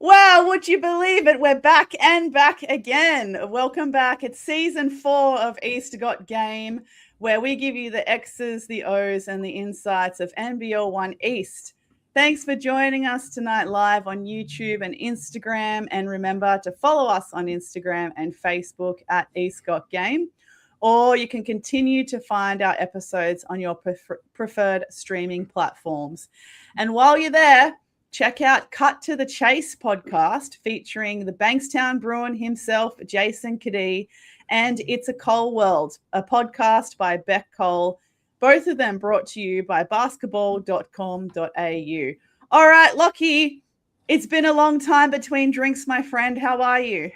Wow, would you believe it? We're back and back again. Welcome back. It's season 4 of East Got Game, where we give you the X's, the O's, and the insights of NBL 1 East. Thanks for joining us tonight live on YouTube and Instagram. And remember to follow us on Instagram and Facebook at East Got Game. Or you can continue to find our episodes on your preferred streaming platforms. And while you're there, check out Cut to the Chase podcast featuring the Bankstown Bruin himself, Jason Kadee, and It's a Cole World, a podcast by Beck Cole. Both of them brought to you by basketball.com.au. All right, Lockie, it's been a long time between drinks, my friend. How are you?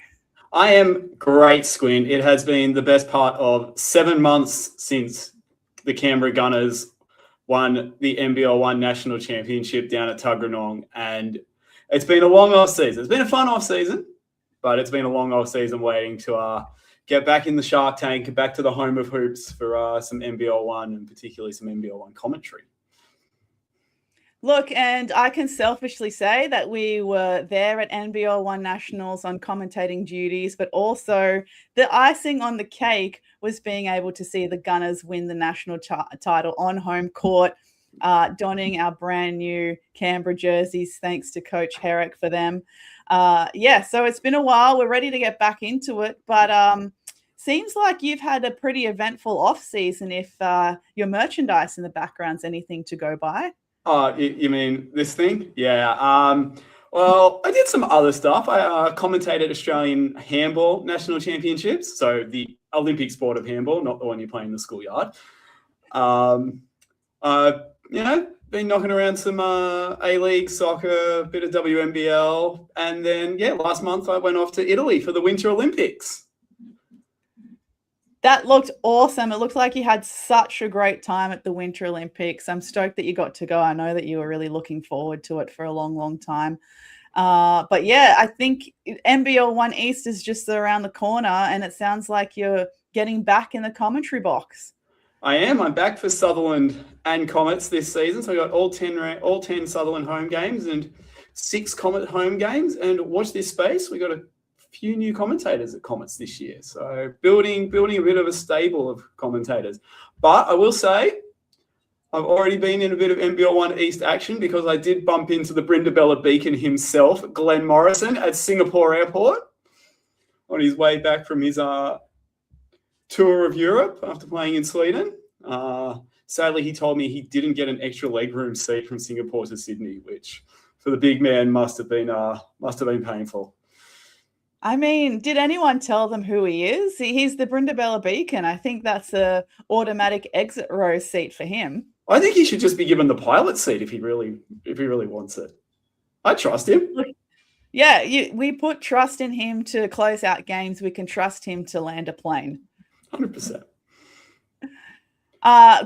I am great, Squint. It has been the best part of 7 months since the Canberra Gunners won the NBL 1 National Championship down at Tuggeranong. And it's been a long off season. It's been a fun off season, but it's been a long off season waiting to get back in the Shark Tank, get back to the home of hoops for some NBL 1 and particularly some NBL 1 commentary. Look, and I can selfishly say that we were there at NBL 1 Nationals on commentating duties, but also the icing on the cake was being able to see the Gunners win the national title on home court, donning our brand new Canberra jerseys, thanks to Coach Herrick for them. So it's been a while. We're ready to get back into it, but seems like you've had a pretty eventful off season if your merchandise in the background's anything to go by. Oh, you mean this thing? Yeah. Well, I did some other stuff. I commentated Australian Handball National Championships, so the Olympic sport of handball, not the one you play in the schoolyard. Been knocking around some A-League soccer, a bit of WNBL, and then, last month I went off to Italy for the Winter Olympics. That looked awesome. It looked like you had such a great time at the Winter Olympics. I'm stoked that you got to go. I know that you were really looking forward to it for a long, long time. I think NBL 1 East is just around the corner, and it sounds like you're getting back in the commentary box. I am. I'm back for Sutherland and Comets this season. So I got all 10 Sutherland home games and 6 Comet home games. And watch this space. We got a few new commentators at Comets this year. So building a bit of a stable of commentators. But I will say I've already been in a bit of NBL 1 East action because I did bump into the Brindabella Beacon himself, Glenn Morrison, at Singapore Airport on his way back from his tour of Europe after playing in Sweden. Sadly, he told me he didn't get an extra legroom seat from Singapore to Sydney, which for the big man must have been painful. I mean, did anyone tell them who he is? He's the Brindabella Beacon. I think that's a automatic exit row seat for him. I think he should just be given the pilot seat if he really wants it. I trust him. Yeah, we put trust in him to close out games. We can trust him to land a plane. 100%.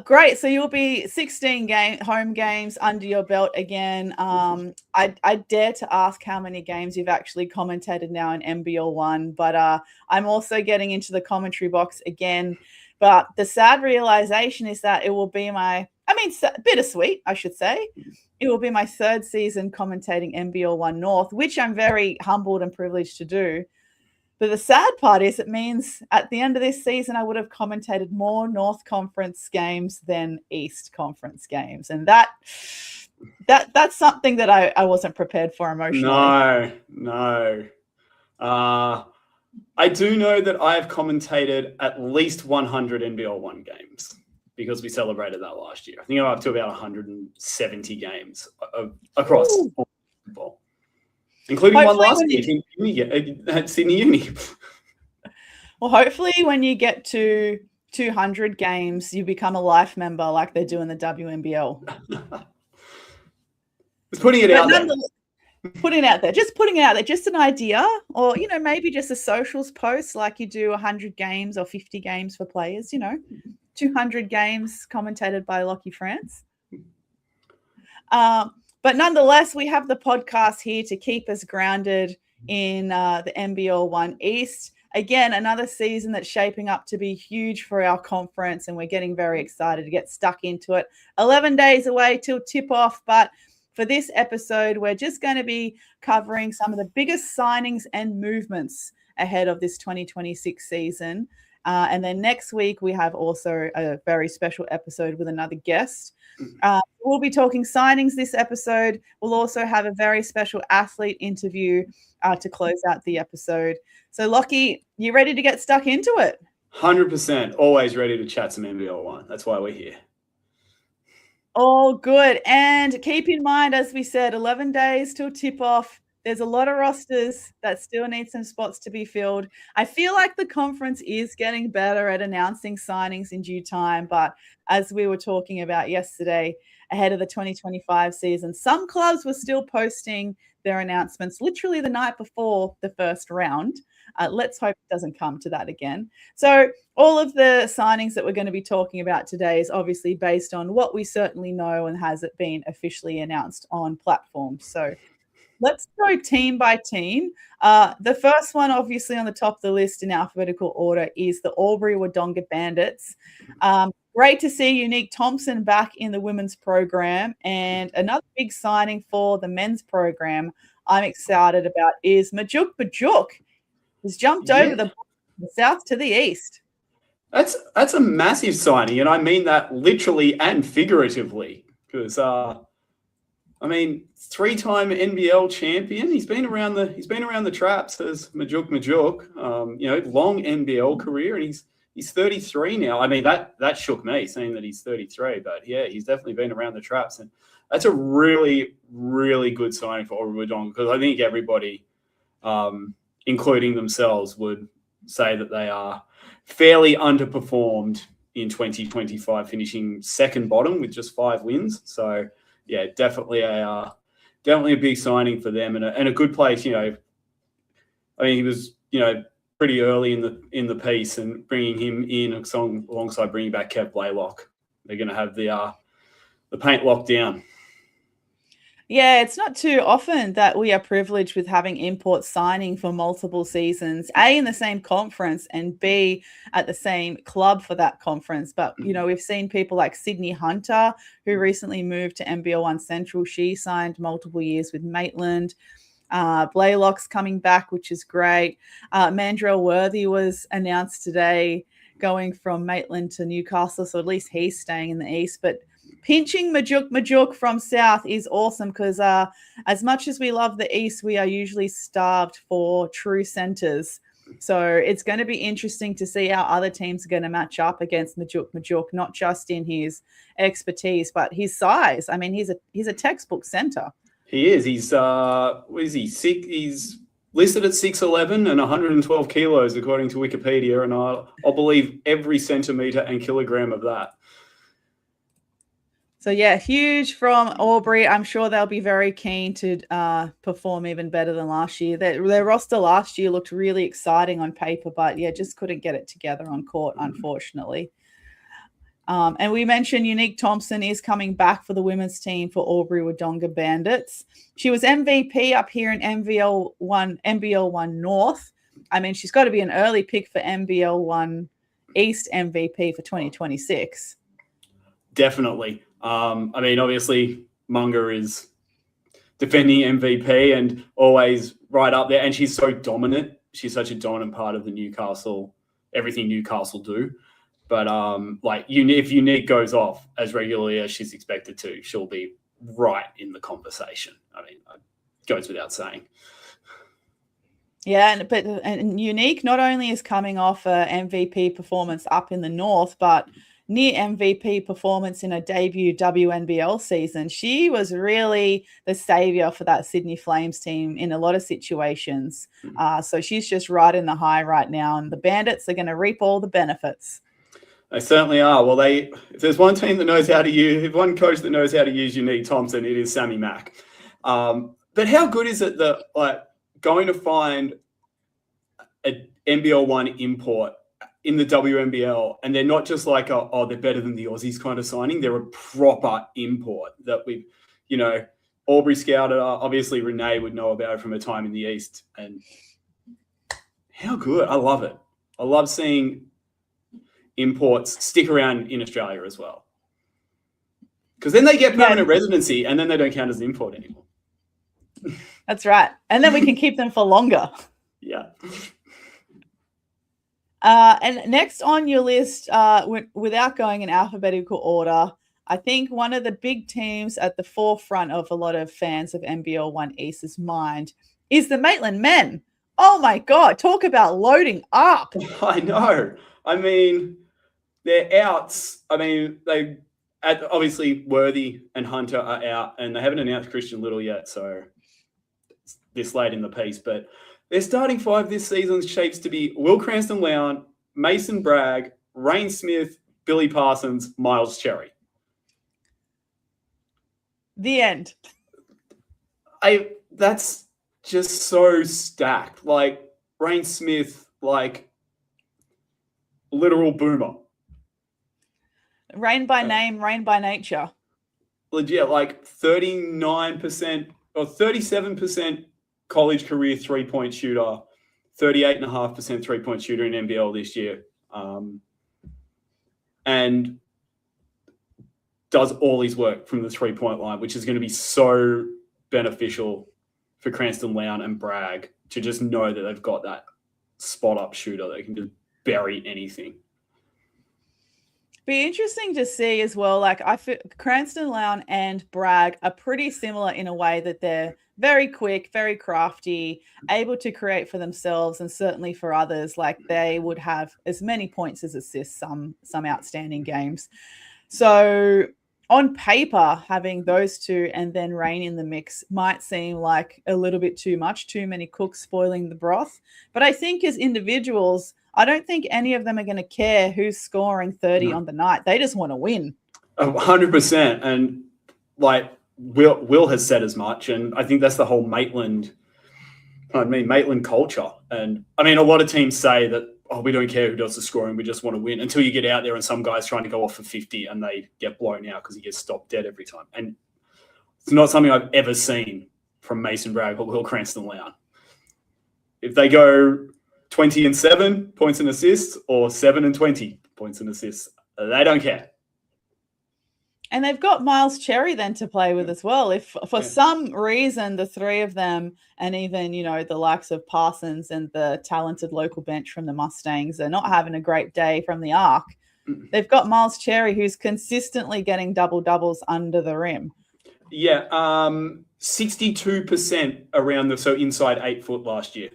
Great. So you'll be 16 home games under your belt again. I dare to ask how many games you've actually commentated now in NBL 1, but I'm also getting into the commentary box again. But the sad realization is that it will be bittersweet, I should say. It will be my 3rd season commentating NBL 1 North, which I'm very humbled and privileged to do. But the sad part is it means at the end of this season, I would have commentated more North Conference games than East Conference games. And that's something that I wasn't prepared for emotionally. No. I do know that I have commentated at least 100 NBL 1 games because we celebrated that last year. I think I'm up to about 170 games across football. Including hopefully one last year at Sydney Uni. Well, hopefully when you get to 200 games, you become a life member like they do in the WNBL. Just putting it out there. Just putting it out there. Just an idea, or, maybe just a socials post like you do 100 games or 50 games for players, 200 games commentated by Lockie France. But nonetheless, we have the podcast here to keep us grounded in the NBL 1 East. Again, another season that's shaping up to be huge for our conference, and we're getting very excited to get stuck into it. 11 days away till tip-off, but For this episode, we're just going to be covering some of the biggest signings and movements ahead of this 2026 season. And then next week, we have also a very special episode with another guest. We'll be talking signings this episode. We'll also have a very special athlete interview to close out the episode. So, Lockie, you ready to get stuck into it? 100%. Always ready to chat some NBL 1. That's why we're here. Oh, good. And keep in mind, as we said, 11 days till tip-off. There's a lot of rosters that still need some spots to be filled. I feel like the conference is getting better at announcing signings in due time. But as we were talking about yesterday, ahead of the 2025 season, some clubs were still posting their announcements literally the night before the first round. Let's hope it doesn't come to that again. So all of the signings that we're going to be talking about today is obviously based on what we certainly know and has it been officially announced on platforms. So let's go team by team. The first one, obviously, on the top of the list in alphabetical order is the Albury-Wodonga Bandits. Great to see Unique Thompson back in the women's program. And another big signing for the men's program I'm excited about is Majuk Majuk. He's jumped over the south to the east. That's a massive signing, and I mean that literally and figuratively. Because three-time NBL champion. He's been around the traps as Majuk Majuk. Long NBL career, and he's 33 now. I mean that shook me saying that he's 33, but yeah, he's definitely been around the traps, and that's a really, really good signing for Albury-Wodonga because I think everybody, including themselves, would say that they are fairly underperformed in 2025, finishing second bottom with just 5 wins. So yeah, definitely a big signing for them and a good place. He was pretty early in the piece, and bringing him in alongside bringing back Kev Blaylock, they're going to have the paint locked down. Yeah, it's not too often that we are privileged with having imports signing for multiple seasons, A, in the same conference, and B, at the same club for that conference. But, we've seen people like Sydney Hunter, who recently moved to NBL 1 Central. She signed multiple years with Maitland. Blaylock's coming back, which is great. Mandrell Worthy was announced today going from Maitland to Newcastle, so at least he's staying in the East. But pinching Majuk from South is awesome because as much as we love the East, we are usually starved for true centers. So it's going to be interesting to see how other teams are going to match up against Majuk, not just in his expertise, but his size. I mean, he's a textbook center. He is. He's what is he? He's listed at 6'11" and 112 kilos, according to Wikipedia, and I'll believe every centimeter and kilogram of that. So, yeah, huge from Albury. I'm sure they'll be very keen to perform even better than last year. Their roster last year looked really exciting on paper, but, yeah, just couldn't get it together on court, unfortunately. And we mentioned Unique Thompson is coming back for the women's team for Albury-Wodonga Bandits. She was MVP up here in NBL 1 North. I mean, she's got to be an early pick for NBL 1 East MVP for 2026. Definitely. Obviously, Munger is defending MVP and always right up there, and she's so dominant. She's such a dominant part of the Newcastle, everything Newcastle do. But if Unique goes off as regularly as she's expected to, she'll be right in the conversation. I mean, it goes without saying. Yeah, and Unique not only is coming off a MVP performance up in the North, but near MVP performance in a debut WNBL season. She was really the savior for that Sydney Flames team in a lot of situations. So she's just riding the high right now, and the Bandits are going to reap all the benefits. They certainly are. Well, if there's one team that knows how to use, one coach that knows how to use Unique Thompson, it is Sammy Mack. But how good is it that going to find an NBL 1 import in the WNBL, and they're not just like they're better than the Aussies kind of signing. They're a proper import that Albury scouted. Obviously, Renee would know about it from her time in the East, and how good! I love it. I love seeing imports stick around in Australia as well. Because then they get permanent residency and then they don't count as an import anymore. That's right. And then we can keep them for longer. Yeah. And next on your list, without going in alphabetical order, I think one of the big teams at the forefront of a lot of fans of NBL 1 East's mind is the Maitland men. Oh my God, talk about loading up. I know. I mean, their outs, I mean, they obviously Worthy and Hunter are out and they haven't announced Christian Little yet, so it's this late in the piece, but their starting five this season shapes to be Will Cranston-Lown, Mason Bragg, Rain Smith, Billy Parsons, Miles Cherry. The end. That's just so stacked. Like Rain Smith, like literal boomer. Rain by name, rain by nature. Legit, like 39% or 37% college career three-point shooter, 38.5% three-point shooter in NBL this year. And does all his work from the three-point line, which is going to be so beneficial for Cranston-Lown and Bragg to just know that they've got that spot-up shooter that can just bury anything. Be interesting to see as well. Like I feel Cranston-Lown and Bragg are pretty similar in a way that they're very quick, very crafty, able to create for themselves and certainly for others. Like they would have as many points as assists, some outstanding games. So on paper, having those two and then Rain in the mix might seem like a little bit too much, too many cooks spoiling the broth. But I think as individuals, I don't think any of them are going to care who's scoring 30 on the night. They just want to win. 100%. And like Will has said as much. And I think that's the whole Maitland culture. And I mean, a lot of teams say that, oh, we don't care who does the scoring. We just want to win until you get out there and some guy's trying to go off for 50 and they get blown out because he gets stopped dead every time. And it's not something I've ever seen from Mason Bragg or Will Cranston-Lown. If they go 20-7 points and assists or 7-20 points and assists, they don't care. And they've got Miles Cherry then to play with as well. If for some reason the three of them and even, you know, the likes of Parsons and the talented local bench from the Mustangs are not having a great day from the arc, they've got Miles Cherry who's consistently getting double-doubles under the rim. Yeah, 62% around so inside 8 foot last year.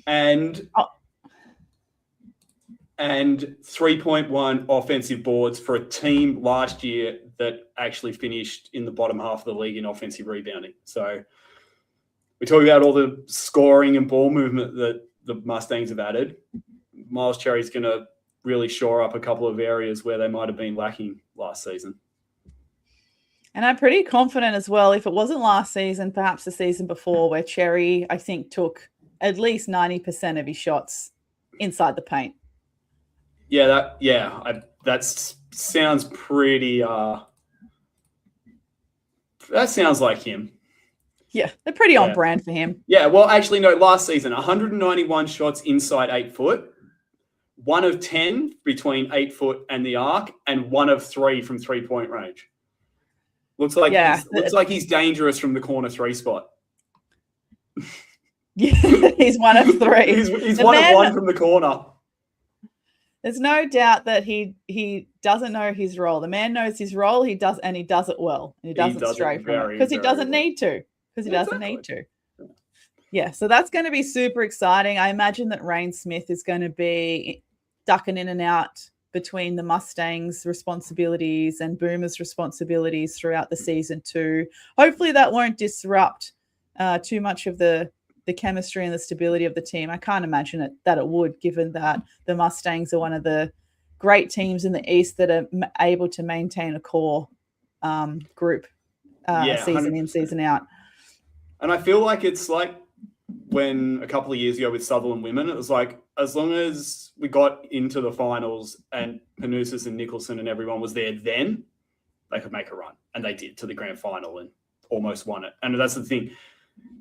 And 3.1 offensive boards for a team last year that actually finished in the bottom half of the league in offensive rebounding. So we talk about all the scoring and ball movement that the Mustangs have added. Miles Cherry's going to really shore up a couple of areas where they might have been lacking last season. And I'm pretty confident as well, if it wasn't last season, perhaps the season before, where Cherry, I think, took at least 90% of his shots inside the paint. Yeah, that sounds pretty. That sounds like him. Yeah, they're pretty on brand for him. Yeah, well, actually, no. Last season, 191 shots inside 8 foot, 1 of 10 between 8 foot and the arc, and 1 of 3 from 3-point range. Looks like he's dangerous from the corner 3 spot. Yeah, he's 1 of 3. He's 1 of 1 from the corner. There's no doubt that he doesn't know his role. The man knows his role. He does it well. And he doesn't stray from it because he doesn't need to. Because he doesn't need to. Yeah, so that's going to be super exciting. I imagine that Rain Smith is going to be ducking in and out between the Mustangs' responsibilities and Boomer's responsibilities throughout the season too. Hopefully that won't disrupt too much of the chemistry and the stability of the team. I can't imagine that it would, given that the Mustangs are one of the great teams in the East that are able to maintain a core group season 100%. In, season out. And I feel like it's like when a couple of years ago with Sutherland women, it was like, as long as we got into the finals and Panousis and Nicholson and everyone was there then, they could make a run. And they did, to the grand final and almost won it. And that's the thing.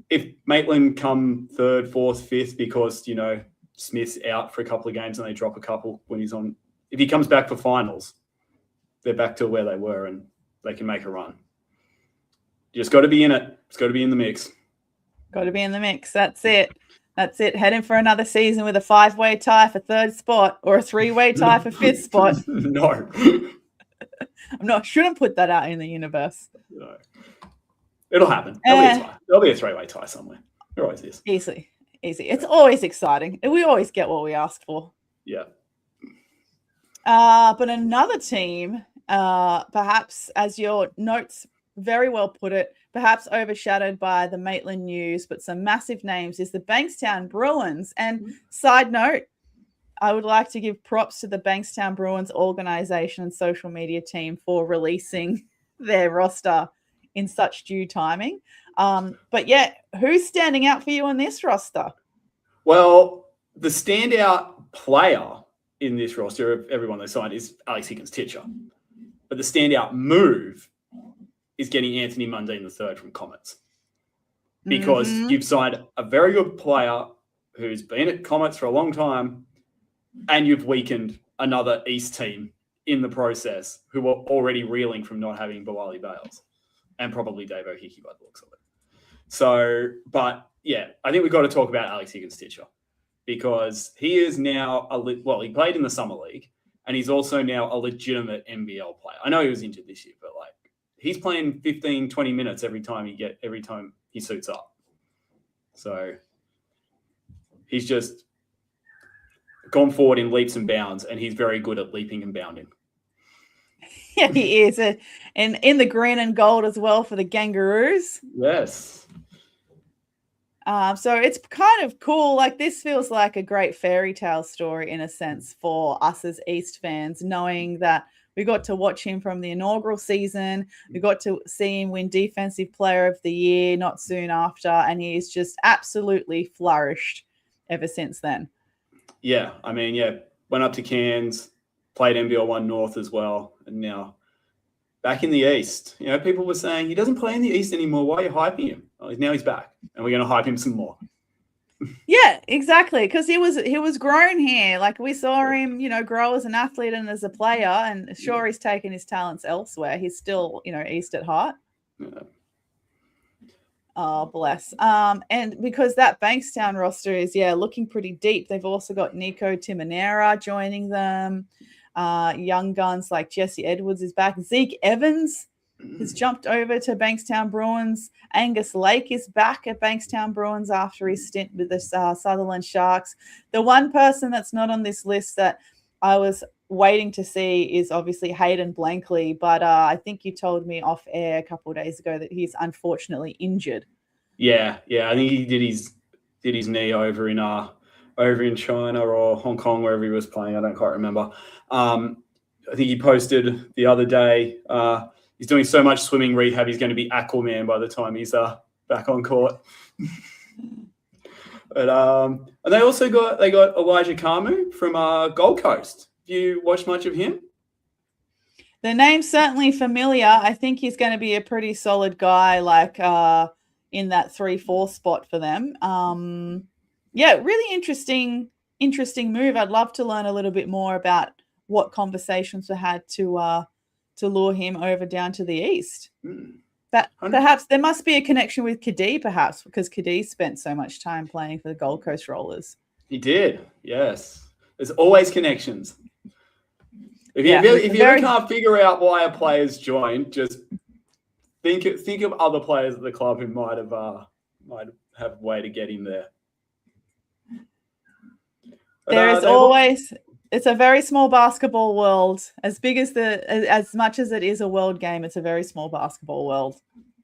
If Maitland come 3rd, 4th, 5th because, you know, Smith's out for a couple of games and they drop a couple when he's on, if he comes back for finals, they're back to where they were and they can make a run. You just got to be in it. It's got to be in the mix. Got to be in the mix. That's it. That's it. Heading for another season with a 5-way tie for 3rd spot or a 3-way tie for 5th spot. No. Shouldn't put that out in the universe. No. It'll happen. There'll be a 3-way tie somewhere. There always is. Easy. It's always exciting. We always get what we ask for. Yeah. But another team, perhaps, as your notes very well put it, perhaps overshadowed by the Maitland news, but some massive names, is the Bankstown Bruins. And side note, I would like to give props to the Bankstown Bruins organization and social media team for releasing their roster in such due timing. But yeah, who's standing out for you on this roster? Well, the standout player in this roster of everyone they signed is Alex Higgins-Titcher. But the standout move is getting Anthony Mundine III from Comets. Because you've signed a very good player who's been at Comets for a long time, and you've weakened another East team in the process who were already reeling from not having Bawali Bales and probably Dave O'Hickey by the looks of it. So, but yeah, I think we've got to talk about Alex Higgins-Titcher because he is now, he played in the Summer League and he's also now a legitimate NBL player. I know he was injured this year, but he's playing 15, 20 minutes every time he suits up. So he's just gone forward in leaps and bounds, and he's very good at leaping and bounding. Yeah, he is. And in the green and gold as well for the Kangaroos. Yes. So it's kind of cool. This feels like a great fairy tale story in a sense for us as East fans, knowing that we got to watch him from the inaugural season. We got to see him win Defensive Player of the Year not soon after, and he's just absolutely flourished ever since then. Yeah, went up to Cairns, played NBL 1 North as well, and now back in the East. People were saying, he doesn't play in the East anymore. Why are you hyping him? Well, now he's back, and we're going to hype him some more. Yeah, exactly, because he was grown here. We saw him, grow as an athlete and as a player, and sure, he's taken his talents elsewhere. He's still, East at heart. Yeah. Oh, bless. And because that Bankstown roster is, looking pretty deep. They've also got Nico Timonera joining them. Young guns like Jesse Edwards is back. Zeke Evans has jumped over to Bankstown Bruins. Angus Lake is back at Bankstown Bruins after his stint with the Sutherland Sharks. The one person that's not on this list that I was waiting to see is obviously Hayden Blankley, but I think you told me off air a couple of days ago that he's unfortunately injured. Yeah. I think he did his knee over in China or Hong Kong, wherever he was playing. I don't quite remember. I think he posted the other day. He's doing so much swimming rehab. He's going to be Aquaman by the time he's back on court. But and they also got Elijah Kamu from Gold Coast. Have you watched much of him? The name's certainly familiar. I think he's going to be a pretty solid guy, in that 3-4 spot for them. Really interesting move. I'd love to learn a little bit more about what conversations were had to lure him over down to the East. But perhaps there must be a connection with Kadee, perhaps, because Kadee spent so much time playing for the Gold Coast Rollers. He did, yes. There's always connections. If you ever can't figure out why a player's joined, just think of other players at the club who might have a way to get him there. It's a very small basketball world. As much as it is a world game, it's a very small basketball world.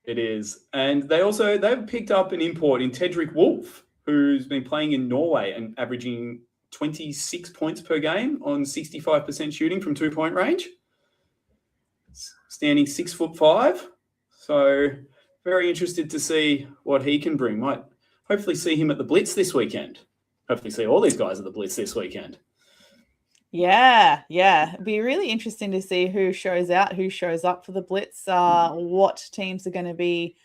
It is. And they've picked up an import in Tedrick Wolf, who's been playing in Norway and averaging 26 points per game on 65% shooting from 2-point range. Standing 6'5". So very interested to see what he can bring. Might hopefully see him at the Blitz this weekend. Hopefully see all these guys at the Blitz this weekend. Yeah. It'd be really interesting to see who shows out, who shows up for the Blitz, what teams are going to be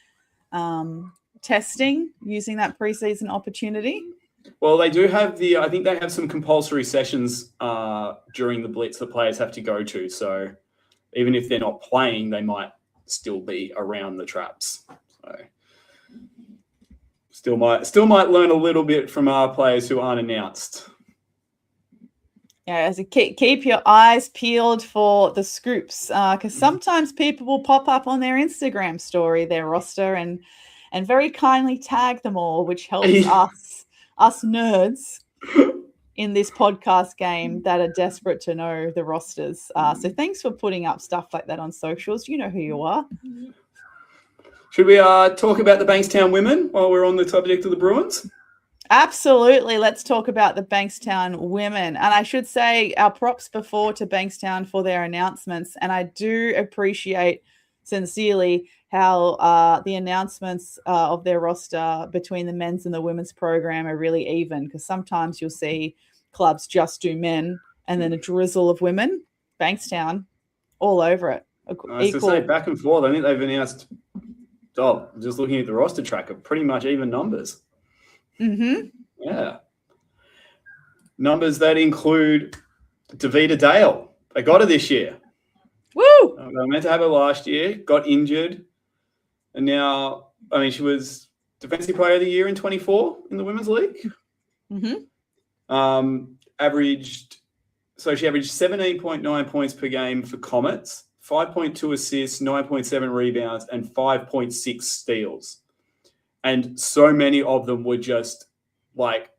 testing using that preseason opportunity. Well, they do have I think they have some compulsory sessions during the Blitz that players have to go to. So even if they're not playing, they might still be around the traps. So still might learn a little bit from our players who aren't announced. Yeah, as a keep your eyes peeled for the scoops, because sometimes people will pop up on their Instagram story, their roster, and very kindly tag them all, which helps us nerds in this podcast game that are desperate to know the rosters. So thanks for putting up stuff like that on socials. You know who you are. Should we talk about the Bankstown women while we're on the subject of the Bruins? Absolutely. Let's talk about the Bankstown women. And I should say our props before to Bankstown for their announcements. And I do appreciate sincerely how the announcements of their roster between the men's and the women's program are really even, because sometimes you'll see clubs just do men and then a drizzle of women. Bankstown, all over it. I was to say, back and forth. I think they've announced, just looking at the roster tracker, pretty much even numbers. Mm-hmm. Yeah. Numbers that include Davida Dale. They got her this year. Woo! They were meant to have her last year, got injured, and now, she was Defensive Player of the Year in 24 in the Women's League. Mm-hmm. She averaged 17.9 points per game for Comets, 5.2 assists, 9.7 rebounds, and 5.6 steals. And so many of them were just like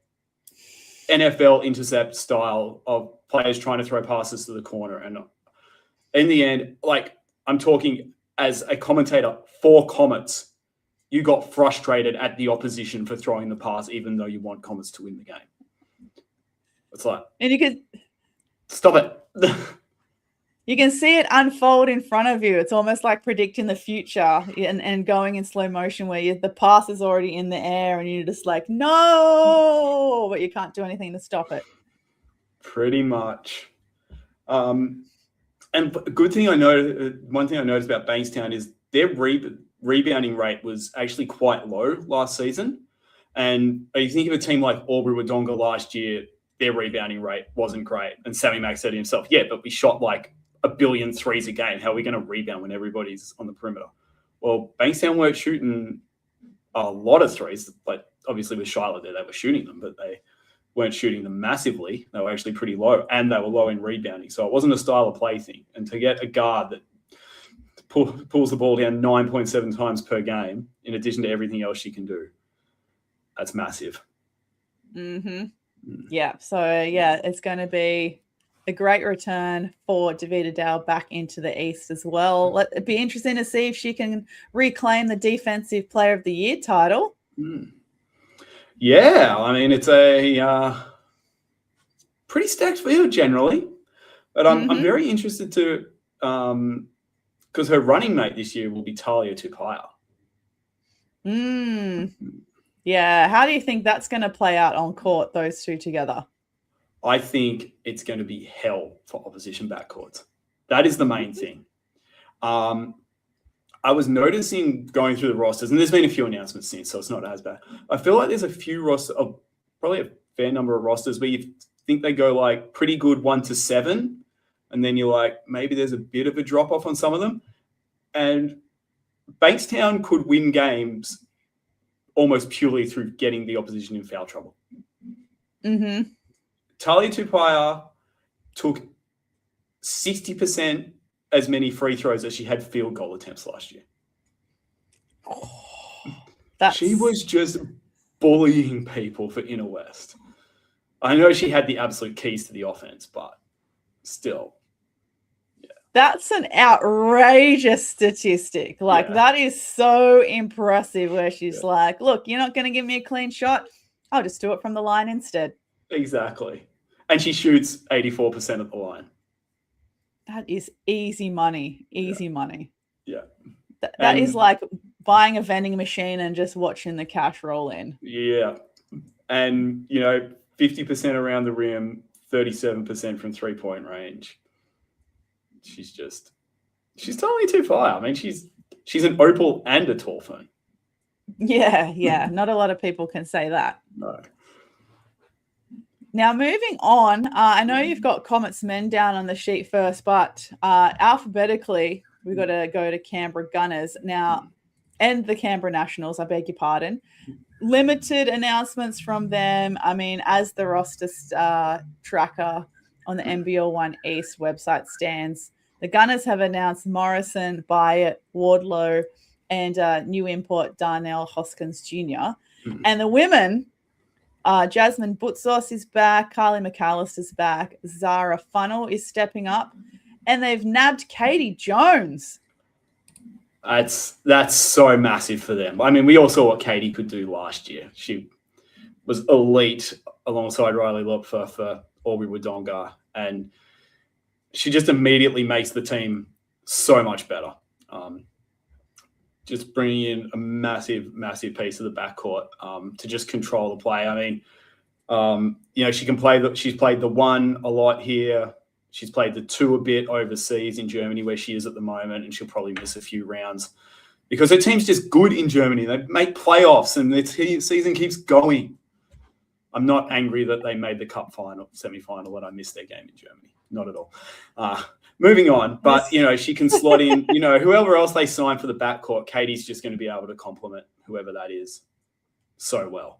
NFL intercept style of players trying to throw passes to the corner. And in the end, I'm talking as a commentator for Comets, you got frustrated at the opposition for throwing the pass, even though you want Comets to win the game. It's like, and you could stop it. You can see it unfold in front of you. It's almost like predicting the future and going in slow motion where the pass is already in the air and you're just like, no, but you can't do anything to stop it. Pretty much. And one thing I noticed about Bankstown is their rebounding rate was actually quite low last season. And you think of a team like Albury-Wodonga last year, their rebounding rate wasn't great. And Sammy Mack said to himself, but we shot like 1 billion threes a game. How are we going to rebound when everybody's on the perimeter? Well, Bankstown weren't shooting a lot of threes. Like obviously with Charlotte there, they were shooting them, but they weren't shooting them massively. They were actually pretty low, and they were low in rebounding. So it wasn't a style of play thing. And to get a guard that pulls the ball down 9.7 times per game, in addition to everything else she can do, that's massive. Mm-hmm. Yeah. So it's going to be a great return for Davida Dale back into the East as well. It'd be interesting to see if she can reclaim the Defensive Player of the Year title. Yeah, it's a pretty stacked field generally, but I'm very interested to because her running mate this year will be Talia Tupaia. Yeah, how do you think that's going to play out on court, those two together? I think it's going to be hell for opposition backcourts. That is the main thing. I was noticing going through the rosters, and there's been a few announcements since, so it's not as bad. I feel like there's a few rosters, probably a fair number of rosters where you think they go like pretty good 1 to 7, and then you're like, maybe there's a bit of a drop-off on some of them. And Bankstown could win games almost purely through getting the opposition in foul trouble. Mm-hmm. Talia Tupaia took 60% as many free throws as she had field goal attempts last year. She was just bullying people for Inner West. I know she had the absolute keys to the offense, but still. Yeah. That's an outrageous statistic. That is so impressive where she's like, look, you're not going to give me a clean shot. I'll just do it from the line instead. Exactly. And she shoots 84% at the line. That is easy money. Easy money. Yeah. That is like buying a vending machine and just watching the cash roll in. Yeah. And, 50% around the rim, 37% from 3-point range. She's totally too far. She's an opal and a tall phone. Yeah. Not a lot of people can say that. No. Now, moving on, I know you've got Comets men down on the sheet first, but alphabetically, we've got to go to Canberra Gunners now, and the Canberra Nationals, I beg your pardon. Limited announcements from them. I mean, as the roster tracker on the NBL One East website stands, the Gunners have announced Morrison, Byatt, Wardlow, and new import Darnell Hoskins Jr. And the women, Jasmine Butsos is back, Carly McAllister's back, Zara Funnel is stepping up, and they've nabbed Katie Jones. That's so massive for them. I mean, we all saw what Katie could do last year. She was elite alongside Riley Lopfer for Aubrey Wodonga, and she just immediately makes the team so much better. Just bringing in a massive, massive piece of the backcourt to just control the play. I mean, she can play she's played the 1 a lot here. She's played the 2 a bit overseas in Germany, where she is at the moment, and she'll probably miss a few rounds because her team's just good in Germany. They make playoffs, and the season keeps going. I'm not angry that they made the cup semi-final, and I missed their game in Germany. Not at all. Moving on, but she can slot in. Whoever else they sign for the backcourt, Katie's just going to be able to complement whoever that is so well.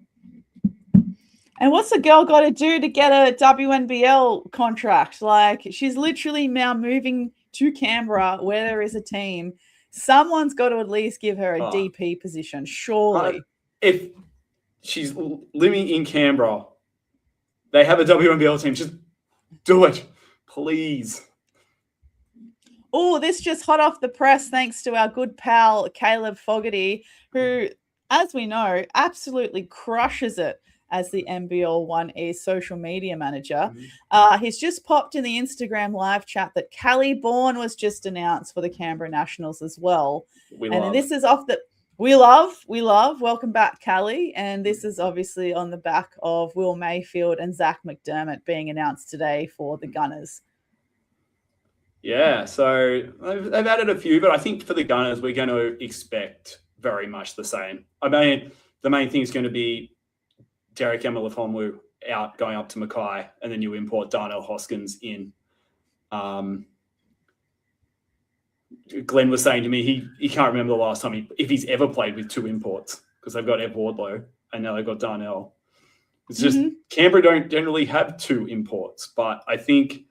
And what's the girl got to do to get a WNBL contract? Like, she's literally now moving to Canberra where there is a team. Someone's got to at least give her a DP position, surely. If she's living in Canberra, they have a WNBL team. Just do it, please. Oh, this just hot off the press thanks to our good pal, Caleb Fogarty, who, as we know, absolutely crushes it as the NBL 1E social media manager. He's just popped in the Instagram live chat that Callie Bourne was just announced for the Canberra Nationals as well. This is off the... We love. Welcome back, Callie. And this is obviously on the back of Will Mayfield and Zach McDermott being announced today for the Gunners. Yeah, so they've added a few, but I think for the Gunners, we're going to expect very much the same. I mean, the main thing is going to be Derek Emma-Lafonu out, going up to Mackay, and then you import Darnell Hoskins in. Glenn was saying to me he can't remember the last time if he's ever played with 2 imports, because they've got Ev Wardlow and now they've got Darnell. It's just Canberra don't generally have 2 imports, but I think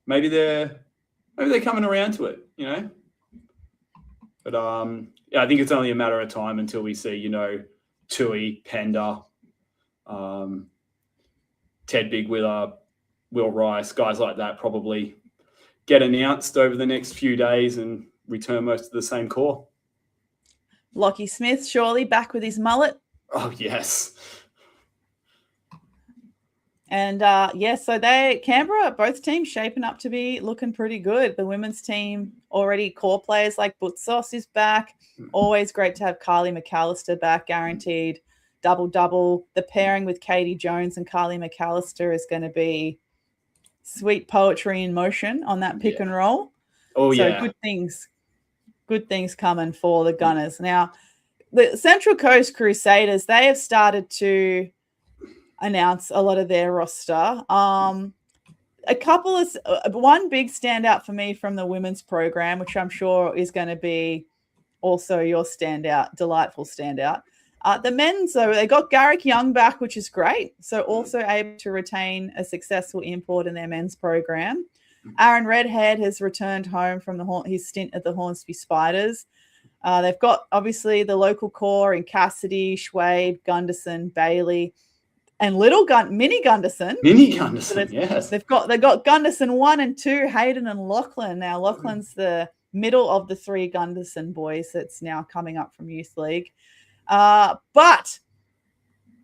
maybe they're coming around to it, But I think it's only a matter of time until we see, Tui, Pender, Ted Bigwiller, Will Rice, guys like that probably get announced over the next few days and return most of the same core. Lockie Smith, surely back with his mullet. Oh, yes. And so Canberra, both teams shaping up to be looking pretty good. The women's team already core players like Butsos is back. Always great to have Carly McAllister back, guaranteed double-double. The pairing with Katie Jones and Carly McAllister is going to be sweet poetry in motion on that pick and roll. Oh, so yeah. Good things coming for the Gunners. Now, the Central Coast Crusaders, they have started to announce a lot of their roster. One big standout for me from the women's program, which I'm sure is going to be also your delightful standout. The men's, though, they got Garrick Young back, which is great. So also able to retain a successful import in their men's program. Aaron Redhead has returned home from his stint at the Hornsby Spiders. They've got, obviously, the local core in Cassidy, Schwade, Gunderson, Bailey, and Mini Gunderson. So yes. They've got Gunderson 1 and 2, Hayden and Lachlan. Now, Lachlan's the middle of the 3 Gunderson boys that's now coming up from Youth League. But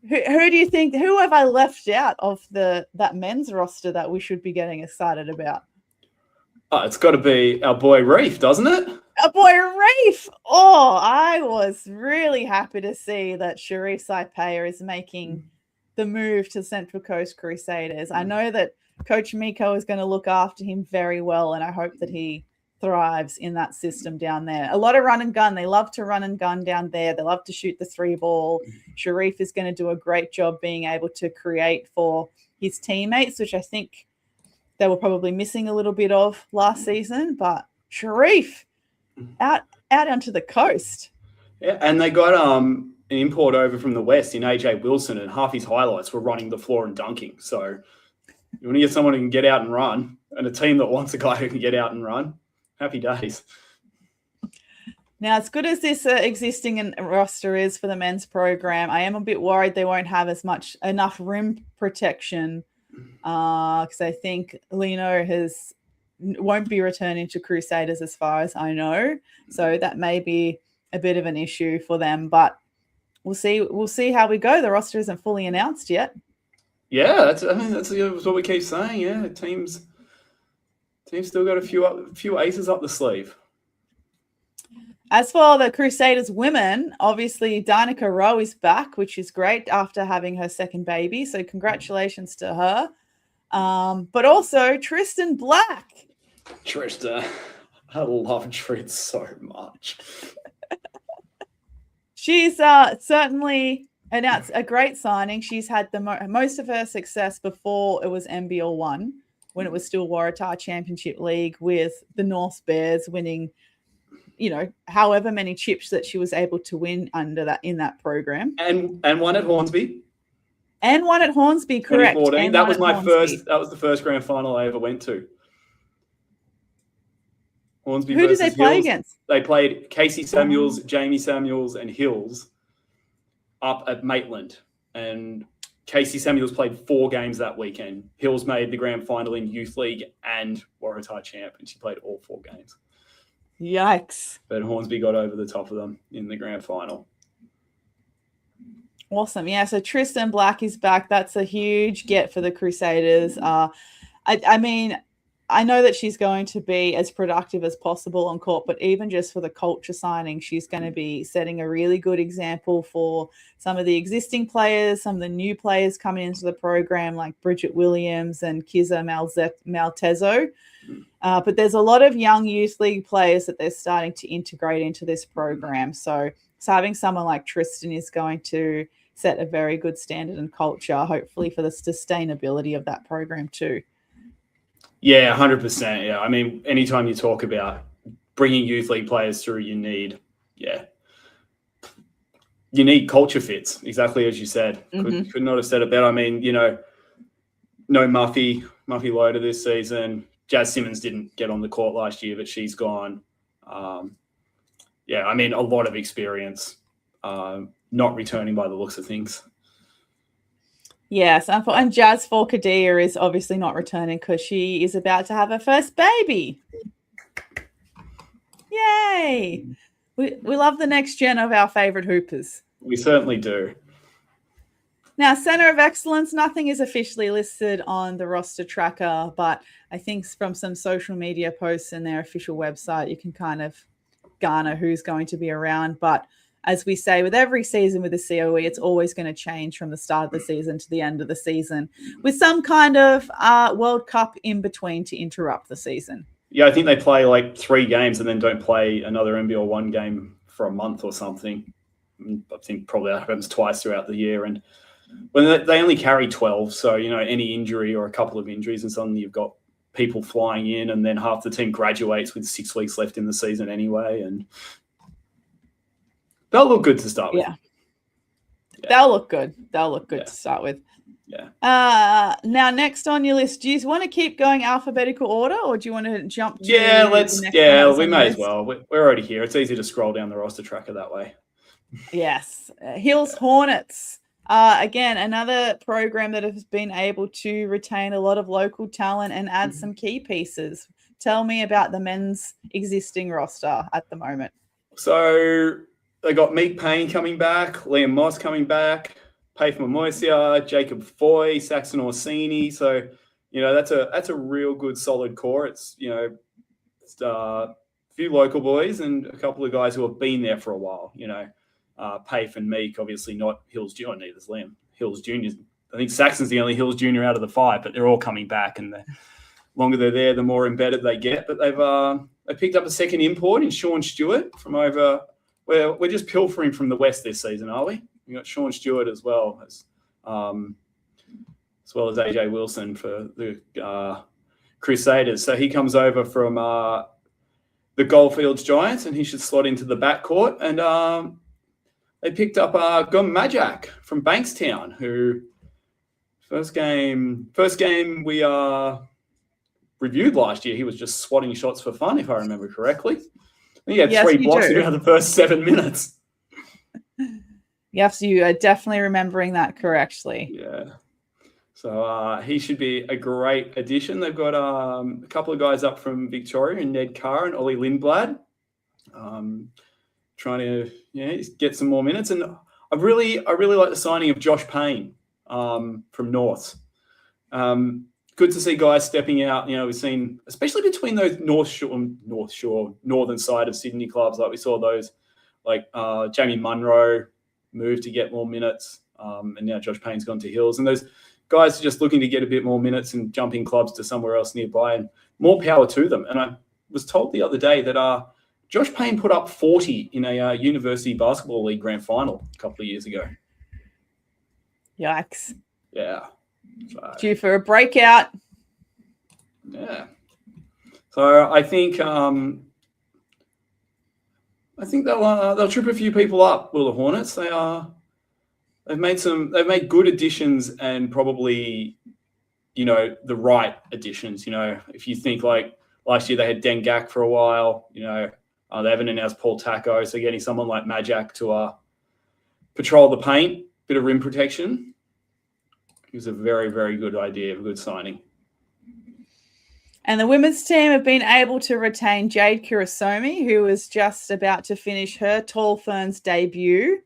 who do you think? Who have I left out of that men's roster that we should be getting excited about? It's got to be our boy Reef, doesn't it? Our boy Reef. Oh, I was really happy to see that Sharif Saipea is making the move to Central Coast Crusaders. I know that Coach Miko is going to look after him very well, and I hope that he thrives in that system down there. A lot of run and gun. They love to run and gun down there. They love to shoot the 3 ball. Sharif is going to do a great job being able to create for his teammates, which I think they were probably missing a little bit of last season. But Sharif out onto the coast. Yeah, and they got an import over from the West in AJ Wilson, and half his highlights were running the floor and dunking. So you want to get someone who can get out and run, and a team that wants a guy who can get out and run. Happy days. Now, as good as this existing roster is for the men's program, I am a bit worried they won't have enough rim protection because I think Lino won't be returning to Crusaders as far as I know. So that may be a bit of an issue for them, but we'll see. We'll see how we go. The roster isn't fully announced yet. Yeah, that's what we keep saying. Yeah, teams still got a few aces up the sleeve. As for the Crusaders women, obviously Danica Rowe is back, which is great after having her second baby. So congratulations to her. But also Tristan Black. Trista, I love Tris so much. She's certainly announced a great signing. She's had the most of her success before it was NBL 1, when it was still Waratah Championship League, with the North Bears winning, however many chips that she was able to win in that program. And one at Hornsby. And one at Hornsby, correct. 2014. That was the first grand final I ever went to. Hornsby. Who did they play against? They played Casey Samuels, Jamie Samuels, and Hills up at Maitland. And Casey Samuels played 4 games that weekend. Hills made the grand final in Youth League and Waratah Champ, and she played all 4 games. Yikes. But Hornsby got over the top of them in the grand final. Awesome. Yeah, so Tristan Black is back. That's a huge get for the Crusaders. I mean, I know that she's going to be as productive as possible on court, but even just for the culture signing, she's going to be setting a really good example for some of the existing players, some of the new players coming into the program, like Bridget Williams and Kiza Maltezo. But there's a lot of young youth league players that they're starting to integrate into this program. So having someone like Tristan is going to set a very good standard and culture, hopefully for the sustainability of that program too. Yeah, 100%. Yeah, I mean, anytime you talk about bringing youth league players through, you need culture fits, exactly as you said. Mm-hmm. Could not have said it better. I mean, no Muffy Loader this season. Jazz Simmons didn't get on the court last year, but she's gone. I mean, a lot of experience, not returning by the looks of things. Yes, and Jazz Forcadia is obviously not returning because she is about to have her first baby. Yay! We love the next gen of our favourite hoopers. We certainly do. Now, Centre of Excellence, nothing is officially listed on the roster tracker, but I think from some social media posts and their official website, you can kind of garner who's going to be around. But as we say, with every season with the COE, it's always going to change from the start of the season to the end of the season with some kind of World Cup in between to interrupt the season. Yeah, I think they play like 3 games and then don't play another NBL 1 game for a month or something. I think probably that happens twice throughout the year. And when they only carry 12, so, any injury or a couple of injuries and suddenly you've got people flying in and then half the team graduates with 6 weeks left in the season anyway. And they'll look good to start with. Yeah. They'll look good. To start with. Yeah. Now, next on your list, do you want to keep going alphabetical order or do you want to jump to we may as well. We're already here. It's easy to scroll down the roster tracker that way. Yes. Hills Hornets. Again, another program that has been able to retain a lot of local talent and add some key pieces. Tell me about the men's existing roster at the moment. So they got Meek Payne coming back, Liam Moss coming back, Paif Momoisia, Jacob Foy, Saxon Orsini. So, that's a real good solid core. It's, it's a few local boys and a couple of guys who have been there for a while, Paif and Meek, obviously not Hills Jr. Neither's Liam. Hills Jr. I think Saxon's the only Hills Jr. out of the 5, but they're all coming back and they're longer they're there, the more embedded they get. But they picked up a second import in Sean Stewart from over. We're just pilfering from the West this season, are we? We got Sean Stewart as well as AJ Wilson for the Crusaders. So he comes over from the Goldfields Giants, and he should slot into the backcourt. And they picked up Gun Majak from Bankstown, who first game we reviewed last year. He was just swatting shots for fun, if I remember correctly. I think he had 3 blocks in the first 7 minutes. Yes, you are definitely remembering that correctly. Yeah. So he should be a great addition. They've got a couple of guys up from Victoria, and Ned Carr and Ollie Lindblad, trying to get some more minutes. And I really like the signing of Josh Payne from North. Good to see guys stepping out. We've seen, especially between those northern side of Sydney clubs, like we saw those, like Jamie Munro moved to get more minutes, and now Josh Payne's gone to Hills. And those guys are just looking to get a bit more minutes and jumping clubs to somewhere else nearby, and more power to them. And I was told the other day that Josh Payne put up 40 in a University Basketball League grand final a couple of years ago. Yikes. Yeah. Due for a breakout. Yeah. So I think they'll trip a few people up, will the Hornets. They've made good additions, and probably, the right additions. If you think like last year they had Dengak for a while, they haven't announced Paul Taco, so getting someone like Majak to patrol the paint, bit of rim protection, is a very, very good idea, a good signing. And the women's team have been able to retain Jade Kirasomi, who is just about to finish her Tall Ferns debut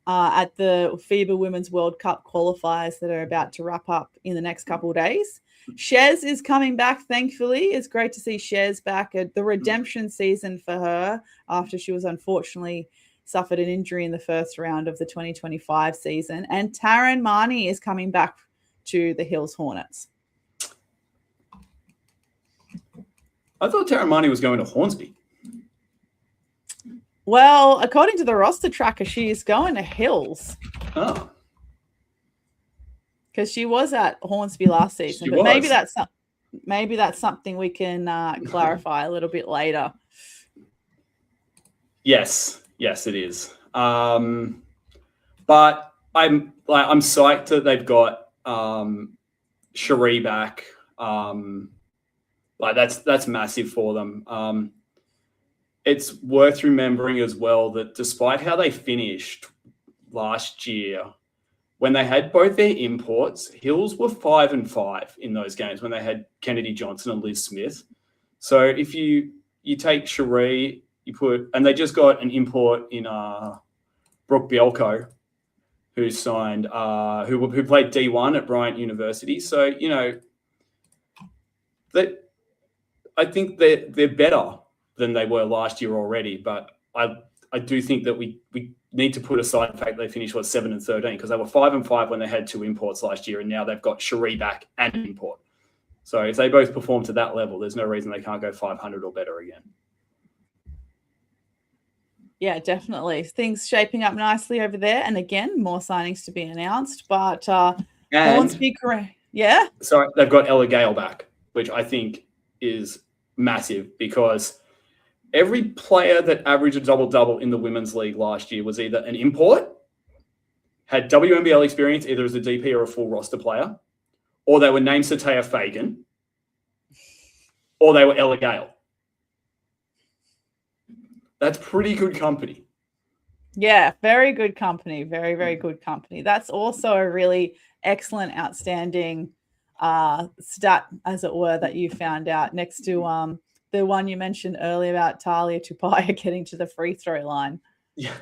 at the FIBA Women's World Cup qualifiers that are about to wrap up in the next couple of days. Shez is coming back, thankfully. It's great to see Shez back at the redemption season for her after she was unfortunately suffered an injury in the first round of the 2025 season. And Taryn Marnie is coming back to the Hills Hornets. I thought Taryn Marnie was going to Hornsby. Well, according to the roster tracker, she is going to Hills. Oh. Because she was at Hornsby last season. But maybe that's something we can clarify a little bit later. Yes, it is. But I'm psyched that they've got Cherie back. That's massive for them. It's worth remembering as well that despite how they finished last year, when they had both their imports, Hills were 5-5 in those games when they had Kennedy Johnson and Liz Smith. So if you take Cherie, and they just got an import in Brooke Bielko, who signed, who played D1 at Bryant University. So, I think they're better than they were last year already. But I do think that we need to put aside the fact they finished 7-13, because they were 5-5 when they had 2 imports last year, and now they've got Cherie back and an import. So if they both perform to that level, there's no reason they can't go 500 or better again. Yeah, definitely. Things shaping up nicely over there. And again, more signings to be announced. But Hornsby, yeah? Sorry, they've got Ella Gale back, which I think is massive, because every player that averaged a double-double in the Women's League last year was either an import, had WNBL experience either as a DP or a full roster player, or they were named Satea Fagan, or they were Ella Gale. That's pretty good company. Yeah, very good company. Very, very good company. That's also a really excellent, outstanding stat, as it were, that you found out next to the one you mentioned earlier about Talia Tupaya getting to the free throw line. Yeah.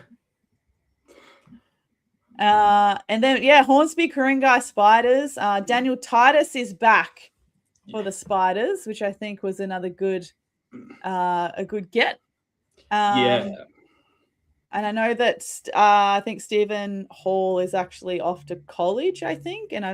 And then, Hornsby Ku-ring-gai Spiders. Daniel Titus is back for the Spiders, which I think was another good, a good get. And I know that I think Stephen Hall is actually off to college, I think, and I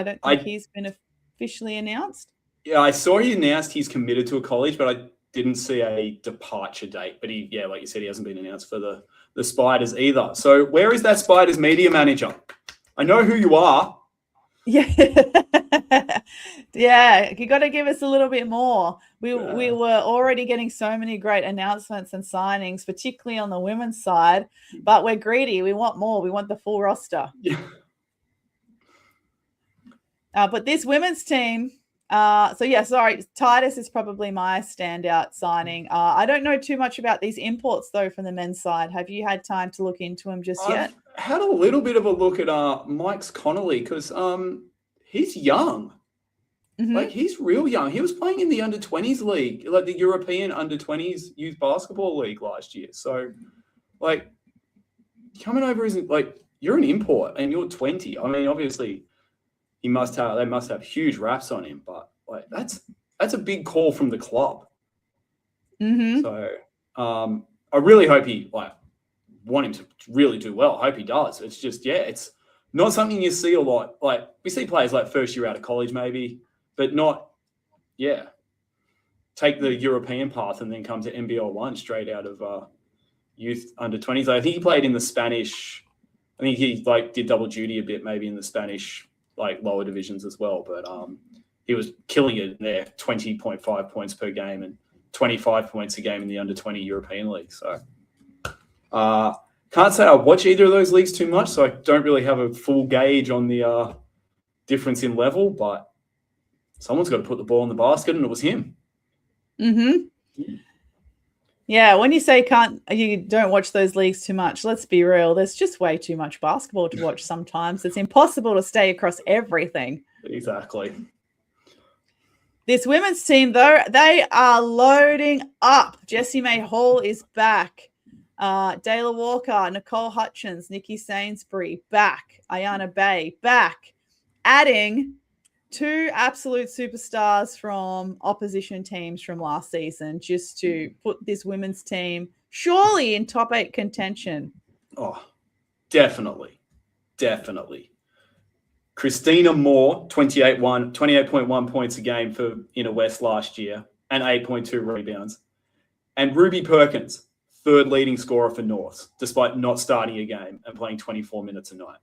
don't think he's been officially announced. Yeah, I saw he announced he's committed to a college, but I didn't see a departure date. But like you said, he hasn't been announced for the Spiders either. So where is that Spiders media manager? I know who you are. Yeah. Yeah, you got to give us a little bit more. We were already getting so many great announcements and signings, particularly on the women's side, but we're greedy. We want more. We want the full roster. Yeah. But this women's team, Titus is probably my standout signing. I don't know too much about these imports, though, from the men's side. Have you had time to look into them just yet? I've had a little bit of a look at Mike's Connolly because he's young. Mm-hmm. Like, he's real young. He was playing in the under-20s league, like the European under-20s youth basketball league last year. So, like, coming over isn't like, you're an import and you're 20. I mean, obviously, they must have huge raps on him, but like that's a big call from the club. Mm-hmm. So I really hope he want him to really do well. I hope he does. It's just, it's not something you see a lot. Like, we see players like first year out of college maybe, but not, take the European path and then come to NBL 1 straight out of youth under 20s. I think he played in the Spanish. I think he did double duty a bit maybe in the Spanish lower divisions as well. But he was killing it there, 20.5 points per game and 25 points a game in the under 20 European league. So can't say I watch either of those leagues too much, so I don't really have a full gauge on the difference in level, but someone's got to put the ball in the basket, and it was him. Mm-hmm. Yeah, when you say you don't watch those leagues too much, let's be real. There's just way too much basketball to watch sometimes. It's impossible to stay across everything. Exactly. This women's team, though, they are loading up. Jessie May Hall is back. Dayla Walker, Nicole Hutchins, Nikki Sainsbury, back. Ayana Bay, back. Adding 2 absolute superstars from opposition teams from last season just to put this women's team surely in top 8 contention. Oh, definitely. Definitely. Christina Moore, 28.1 points a game for Inner West last year and 8.2 rebounds. And Ruby Perkins, 3rd leading scorer for North, despite not starting a game and playing 24 minutes a night.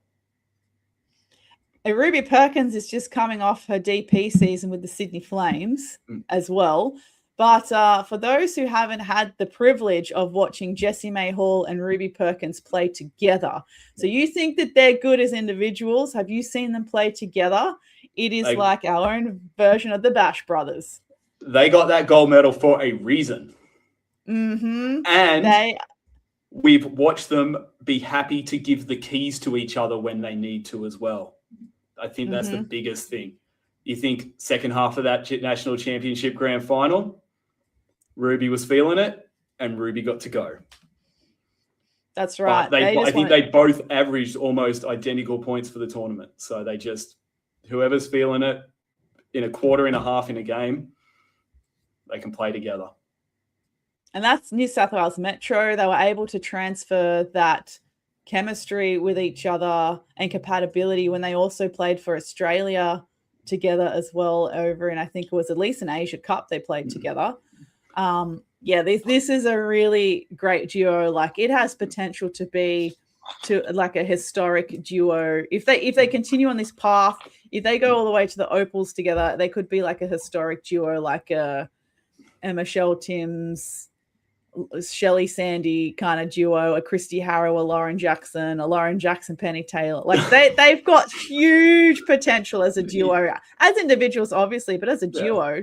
Ruby Perkins is just coming off her DP season with the Sydney Flames as well. But for those who haven't had the privilege of watching Jessie May Hall and Ruby Perkins play together, so you think that they're good as individuals? Have you seen them play together? It is like our own version of the Bash Brothers. They got that gold medal for a reason. Mm-hmm. And we've watched them be happy to give the keys to each other when they need to as well. I think that's the biggest thing. You think second half of that national championship grand final, Ruby was feeling it and Ruby got to go. That's right. I think they both averaged almost identical points for the tournament. So they just, whoever's feeling it in a quarter and a half in a game, they can play together. And that's New South Wales Metro. They were able to transfer that chemistry with each other and compatibility when they also played for Australia together as well over in, I think it was at least an Asia Cup they played together. This is a really great duo. Like, it has potential to be like a historic duo. If they continue on this path, if they go all the way to the Opals together, they could be like a historic duo, like a Michelle Timms, Shelley Sandy kind of duo, a Christy Harrow, a Lauren Jackson, Penny Taylor. Like, they've got huge potential as a duo, as individuals, obviously, but as a duo,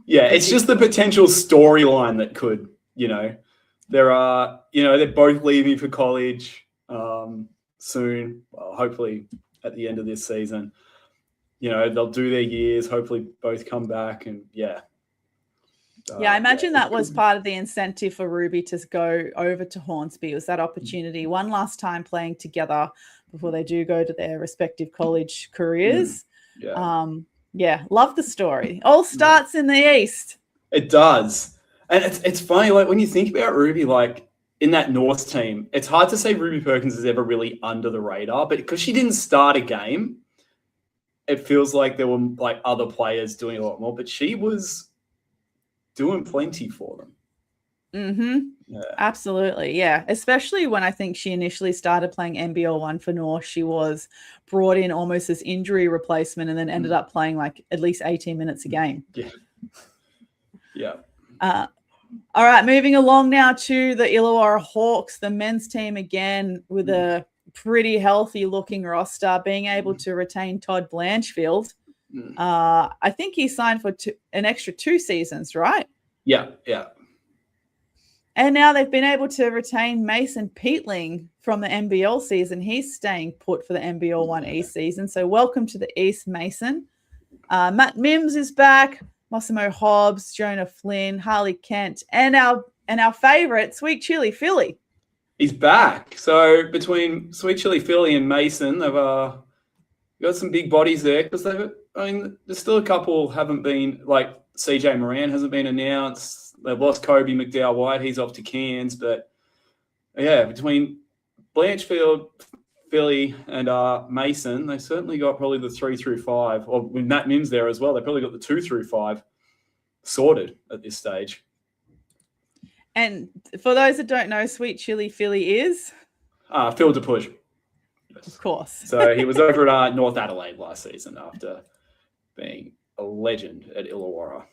it's just the potential storyline that could, there are, they're both leaving for college soon, well, hopefully at the end of this season. They'll do their years, hopefully both come back, and I imagine that was part of the incentive for Ruby to go over to Hornsby, was that opportunity one last time playing together before they do go to their respective college careers. Love the story. All starts in the East. It does. And it's funny, like, when you think about Ruby, like, in that North team, it's hard to say Ruby Perkins is ever really under the radar, but because she didn't start a game, it feels like there were like other players doing a lot more, but she was doing plenty for them. Mm-hmm. Yeah. Absolutely. Yeah. Especially when I think she initially started playing NBL 1 for North, she was brought in almost as injury replacement and then ended up playing like at least 18 minutes a game. Yeah. Yeah. All right. Moving along now to the Illawarra Hawks, the men's team again with a pretty healthy looking roster, being able to retain Todd Blanchfield. I think he signed for an extra 2 seasons, right? Yeah. Yeah. And now they've been able to retain Mason Peatling from the NBL season. He's staying put for the NBL 1 East season. So welcome to the East, Mason. Matt Mims is back. Massimo Hobbs, Jonah Flynn, Harley Kent, and our favorite, Sweet Chili Philly. He's back. So between Sweet Chili Philly and Mason, they've got some big bodies there because there's still a couple haven't been, like CJ Moran hasn't been announced. They've lost Kobe McDowell-White. He's off to Cairns. But, yeah, between Blanchfield, Philly, and Mason, they certainly got probably the 3 through 5. Or with Matt Mims there as well, they probably got the 2 through 5 sorted at this stage. And for those that don't know, Sweet Chili Philly is? Phil DePush. Of course. So he was over at North Adelaide last season after being a legend at Illawarra.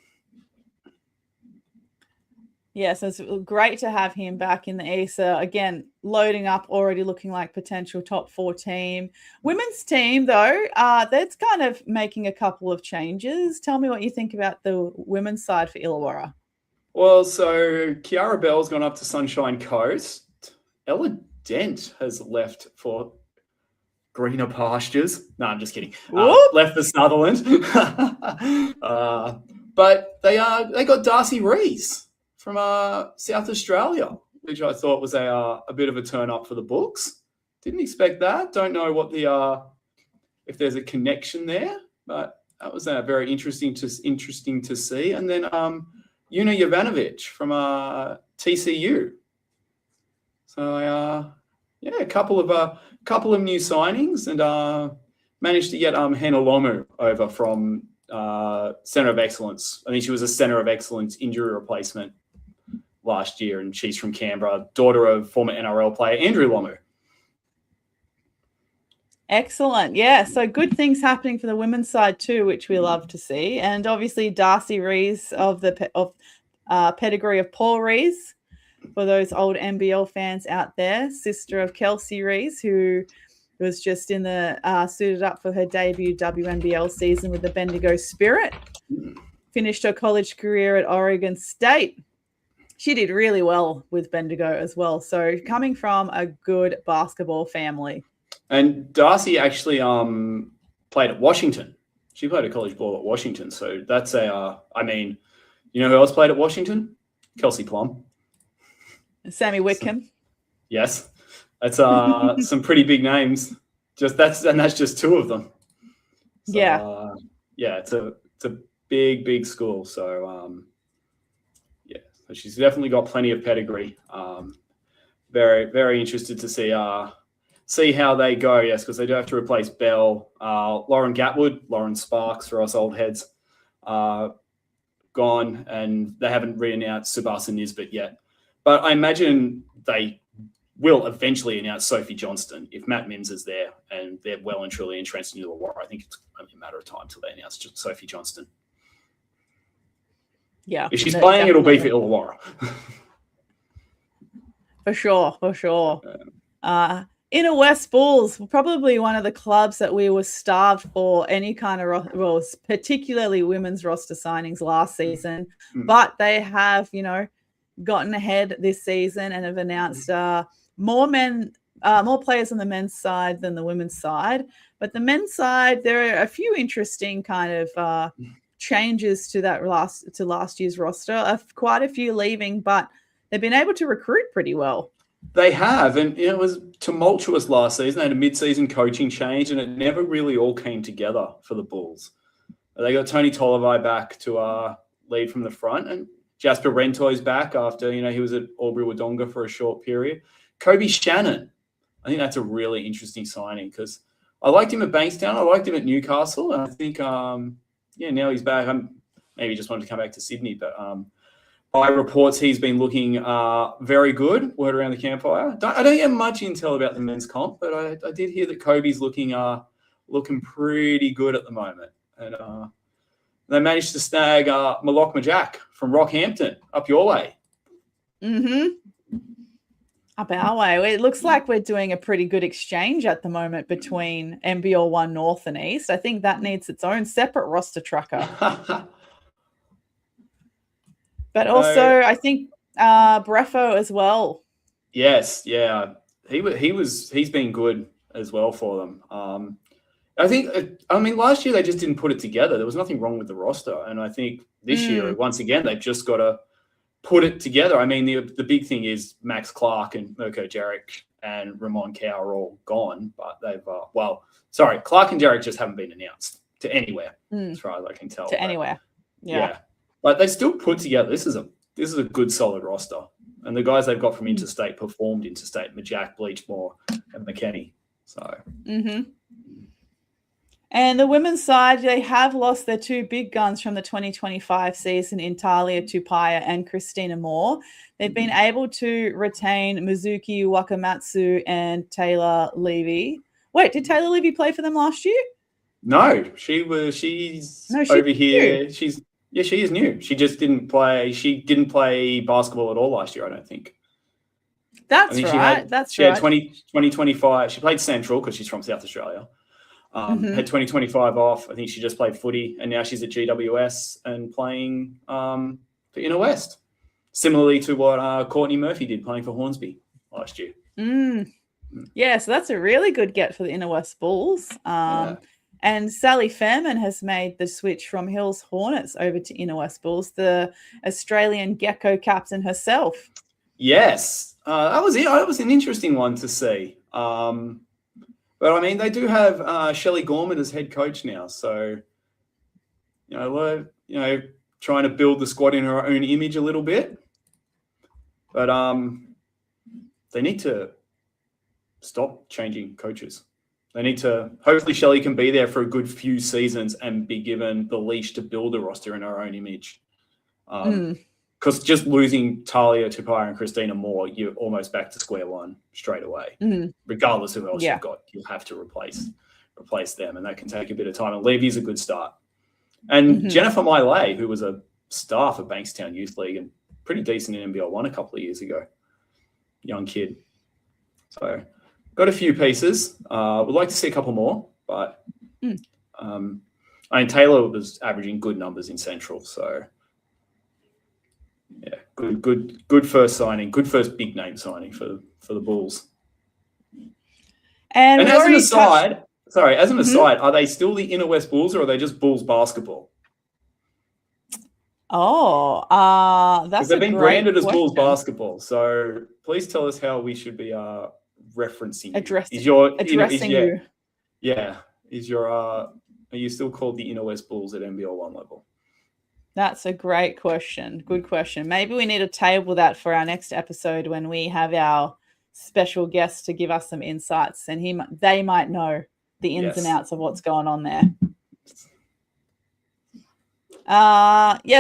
Yeah, so it's great to have him back in the East. Again, loading up, already looking like potential top 4 team. Women's team, though, that's kind of making a couple of changes. Tell me what you think about the women's side for Illawarra. Well, so Kiara Bell's gone up to Sunshine Coast. Ella Dent has left for greener pastures. No, I'm just kidding. Left for Sutherland. But they got Darcy Rees from South Australia, which I thought was a bit of a turn up for the books. Didn't expect that. Don't know what if there's a connection there, but that was very interesting to see. And then Una Jovanovic from TCU. So a couple of new signings, and managed to get Hannah Lomu over from Centre of Excellence. I think she was a Centre of Excellence injury replacement last year, and she's from Canberra, daughter of former NRL player Andrew Lomu. Excellent. Yeah, so good things happening for the women's side too, which we love to see. And obviously Darcy Rees of the pedigree of Paul Rees, for those old NBL fans out there, sister of Kelsey Rees, who was just in the suited up for her debut WNBL season with the Bendigo Spirit. Finished her college career at Oregon State. She did really well with Bendigo as well. So coming from a good basketball family. And Darcy actually played at Washington. She played a college ball at Washington. So that's you know who else played at Washington? Kelsey Plum. Sammy Whitcomb. Yes. That's some pretty big names. That's just 2 of them. So, it's a big school. So so she's definitely got plenty of pedigree. Very, very interested to see how they go. Yes, because they do have to replace Bell, Lauren Gatwood, Lauren Sparks for us old heads, gone, and they haven't re-announced Subasa Nisbet yet. But I imagine they will eventually announce Sophie Johnston if Matt Mims is there and they're well and truly entrenched into the war. I think it's only a matter of time till they announce Sophie Johnston. Yeah. If she's playing, it'll be for Illawarra. For sure. Inner West Bulls, probably one of the clubs that we were starved for any kind of, particularly women's roster signings last season. But they have, gotten ahead this season and have announced more players on the men's side than the women's side. But the men's side, there are a few interesting kind of changes to that last year's roster. Quite a few leaving, but they've been able to recruit pretty well. They have, and it was tumultuous last season. They had a mid-season coaching change, and it never really all came together for the Bulls. They got Tony Tolivai back to lead from the front, and Jasper Rentoy's back after he was at Albury Wodonga for a short period. Kobe Shannon, I think that's a really interesting signing because I liked him at Bankstown. I liked him at Newcastle. And I think, now he's back. Maybe just wanted to come back to Sydney, but by reports, he's been looking very good. Word around the campfire. I don't get much intel about the men's comp, but I did hear that Kobe's looking pretty good at the moment. And they managed to snag Malok Majak from Rockhampton up your way. Mm-hmm. Up our way. It looks like we're doing a pretty good exchange at the moment between NBL 1 North and East. I think that needs its own separate roster tracker. But also, I think Breffo as well. Yes, yeah. He's been good as well for them. I think, last year they just didn't put it together. There was nothing wrong with the roster. And I think this year, once again, they've just got to put it together. I mean, the big thing is Max Clark and Mirko Jeric and Ramon Cow are all gone, but they've, Clark and Jeric just haven't been announced to anywhere, as far as I can tell. Anywhere. Yeah. But they still put together, this is a good, solid roster. And the guys they've got from interstate performed interstate, Majak, Bleachmore, and McKenny. So. Mm-hmm. And the women's side, they have lost their two big guns from the 2025 season in Talia Tupaya and Christina Moore. They've been able to retain Mizuki Wakamatsu and Taylor Levy. Wait, did Taylor Levy play for them last year? No, she's over here. New. She is new. She just didn't play. She didn't play basketball at all last year, I don't think. That's right. She had 2025. She played Central because she's from South Australia. Had 2025 off. I think she just played footy, and now she's at GWS and playing for Inner West. Similarly to what Courtney Murphy did playing for Hornsby last year. Yeah, so that's a really good get for the Inner West Bulls. And Sally Fairman has made the switch from Hills Hornets over to Inner West Bulls, the Australian Gecko captain herself. Yes, that was it. That was an interesting one to see. But, I mean, they do have Shelley Gorman as head coach now. So, trying to build the squad in her own image a little bit. But they need to stop changing coaches. They need to – hopefully Shelley can be there for a good few seasons and be given the leash to build a roster in her own image. Because just losing Talia Tupaya and Christina Moore, you're almost back to square one straight away. Regardless of who else you've got, you'll have to replace them, and that can take a bit of time. And Levy's a good start. And Jennifer Miley, who was a star for Bankstown Youth League and pretty decent in NBL 1 a couple of years ago. Young kid. So got a few pieces. Would like to see a couple more, but Taylor was averaging good numbers in Central, so yeah, good first signing, good first big name signing for the Bulls. And as an aside, are they still the Inner West Bulls or are they just Bulls basketball? That's they've been branded as Bulls basketball. So please tell us how we should be referencing you. Yeah. Are you still called the Inner West Bulls at NBL 1 level? That's a great question. Good question. Maybe we need to table that for our next episode when we have our special guest to give us some insights, and they might know the ins and outs of what's going on there.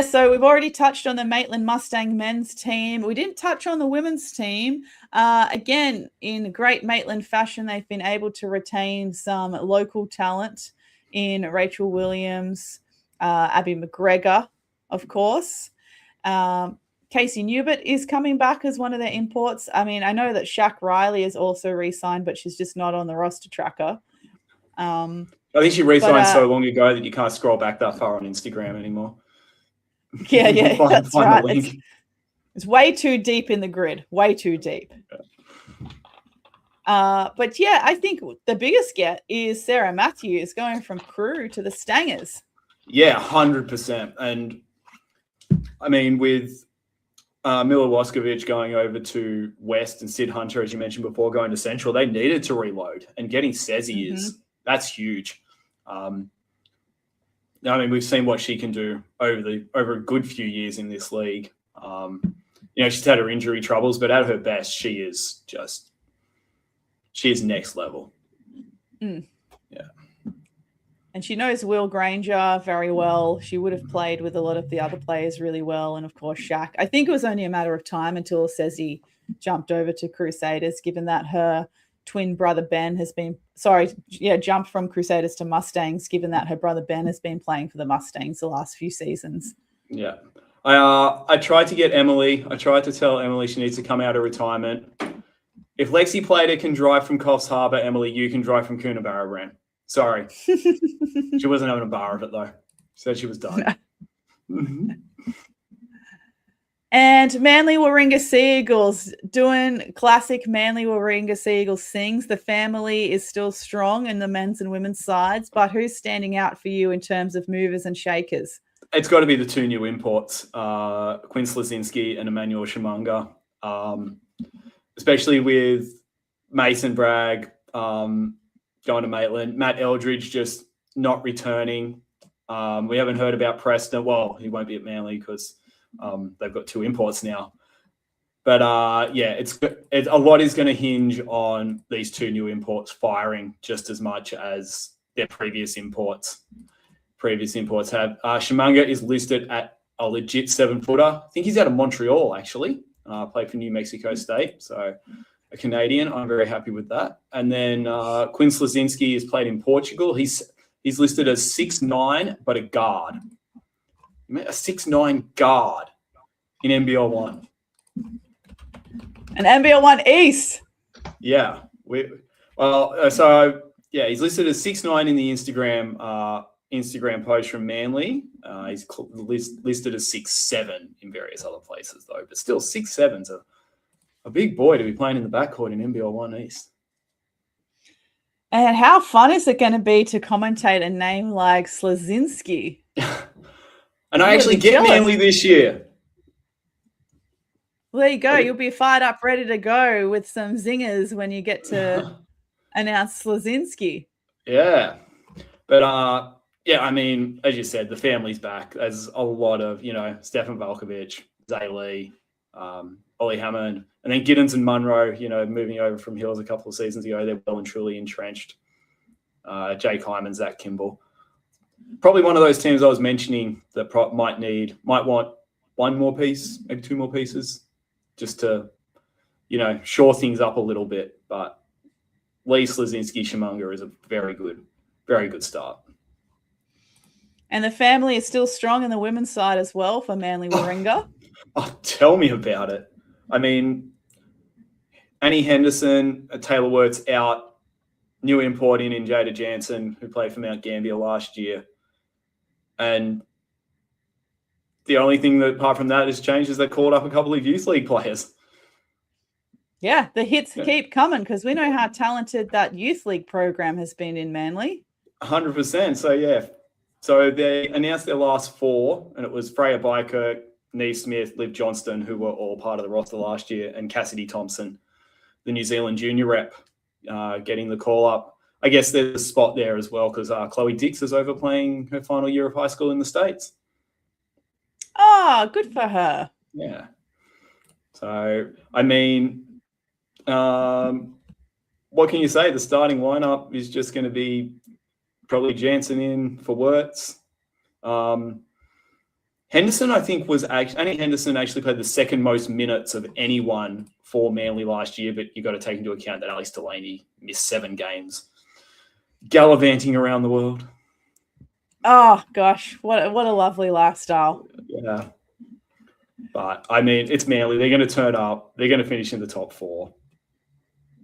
So we've already touched on the Maitland Mustang men's team. We didn't touch on the women's team. Again, in great Maitland fashion, they've been able to retain some local talent in Rachel Williams, Abby McGregor, of course. Casey Newbert is coming back as one of their imports. I mean, I know that Shaq Riley is also re-signed, but she's just not on the roster tracker. I think she re-signed so long ago that you can't scroll back that far on Instagram anymore. Yeah, that's right. It's way too deep in the grid. Way too deep. But yeah, I think the biggest get is Sarah Matthews going from Crew to the Stangers. Yeah, 100%. And I mean, with Mila Woskovic going over to West and Sid Hunter, as you mentioned before, going to Central, they needed to reload. And getting Sezi that's huge. I mean, we've seen what she can do over a good few years in this league. She's had her injury troubles, but at her best, she is next level. Yeah. And she knows Will Granger very well. She would have played with a lot of the other players really well. And of course, Shaq. I think it was only a matter of time until Ceci jumped over to Crusaders, given that her twin brother Ben has been, jumped from Crusaders to Mustangs, given that her brother Ben has been playing for the Mustangs the last few seasons. Yeah. I tried to get Emily. I tried to tell Emily she needs to come out of retirement. If Lexi Plater can drive from Coffs Harbour, Emily, you can drive from Coonabarra Brand. Sorry. She wasn't having a bar of it, though. She said she was done. And Manly Warringah Sea Eagles doing classic Manly Warringah Sea Eagles things. The family is still strong in the men's and women's sides, but who's standing out for you in terms of movers and shakers? It's got to be the two new imports, Quinn Slazinski and Emmanuel Shimanga, especially with Mason Bragg going to Maitland. Matt Eldridge just not returning. We haven't heard about Preston. Well, he won't be at Manly because they've got two imports now. But it's a lot is going to hinge on these two new imports firing just as much as their previous imports. Have. Shimanga is listed at a legit 7-footer. I think he's out of Montreal, actually. Played for New Mexico State, so a Canadian. I'm very happy with that. And then Quinn Slazinski is played in Portugal. He's listed as 6'9", but a guard. A 6'9" guard in NBL 1. And NBL 1 East. Yeah. He's listed as 6'9" in the Instagram post from Manly. He's listed as 6'7" in various other places, though. But still, 6'7's a big boy to be playing in the backcourt in NBL 1 East. And how fun is it going to be to commentate a name like Slazinski? And I actually get Manly this year. Well, there you go. You'll be fired up, ready to go with some zingers when you get to announce Slazinski. Yeah. But, I mean, as you said, the family's back. There's a lot of, Stefan Valkovic, Zay Lee, Ollie Hammond, and then Giddens and Munro, moving over from Hills a couple of seasons ago. They're well and truly entrenched. Jake Hyman, Zach Kimball. Probably one of those teams I was mentioning that might want one more piece, maybe two more pieces, just to, shore things up a little bit. But Lee, Slazinski, Shimanga is a very good start. And the family is still strong in the women's side as well for Manly Warringah. Tell me about it. I mean, Annie Henderson, Taylor Wirtz out, new import in Jada Jansen, who played for Mount Gambier last year. And the only thing that, apart from that, has changed is they called up a couple of youth league players. Yeah, the hits keep coming because we know how talented that youth league program has been in Manly. 100%. So, yeah. So they announced their last four, and it was Freya Bykirk, Neve Smith, Liv Johnston, who were all part of the roster last year, and Cassidy Thompson, the New Zealand junior rep, getting the call up. I guess there's a spot there as well because Chloe Dix is over playing her final year of high school in the States. Oh, good for her. Yeah. So, I mean, what can you say? The starting lineup is just going to be probably Jansen in for Wirtz. Henderson, I think, Annie Henderson actually played the second most minutes of anyone for Manly last year, but you've got to take into account that Alex Delaney missed 7 games gallivanting around the world. Oh, gosh. What a lovely lifestyle. Yeah. But, I mean, it's Manly. They're going to turn up. They're going to finish in the top 4,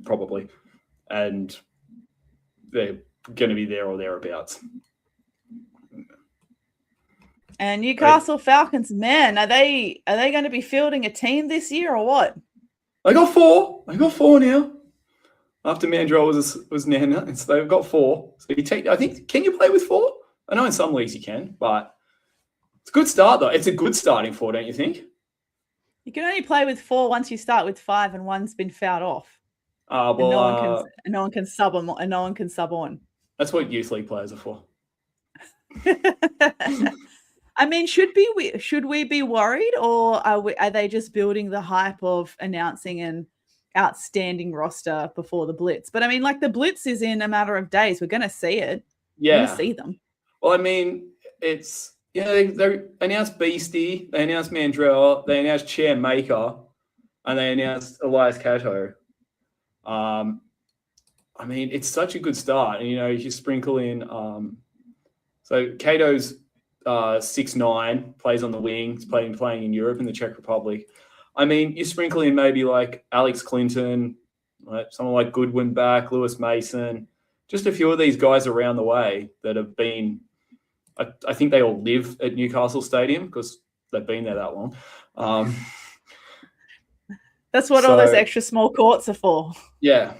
probably. And they're going to be there or thereabouts. And Newcastle Falcons, man, are they going to be fielding a team this year or what? I got 4. I got 4 now. After Mandrell was Nana, so they've got 4. So I think, can you play with 4? I know in some leagues you can, but it's a good start though. It's a good starting 4, don't you think? You can only play with 4 once you start with 5 and one's been fouled off. Well, no one can sub on, and no one can sub on. That's what youth league players are for. I mean, should we be worried, or are they just building the hype of announcing an outstanding roster before the Blitz? But I mean, like the Blitz is in a matter of days. We're going to see it. Yeah. want to see them. Well, I mean, it's they announced Beastie, they announced Mandrell, they announced Chair Maker, and they announced Elias Cato. I mean, it's such a good start, and you sprinkle in. So Cato's 6'9", plays on the wing, he's playing in Europe in the Czech Republic. I mean, you sprinkle in maybe like Alex Clinton, right? Someone like Goodwin back, Lewis Mason, just a few of these guys around the way that have been. I think they all live at Newcastle Stadium because they've been there that long. That's what all those extra small courts are for. Yeah.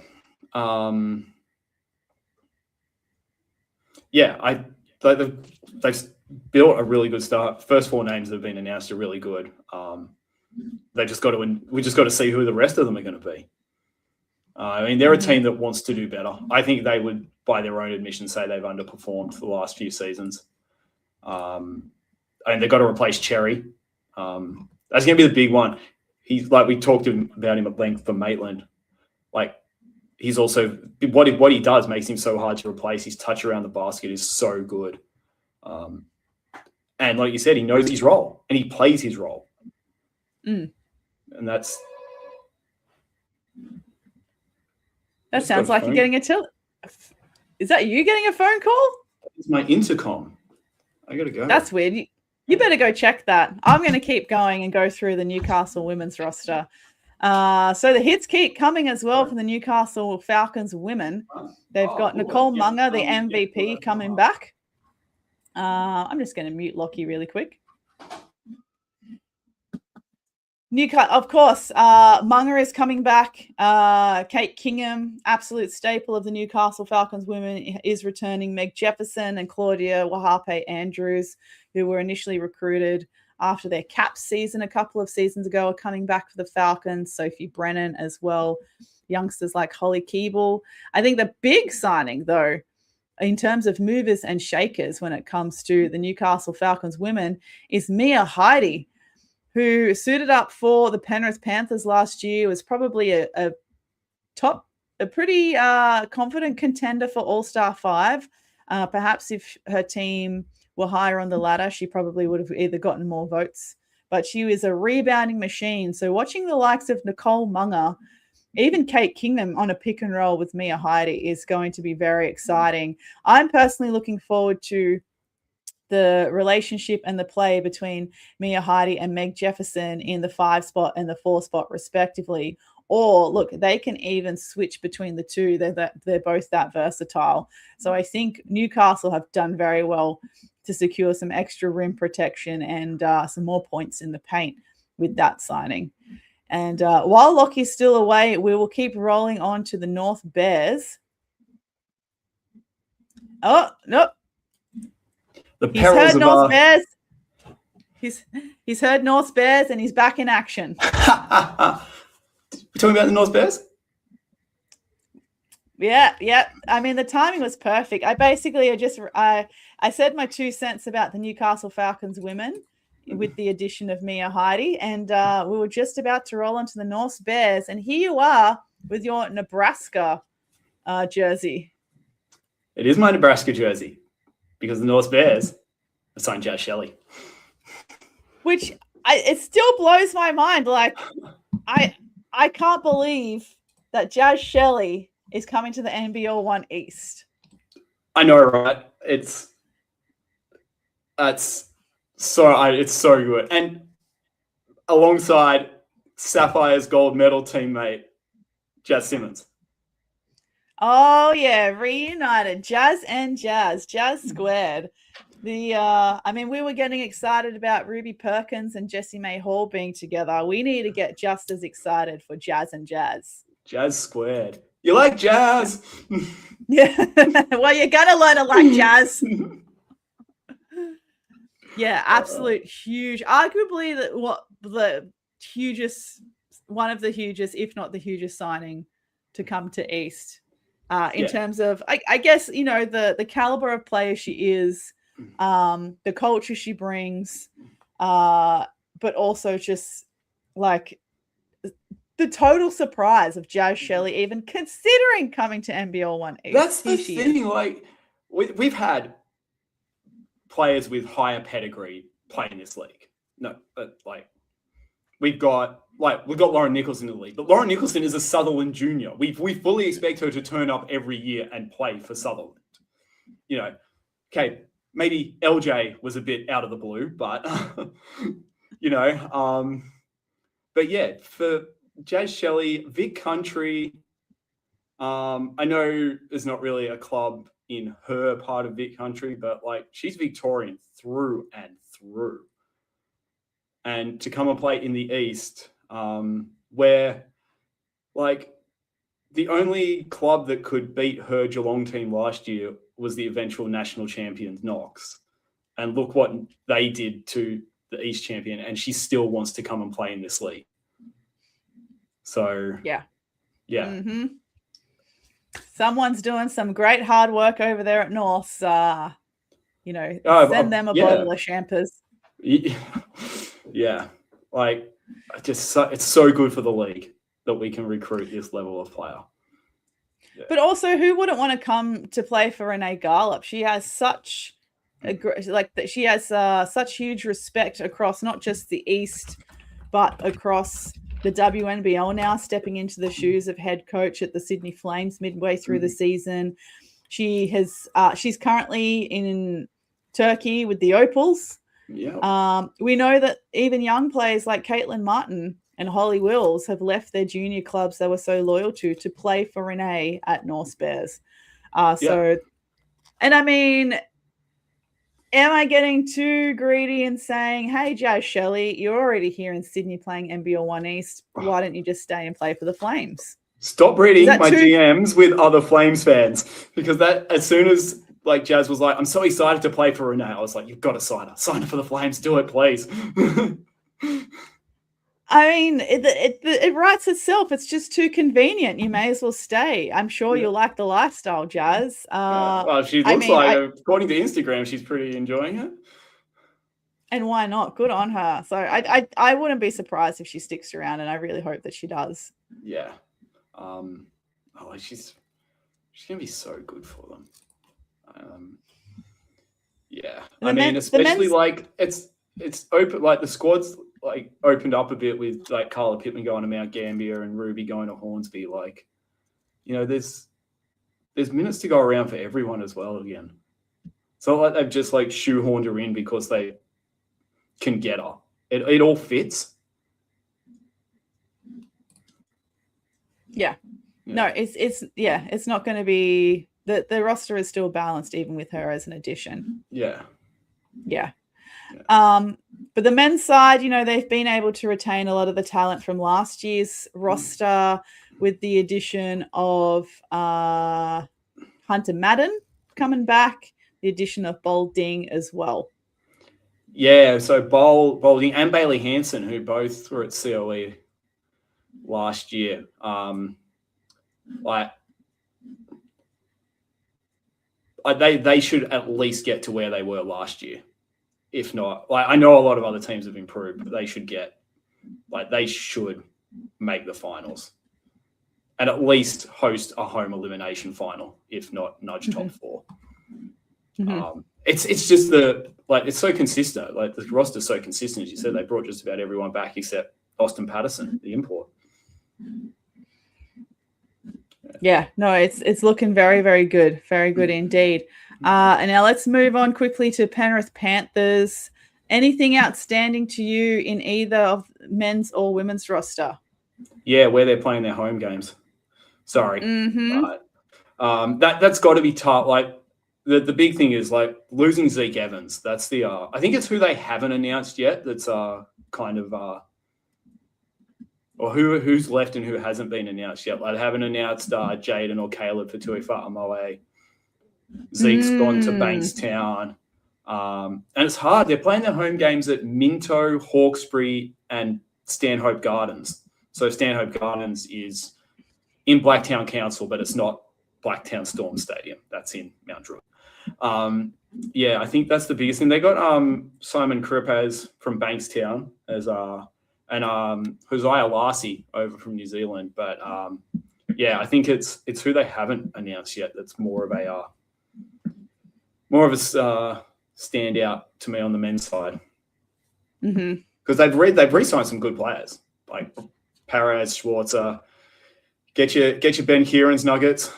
They've built a really good start. First 4 names that have been announced are really good. We just got to see who the rest of them are going to be. I mean, they're a team that wants to do better. I think they would, by their own admission, say they've underperformed for the last few seasons. And they've got to replace Cherry. That's going to be the big one. He's like, we talked about him at length for Maitland. Like, he's also what he does makes him so hard to replace. His touch around the basket is so good. And like you said, he knows his role and he plays his role. And that sounds like you're getting a Is that you getting a phone call? It's my intercom. I gotta go. That's weird. You better go check that. I'm going to keep going and go through the Newcastle women's roster. So the hits keep coming as well for the Newcastle Falcons women. They've got Nicole Munger, the MVP, coming back. I'm just going to mute Lockie really quick. Of course, Munger is coming back. Kate Kingham, absolute staple of the Newcastle Falcons women, is returning. Meg Jefferson and Claudia Wahape Andrews, who were initially recruited after their cap season a couple of seasons ago, are coming back for the Falcons. Sophie Brennan as well. Youngsters like Holly Keeble. I think the big signing, though, in terms of movers and shakers when it comes to the Newcastle Falcons women, is Mia Heide, who suited up for the Penrith Panthers last year, was probably a pretty confident contender for All-Star 5. Perhaps if her team were higher on the ladder, she probably would have either gotten more votes. But she was a rebounding machine. So watching the likes of Nicole Munger, even Kate Kingham on a pick and roll with Mia Heide is going to be very exciting. I'm personally looking forward to the relationship and the play between Mia Heide and Meg Jefferson in the 5 spot and the 4 spot respectively. Or look, they can even switch between the two. They're both that versatile. So I think Newcastle have done very well to secure some extra rim protection and some more points in the paint with that signing. And while Lockie's still away, we will keep rolling on to the North Bears. Oh, nope. He's heard North Bears. He's heard North Bears and he's back in action. We're talking about the North Bears? Yeah. I mean, the timing was perfect. I said my 2 cents about the Newcastle Falcons women with the addition of Mia Heide, and we were just about to roll onto the North Bears, and here you are with your Nebraska jersey. It is my Nebraska jersey because the North Bears have signed Jaz Shelley. Which it still blows my mind. Like, I can't believe that Jaz Shelley is coming to the NBL 1 East. I know, right? It's so good. And alongside Sapphire's gold medal teammate, Jazz Simmons. Oh, yeah, reunited. Jazz and Jazz squared. We were getting excited about Ruby Perkins and Jessie May Hall being together. We need to get just as excited for Jazz and Jazz. Jazz squared. You like jazz? Yeah. Well, you're going to learn to like jazz. Yeah, absolute huge. Arguably one of the hugest, if not the hugest signing to come to East. In terms of, I guess, the caliber of player she is, the culture she brings, but also just like the total surprise of Jaz Shelley even considering coming to NBL 1 East. That's the thing. Like, we've had players with higher pedigree play in this league. No, but like we've got Lauren Nicholson in the league, but Lauren Nicholson is a Sutherland junior. We fully expect her to turn up every year and play for Sutherland. You know, okay, maybe LJ was a bit out of the blue, but you know, but yeah, for Jazz Shelley, Vic Country. I know there's not really a club in her part of Vic Country, but like she's Victorian through and through. And to come and play in the East, where like the only club that could beat her Geelong team last year was the eventual national champions Knox. And look what they did to the East champion, and she still wants to come and play in this league. So yeah. Mm-hmm. Someone's doing some great hard work over there at North. Send them a bottle of champers. Yeah, like it's so good for the league that we can recruit this level of player. Yeah. But also, who wouldn't want to come to play for Renee Garlop? She has such such huge respect across not just the East, but across the WNBL now, stepping into the shoes of head coach at the Sydney Flames midway through the season. She's currently in Turkey with the Opals. Yeah. We know that even young players like Caitlin Martin and Holly Wills have left their junior clubs they were so loyal to play for Renee at North Bears. And I mean, am I getting too greedy and saying, hey, Jazz Shelley, you're already here in Sydney playing NBL 1 East. Why don't you just stay and play for the Flames? Stop reading my DMs with other Flames fans, because that as soon as like Jazz was like, I'm so excited to play for Renee, I was like, you've got to sign her. Sign her for the Flames. Do it, please. I mean, it writes itself. It's just too convenient. You may as well stay. I'm sure you'll like the lifestyle, Jazz. Well, she looks according to Instagram, she's pretty enjoying it. And why not? Good on her. So I wouldn't be surprised if she sticks around, and I really hope that she does. Yeah. She's gonna be so good for them. Especially like it's open, like the squad's like opened up a bit with like Carla Pittman going to Mount Gambier and Ruby going to Hornsby. Like, you know, there's minutes to go around for everyone as well again. So like they've just like shoehorned her in because they can get her. It all fits. Yeah. No, it's not going to be the roster is still balanced even with her as an addition. Yeah. But the men's side, you know, they've been able to retain a lot of the talent from last year's roster with the addition of Hunter Madden coming back, the addition of Bolding as well. Yeah, so Bolding and Bailey Hanson, who both were at COE last year. They should at least get to where they were last year. If not, like I know a lot of other teams have improved, but they should make the finals and at least host a home elimination final, if not nudge top four. Mm-hmm. It's just it's so consistent. Like the roster's so consistent, as you said. They brought just about everyone back except Austin Patterson, the import. Yeah, no, it's looking very, very good. Very good indeed. And now let's move on quickly to Penrith Panthers. Anything outstanding to you in either of men's or women's roster? Yeah, where they're playing their home games. Sorry. Mm-hmm. That's got to be tough. Like the big thing is like losing Zeke Evans. That's the I think it's who they haven't announced yet. That's kind of or who's left and who hasn't been announced yet. Like they haven't announced Jaden or Caleb for Tuifa Amoe. Zeke's gone to Bankstown. And it's hard. They're playing their home games at Minto, Hawkesbury, and Stanhope Gardens. So Stanhope Gardens is in Blacktown Council, but it's not Blacktown Storm Stadium. That's in Mount Druitt. I think that's the biggest thing. They got Simon Kripaz from Bankstown as and Hosea Lassie over from New Zealand. But I think it's who they haven't announced yet. That's more of more of a standout to me on the men's side. Mm-hmm. Because they've re-signed some good players like Perez, Schwarzer. Get your Ben Kieran's Nuggets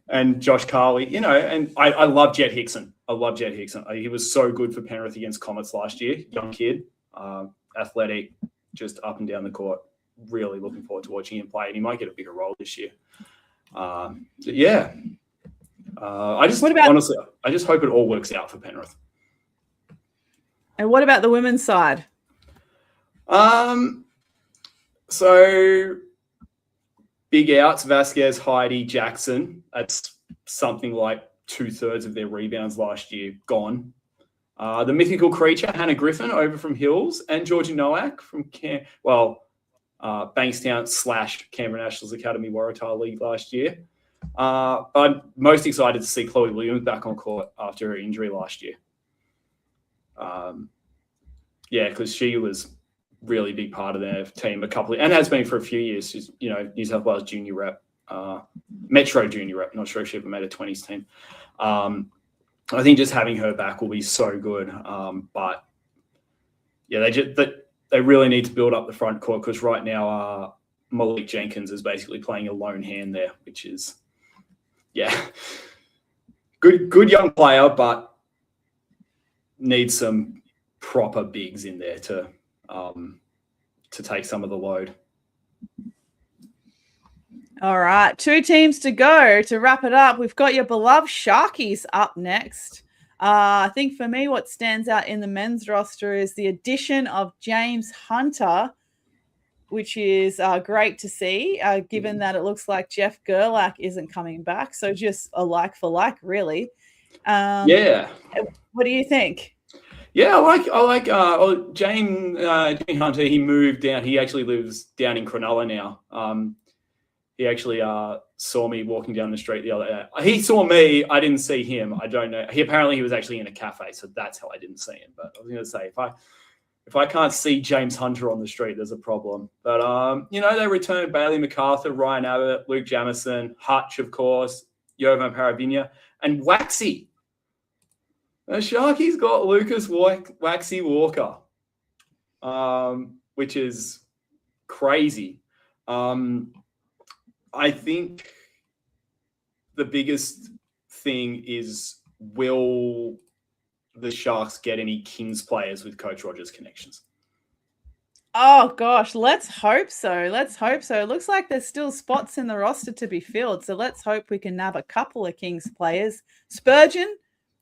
and Josh Carley. And I love Jet Hickson. He was so good for Penrith against Comets last year. Young kid, athletic, just up and down the court. Really looking forward to watching him play, and he might get a bigger role this year. I just hope it all works out for Penrith. And what about the women's side? So big outs: Vasquez, Heidi, Jackson. That's something like 2/3 of their rebounds last year gone. The mythical creature Hannah Griffin over from Hills, and Georgia Nowak from Bankstown / Canberra Nationals Academy Waratah League last year. I'm most excited to see Chloe Williams back on court after her injury last year. Because she was really big part of their team and has been for a few years. She's, New South Wales junior rep, Metro junior rep. Not sure if she ever made a 20s team. I think just having her back will be so good. They really need to build up the front court, because right now Malik Jenkins is basically playing a lone hand there, which is, good young player, but needs some proper bigs in there to take some of the load. All right, 2 teams to go to wrap it up. We've got your beloved Sharkies up next. I think for me, what stands out in the men's roster is the addition of James Hunter, which is great to see, given that it looks like Jeff Gerlach isn't coming back. So just a like for like, really. What do you think? Yeah, I like James Hunter. He moved down. He actually lives down in Cronulla now. He actually saw me walking down the street the other day. He saw me. I didn't see him. I don't know. He was actually in a cafe, so that's how I didn't see him. But I was going to say, if I can't see James Hunter on the street, there's a problem. But they returned Bailey MacArthur, Ryan Abbott, Luke Jamison, Hutch, of course, Jovan Paravinia, and Waxy. The Sharkies got Lucas Waxy Walker, which is crazy. I think the biggest thing is, will the Sharks get any Kings players with Coach Rogers connections? Oh, gosh, let's hope so. It looks like there's still spots in the roster to be filled, so let's hope we can nab a couple of Kings players. Spurgeon,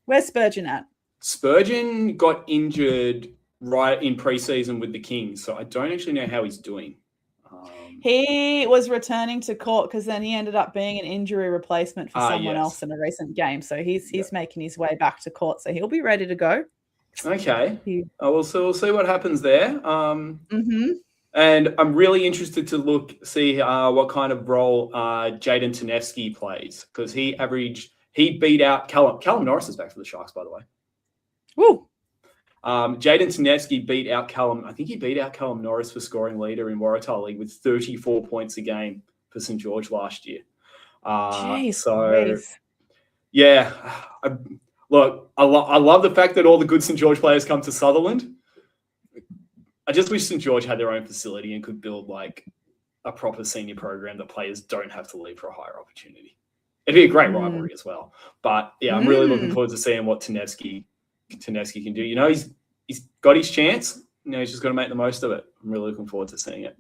where's Spurgeon at? Spurgeon got injured right in preseason with the Kings, so I don't actually know how he's doing. He was returning to court because then he ended up being an injury replacement for someone else in a recent game. So he's making his way back to court. So he'll be ready to go. Okay. We'll see what happens there. And I'm really interested to see what kind of role Jaden Tanevsky plays, because he beat out Callum Norris is back for the Sharks, by the way. Woo. Jaden Tanevsky beat out Callum Norris for scoring leader in Waratah League with 34 points a game for St. George last year. I love the fact that all the good St. George players come to Sutherland. I just wish St. George had their own facility and could build like a proper senior program that players don't have to leave for a higher opportunity. It'd be a great rivalry as well. But I'm really looking forward to seeing what Tanevsky can do. He's got his chance. He's just got to make the most of it. I'm really looking forward to seeing it.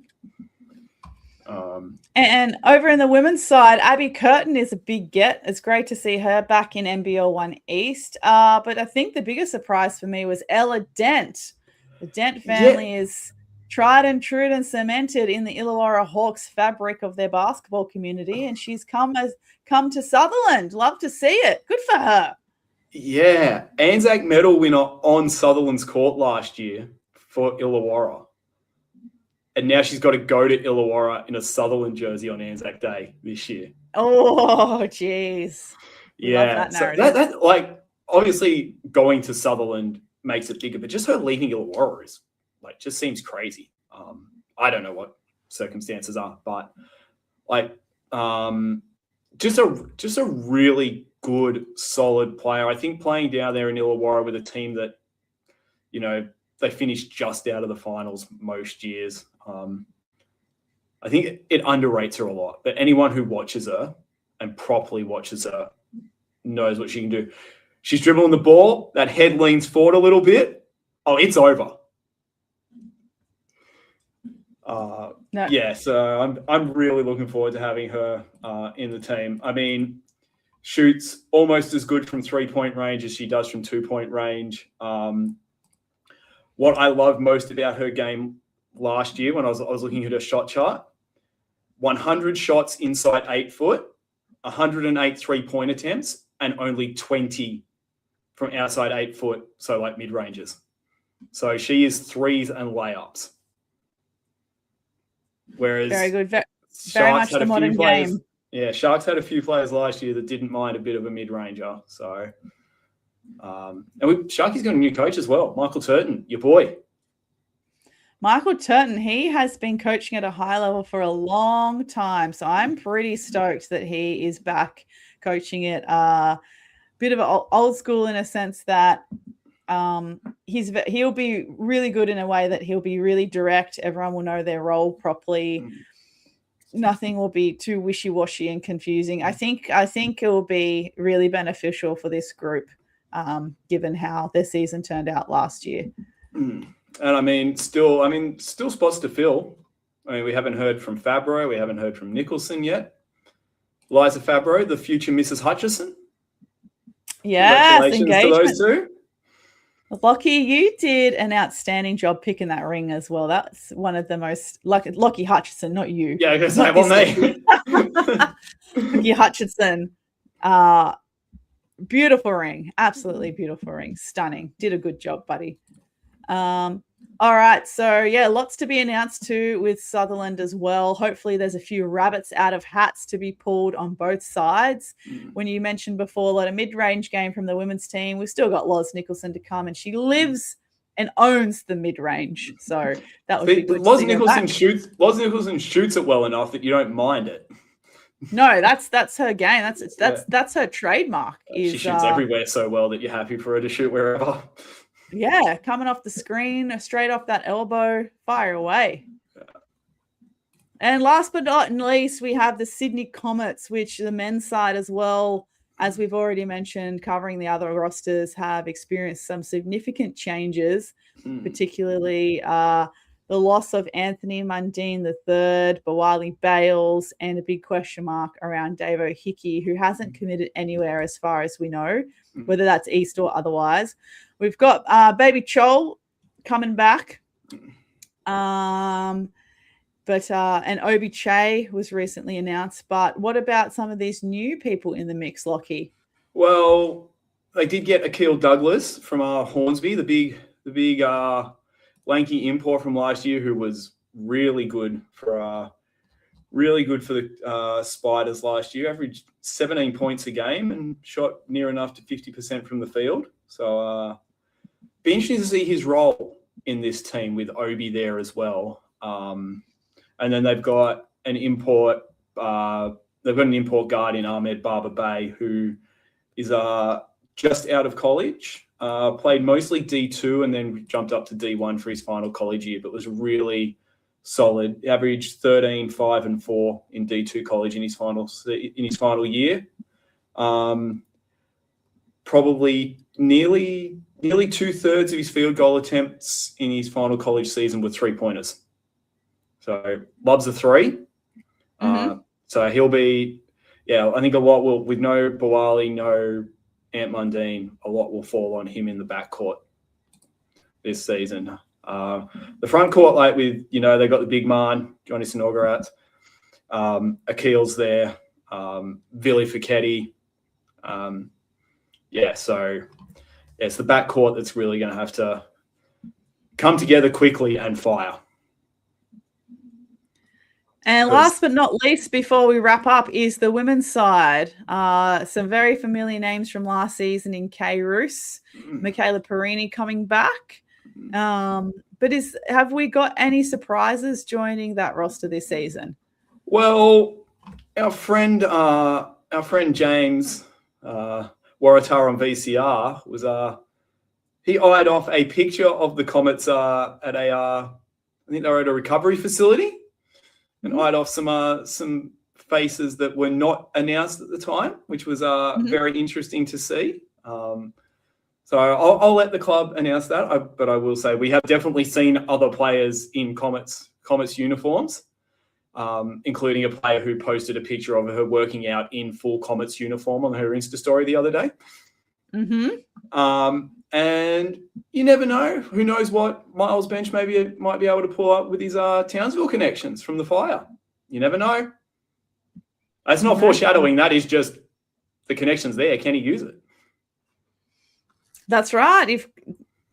And over in the women's side, Abby Curtin is a big get. It's great to see her back in NBL 1 East. But I think the biggest surprise for me was Ella Dent. The Dent family is tried and true and cemented in the Illawarra Hawks fabric of their basketball community, and she's come to Sutherland. Love to see it. Good for her. Yeah, Anzac medal winner on Sutherland's court last year for Illawarra. And now she's got to go to Illawarra in a Sutherland jersey on Anzac Day this year. Oh, jeez. Yeah. So that obviously going to Sutherland makes it bigger, but just her leaving Illawarra is just seems crazy. I don't know what circumstances are, but just a really good, solid player. I think playing down there in Illawarra with a team that, they finished just out of the finals most years. I think it underrates her a lot. But anyone who watches her and properly watches her knows what she can do. She's dribbling the ball. That head leans forward a little bit. Oh, it's over. No. Yeah, so I'm really looking forward to having her in the team. I mean, shoots almost as good from 3-point range as she does from 2-point range. What I love most about her game last year when I was looking at her shot chart, 100 shots inside 8 foot, 108 3-point attempts, and only 20 from outside 8 foot, so like mid-ranges. So she is threes and layups. Whereas very good. Very much the modern game. Yeah, Sharks had a few players last year that didn't mind a bit of a mid-ranger. So, Sharkies got a new coach as well, Michael Turton, your boy. Michael Turton, he has been coaching at a high level for a long time. So I'm pretty stoked that he is back coaching it. Bit of an old school in a sense that he'll be really good in a way that he'll be really direct. Everyone will know their role properly. Nothing will be too wishy-washy and confusing. I think it will be really beneficial for this group, given how their season turned out last year. And still spots to fill. I mean, we haven't heard from Fabro. We haven't heard from Nicholson yet. Liza Fabro, the future Mrs. Hutchison. Yes, congratulations to those two. Lockie, you did an outstanding job picking that ring as well. That's one of the most Lockie Hutchison, not you. Yeah, I was going to say, Lockie Hutchison. Beautiful ring. Absolutely beautiful ring. Stunning. Did a good job, buddy. All right. So, yeah, lots to be announced too with Sutherland as well. Hopefully there's a few rabbits out of hats to be pulled on both sides. When you mentioned before, a lot of mid-range game from the women's team, we've still got Loz Nicholson to come, and she lives and owns the mid-range. So that would be good. Loz Nicholson shoots it well enough that you don't mind it. No, that's her game. That's her trademark. She shoots everywhere so well that you're happy for her to shoot wherever. Yeah, coming off the screen, straight off that elbow, fire away. Yeah. And last but not least, we have the Sydney Comets, which the men's side as well, as we've already mentioned, covering the other rosters, have experienced some significant changes, particularly the loss of Anthony Mundine III, Bawali Bales, and a big question mark around Davo Hickey, who hasn't committed anywhere as far as we know, whether that's East or otherwise. We've got Baby Chol coming back. And Obi Che was recently announced. But what about some of these new people in the mix, Lockie? Well, they did get Akil Douglas from Hornsby, the big lanky import from last year, who was really good for the Spiders last year. Averaged 17 points a game and shot near enough to 50% from the field. So be interesting to see his role in this team with Obi there as well. And then they've got an import. They've got an import guard in Ahmed Barber Bay, who is just out of college. Played mostly D2 and then jumped up to D1 for his final college year, but was really solid. Averaged 13, 5, and 4 in D2 college in his final year. Probably nearly 2/3 of his field goal attempts in his final college season were 3-pointers. So loves a 3. So he'll be, I think a lot will, with no Bawali, no Ant Mundine, a lot will fall on him in the backcourt this season. The front court, like with, they got the big man, Johnny Sinogarat, Akil's there, Vili Fiketti. So it's the backcourt that's really going to have to come together quickly and fire. And last but not least, before we wrap up, is the women's side. Some very familiar names from last season in Kay Roos, Michaela Perini coming back. But have we got any surprises joining that roster this season? Well, our friend James Waratah on VCR was he eyed off a picture of the Comets at a I think they were at a recovery facility, and eyed off some faces that were not announced at the time, which was very interesting to see. So I'll let the club announce that, but I will say we have definitely seen other players in Comets uniforms, including a player who posted a picture of her working out in full Comets uniform on her Insta story the other day. And you never know. Who knows what Miles Bench might be able to pull up with his Townsville connections from the Fire. You never know. That's not foreshadowing. That is just the connections there. Can he use it? That's right. If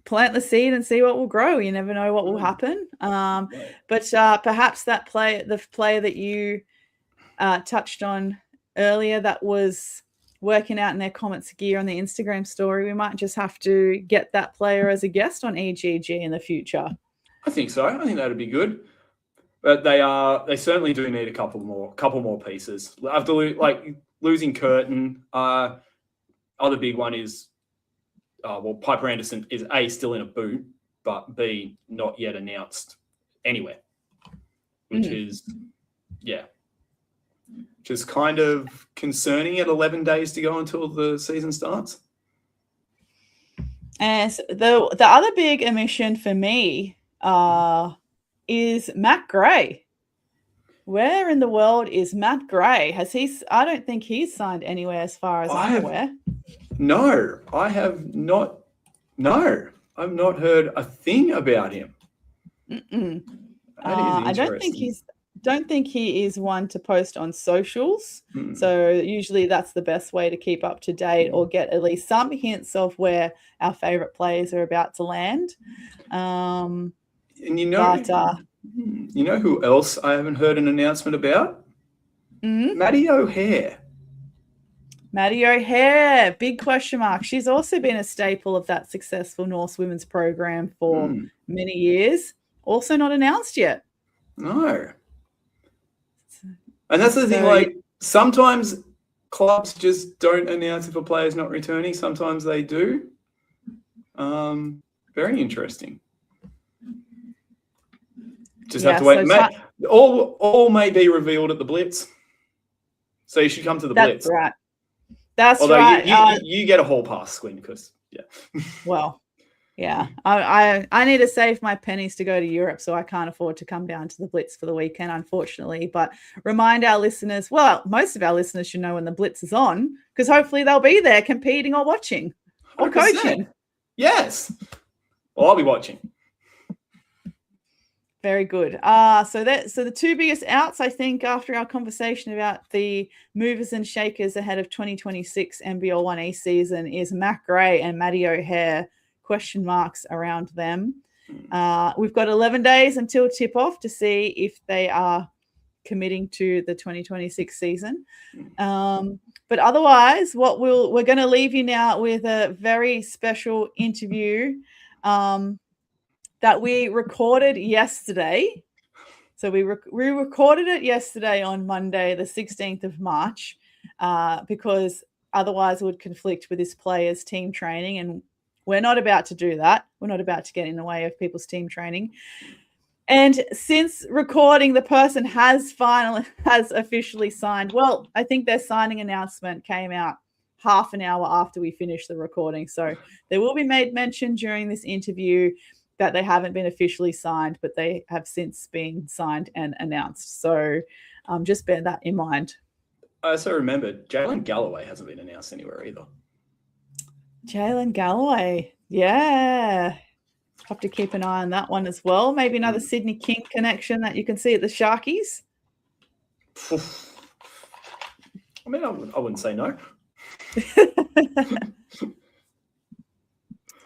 plant the seed and see what will grow. You never know what will happen. But perhaps the player that you touched on earlier that was working out in their Comets gear on the Instagram story, we might just have to get that player as a guest on EGG in the future. I think so. I think that'd be good. But they certainly do need a couple more pieces. After losing Curtin, other big one is Piper Anderson is A, still in a boot, but B, not yet announced anywhere, which is just kind of concerning at 11 days to go until the season starts. And the other big omission for me is Matt Gray. Where in the world is Matt Gray? I don't think he's signed anywhere as far as I'm aware. No, I have not. No, I've not heard a thing about him. I don't think he is one to post on socials. So usually that's the best way to keep up to date or get at least some hints of where our favorite players are about to land. And you know who else I haven't heard an announcement about? Maddie O'Hare. Maddie O'Hare, big question mark. She's also been a staple of that successful Norse women's program for many years. Also not announced yet. No. And that's the thing, sometimes clubs just don't announce if a player's not returning. Sometimes they do. Very interesting. Just have to wait. All may be revealed at the Blitz. So you should come to the Blitz. That's right. That's right. You get a hall pass, Squin, because Well, yeah. I need to save my pennies to go to Europe, so I can't afford to come down to the Blitz for the weekend, unfortunately. But remind our listeners, well, most of our listeners should know when the Blitz is on, because hopefully they'll be there competing or watching or 100%. coaching. Yes. Well, I'll be watching. Very good. So the two biggest outs, I think, after our conversation about the movers and shakers ahead of 2026 NBL 1E season is Matt Gray and Maddie O'Hare. Question marks around them. We've got 11 days until tip-off to see if they are committing to the 2026 season. But otherwise, we're going to leave you now with a very special interview that we recorded yesterday. So we recorded it yesterday on Monday, the 16th of March, because otherwise it would conflict with this player's team training. And we're not about to do that. We're not about to get in the way of people's team training. And since recording, the person has officially signed. Well, I think their signing announcement came out half an hour after we finished the recording. So they will be made mention during this interview that they haven't been officially signed, but they have since been signed and announced. So just bear that in mind. I also remember Jalen Galloway hasn't been announced anywhere either. Jalen Galloway. Yeah. Have to keep an eye on that one as well. Maybe another Sydney King connection that you can see at the Sharkies. I mean, I wouldn't say no.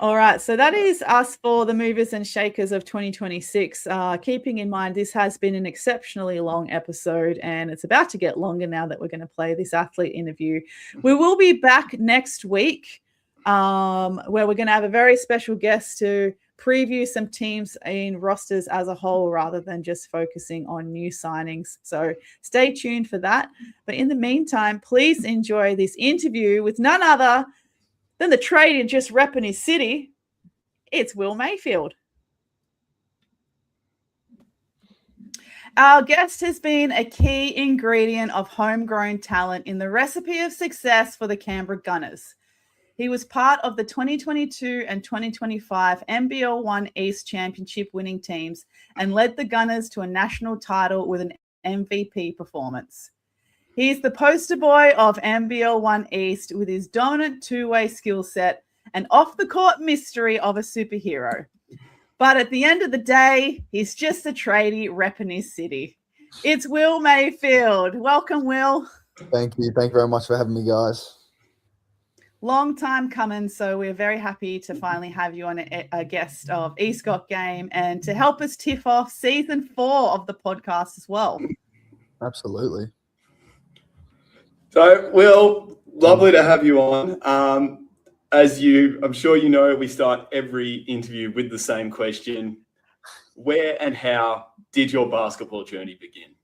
All right, so that is us for the movers and shakers of 2026. Keeping in mind, this has been an exceptionally long episode, and it's about to get longer now that we're going to play this athlete interview. We will be back next week, where we're going to have a very special guest to preview some teams in rosters as a whole rather than just focusing on new signings. So stay tuned for that. But in the meantime, please enjoy this interview with none other than the tradie just repping his city. It's Will Mayfield. Our guest has been a key ingredient of homegrown talent in the recipe of success for the Canberra Gunners. He was part of the 2022 and 2025 NBL 1 East Championship winning teams and led the Gunners to a national title with an MVP performance. He's the poster boy of NBL 1 East with his dominant two-way skill set and off-the-court mystery of a superhero. But at the end of the day, he's just a tradie repping his city. It's Will Mayfield. Welcome, Will. Thank you. Thank you very much for having me, guys. Long time coming, so we're very happy to finally have you on a guest of Eastcott Game and to help us tip off season 4 of the podcast as well. Absolutely. So, Will, lovely to have you on. I'm sure you know, we start every interview with the same question. Where and how did your basketball journey begin?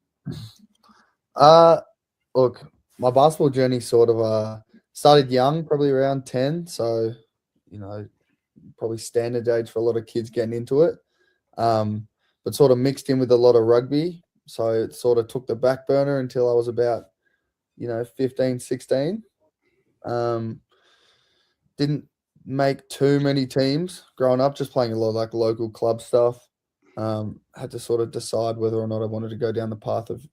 Look, my basketball journey sort of started young, probably around 10. So, probably standard age for a lot of kids getting into it. But sort of mixed in with a lot of rugby. So it sort of took the back burner until I was about, 15, 16. Didn't make too many teams growing up, just playing a lot of like local club stuff. Had to sort of decide whether or not I wanted to go down the path of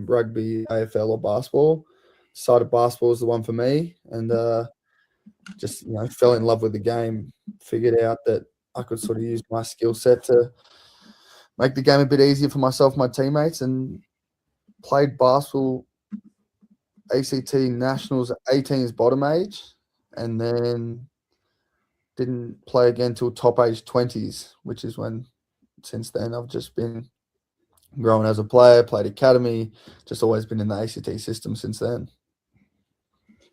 rugby, AFL or basketball. Decided basketball was the one for me, and just fell in love with the game. Figured out that I could sort of use my skill set to make the game a bit easier for myself and my teammates, and played basketball ACT Nationals 18's bottom age, and then didn't play again till top age 20s, which is when since then I've just been growing as a player, played academy, just always been in the ACT system since then.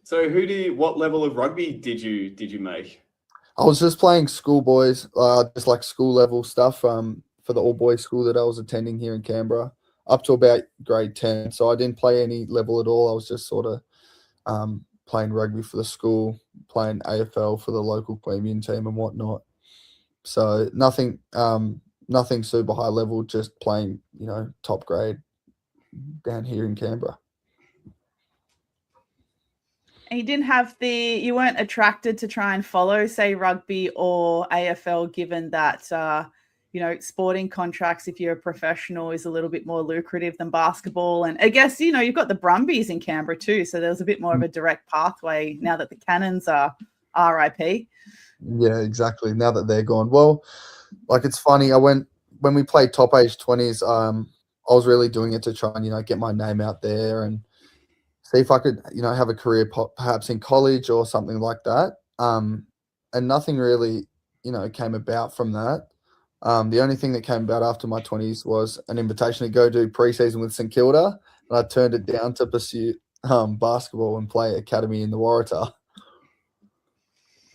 So what level of rugby did you make? I was just playing schoolboys, just like school level stuff for the all boys school that I was attending here in Canberra, up to about grade 10. So I didn't play any level at all. I was just sort of playing rugby for the school, playing AFL for the local premium team and whatnot. So nothing super high level, just playing, top grade down here in Canberra. And you weren't attracted to try and follow, say, rugby or AFL, given that, sporting contracts, if you're a professional, is a little bit more lucrative than basketball. And I guess, you've got the Brumbies in Canberra too. So there's a bit more of a direct pathway now that the Cannons are RIP. Yeah, exactly. Now that they're gone. Well, like, it's funny. When we played top age 20s, I was really doing it to try and, get my name out there and see if I could, have a career perhaps in college or something like that. And nothing really, came about from that. The only thing that came about after my 20s was an invitation to go do preseason with St Kilda, and I turned it down to pursue basketball and play academy in the Waratah.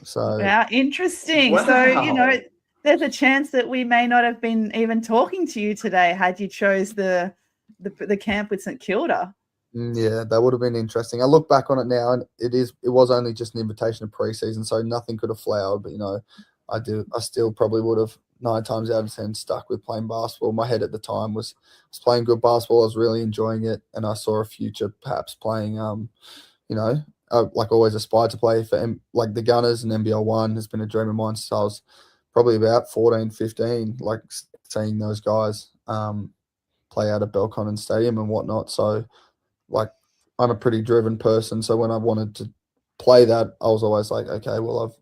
So, wow, interesting. Wow. So, there's a chance that we may not have been even talking to you today had you chose the camp with St Kilda. Yeah, that would have been interesting. I look back on it now, and it was only just an invitation to preseason, so nothing could have flowered. But I still probably would have 9 times out of 10 stuck with playing basketball. My head at the time was playing good basketball. I was really enjoying it, and I saw a future perhaps playing. Like always aspired to play for like the Gunners, and NBL 1 has been a dream of mine since I was probably about 14, 15. Like seeing those guys play out at Belconnen Stadium and whatnot. So, like, I'm a pretty driven person. So when I wanted to play that, I was always like, okay, well,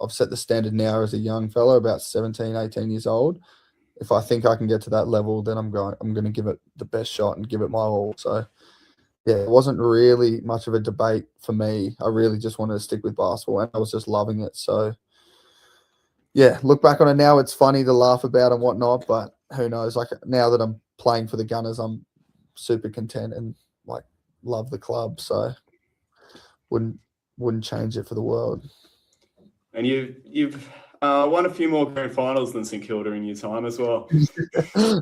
I've set the standard now as a young fella, about 17, 18 years old. If I think I can get to that level, then I'm going to give it the best shot and give it my all. So, yeah, it wasn't really much of a debate for me. I really just wanted to stick with basketball, and I was just loving it. So, yeah, look back on it now, it's funny to laugh about and whatnot, but who knows? Like, now that I'm playing for the Gunners, I'm super content and love the club, so wouldn't change it for the world. And you've Won a few more grand finals than St Kilda in your time as well.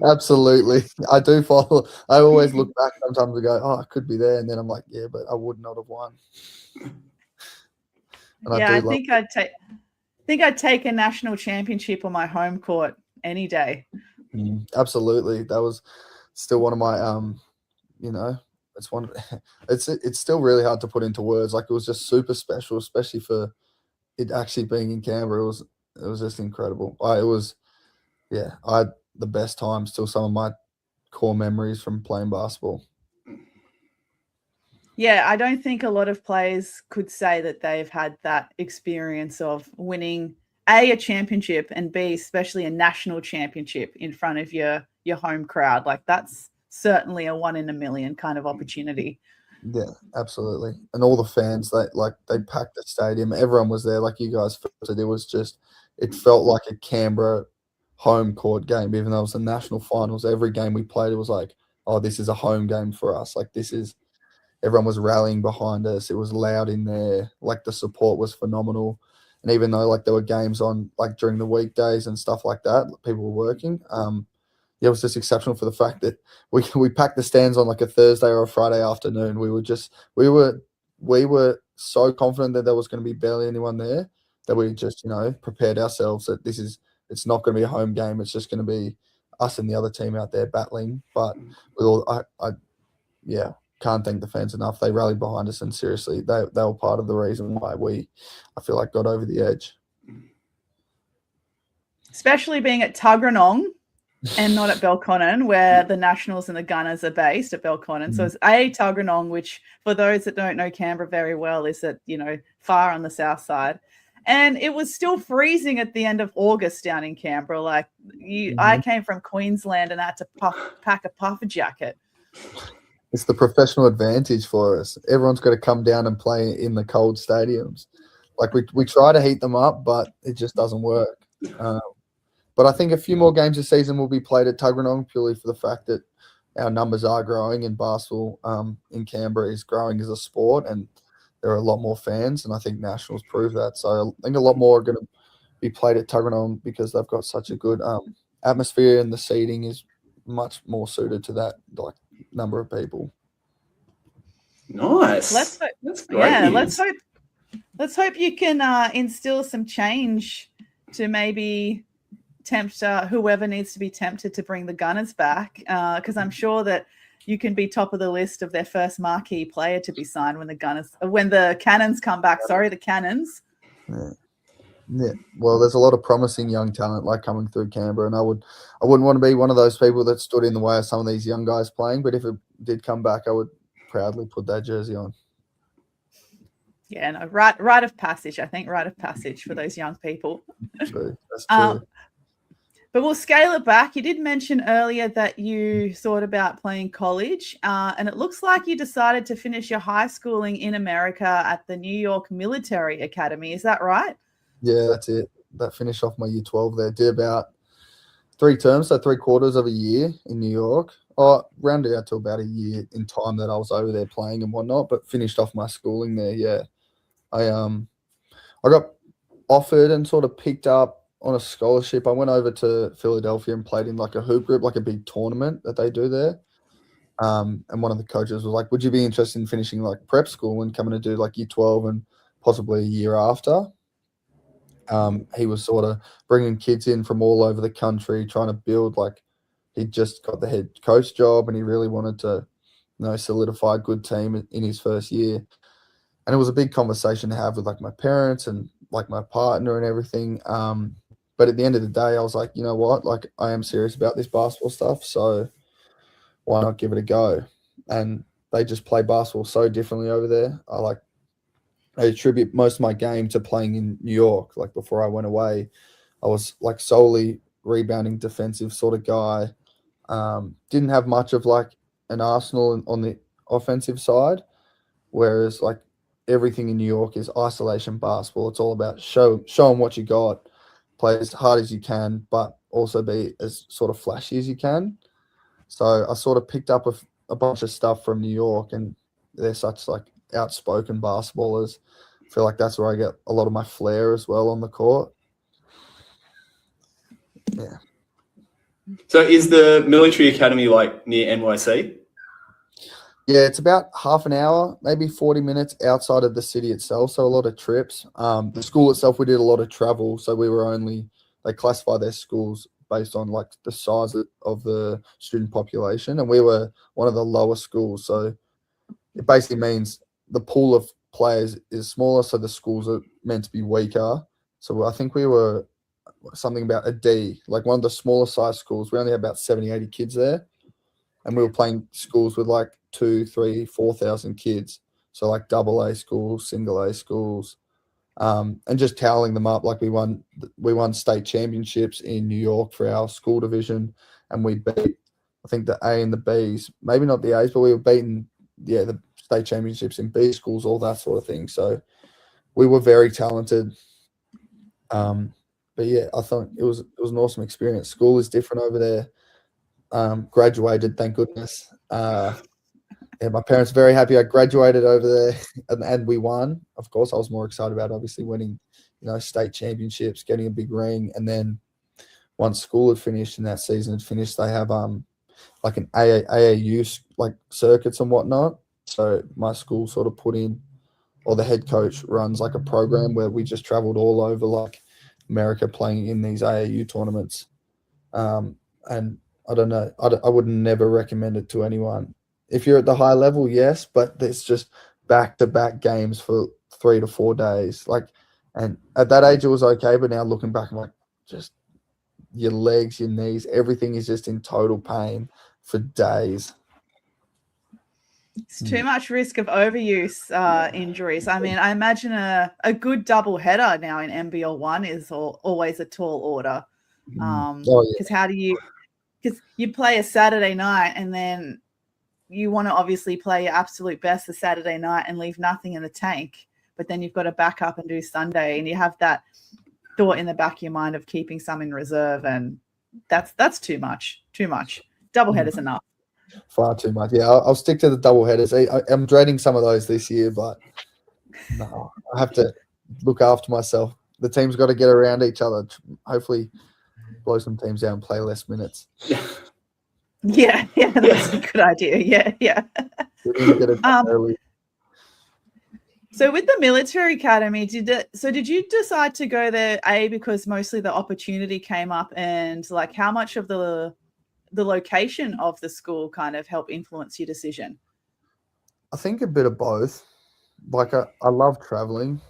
Absolutely. I do follow. I always look back sometimes and go, oh, I could be there. And then I'm like, yeah, but I would not have won. And Yeah, I I do think I'd take a national championship on my home court any day. Absolutely. That was still one of my it's still really hard to put into words. Like, it was just super special, especially for it actually being in Canberra. It was just incredible. I had the best time, still some of my core memories from playing basketball. Yeah, I don't think a lot of players could say that they've had that experience of winning a championship and B, especially a national championship in front of your home crowd. Like, that's certainly a 1 in a million kind of opportunity. Yeah, absolutely. And all the fans, they packed the stadium. Everyone was there, like you guys said. It felt like a Canberra home court game, even though it was the national finals. Every game we played, it was like, oh, this is a home game for us. Like, everyone was rallying behind us. It was loud in there. Like, the support was phenomenal. And even though, like, there were games on, like, during the weekdays and stuff like that, people were working, it was just exceptional for the fact that we packed the stands on like a Thursday or a Friday afternoon. We were so confident that there was going to be barely anyone there that we just, prepared ourselves that it's not going to be a home game. It's just going to be us and the other team out there battling. But with all, can't thank the fans enough. They rallied behind us, and seriously, they were part of the reason why I feel like, got over the edge. Especially being at Tuggeranong and not at Belconnen, where the Nationals and the Gunners are based at Belconnen. So it's Tuggeranong, which, for those that don't know Canberra very well, is at, far on the south side. And it was still freezing at the end of August down in Canberra. Like, I came from Queensland and I had to pack a puffer jacket. It's the professional advantage for us. Everyone's got to come down and play in the cold stadiums. Like, we try to heat them up, but it just doesn't work. But I think a few more games this season will be played at Tuggeranong, purely for the fact that our numbers are growing, and basketball in Canberra is growing as a sport, and there are a lot more fans, and I think Nationals prove that. So I think a lot more are going to be played at Tuggeranong because they've got such a good atmosphere, and the seating is much more suited to that number of people. Nice. That's great. Yeah, news. Let's hope you can instill some change to maybe tempt whoever needs to be tempted to bring the Gunners back, because I'm sure that you can be top of the list of their first marquee player to be signed when the Cannons come back. Sorry, the Cannons. Yeah. Well, there's a lot of promising young talent coming through Canberra, and I wouldn't want to be one of those people that stood in the way of some of these young guys playing. But if it did come back, I would proudly put that jersey on. Yeah, no, rite of passage. I think rite of passage for those young people. True. That's true. But we'll scale it back. You did mention earlier that you thought about playing college, and it looks like you decided to finish your high schooling in America at the New York Military Academy. Is that right? Yeah, that's it. That finished off my year 12 there. Did about 3 terms, so 3/4 of a year in New York. Rounded out to about a year in time that I was over there playing and whatnot, but finished off my schooling there, yeah. I got offered and sort of picked up on a scholarship. I went over to Philadelphia and played in a hoop group, a big tournament that they do there. And one of the coaches was like, would you be interested in finishing prep school and coming to do year 12 and possibly a year after? He was sort of bringing kids in from all over the country, trying to build he'd just got the head coach job and he really wanted to, solidify a good team in his first year. And it was a big conversation to have with my parents and my partner and everything. But at the end of the day, I was like, you know what? I am serious about this basketball stuff, so why not give it a go? And they just play basketball so differently over there. I attribute most of my game to playing in New York. Before I went away, I was solely rebounding defensive sort of guy. Didn't have much of an arsenal on the offensive side, whereas everything in New York is isolation basketball. It's all about show them what you got, play as hard as you can, but also be as sort of flashy as you can. So I sort of picked up a bunch of stuff from New York, and they're such outspoken basketballers. I feel like that's where I get a lot of my flair as well on the court. Yeah. So is the military academy like near NYC? Yeah, it's about half an hour, maybe 40 minutes outside of the city itself. So a lot of trips. The school itself, we did a lot of travel. So they classify their schools based on like the size of the student population. And we were one of the lower schools. So it basically means the pool of players is smaller. So the schools are meant to be weaker. So I think we were something about a D, like one of the smaller size schools. We only had about 70, 80 kids there. And we were playing schools with like 2, 3, 4,000 kids. So like double A schools, single A schools, and just toweling them up. Like we won state championships in New York for our school division, and we beat I think the A and the Bs, maybe not the A's, but we were beating the state championships in B schools, all that sort of thing. So we were very talented. But yeah, I thought it was an awesome experience. School is different over there. Graduated, thank goodness. Yeah, my parents are very happy I graduated over there, and we won. Of course, I was more excited about obviously winning, state championships, getting a big ring, and then once school had finished and that season had finished, they have like an AAU like circuits and whatnot. So my school sort of put in, or the head coach runs like a program where we just traveled all over like America playing in these AAU tournaments, and I don't know. I would never recommend it to anyone. If you're at the high level, yes, but it's just back-to-back games for 3 to 4 days. And at that age, it was okay, but now looking back, I'm like, just your legs, your knees, everything is just in total pain for days. It's too much risk of overuse injuries. I mean, I imagine a good double header now in NBL 1 is always a tall order. Because how do you – because you play a Saturday night and then you want to obviously play your absolute best the Saturday night and leave nothing in the tank, but then you've got to back up and do Sunday, and you have that thought in the back of your mind of keeping some in reserve, and that's too much. Double headers enough. Far too much. Yeah, I'll stick to the double headers. I'm dreading some of those this year, but no, I have to look after myself. The team's got to get around each other. Hopefully blow some teams out and play less minutes. Yeah, that's a good idea. Yeah. So with the military academy, did you decide to go there because mostly the opportunity came up, and like how much of the location of the school kind of helped influence your decision? I think a bit of both. Like I love traveling,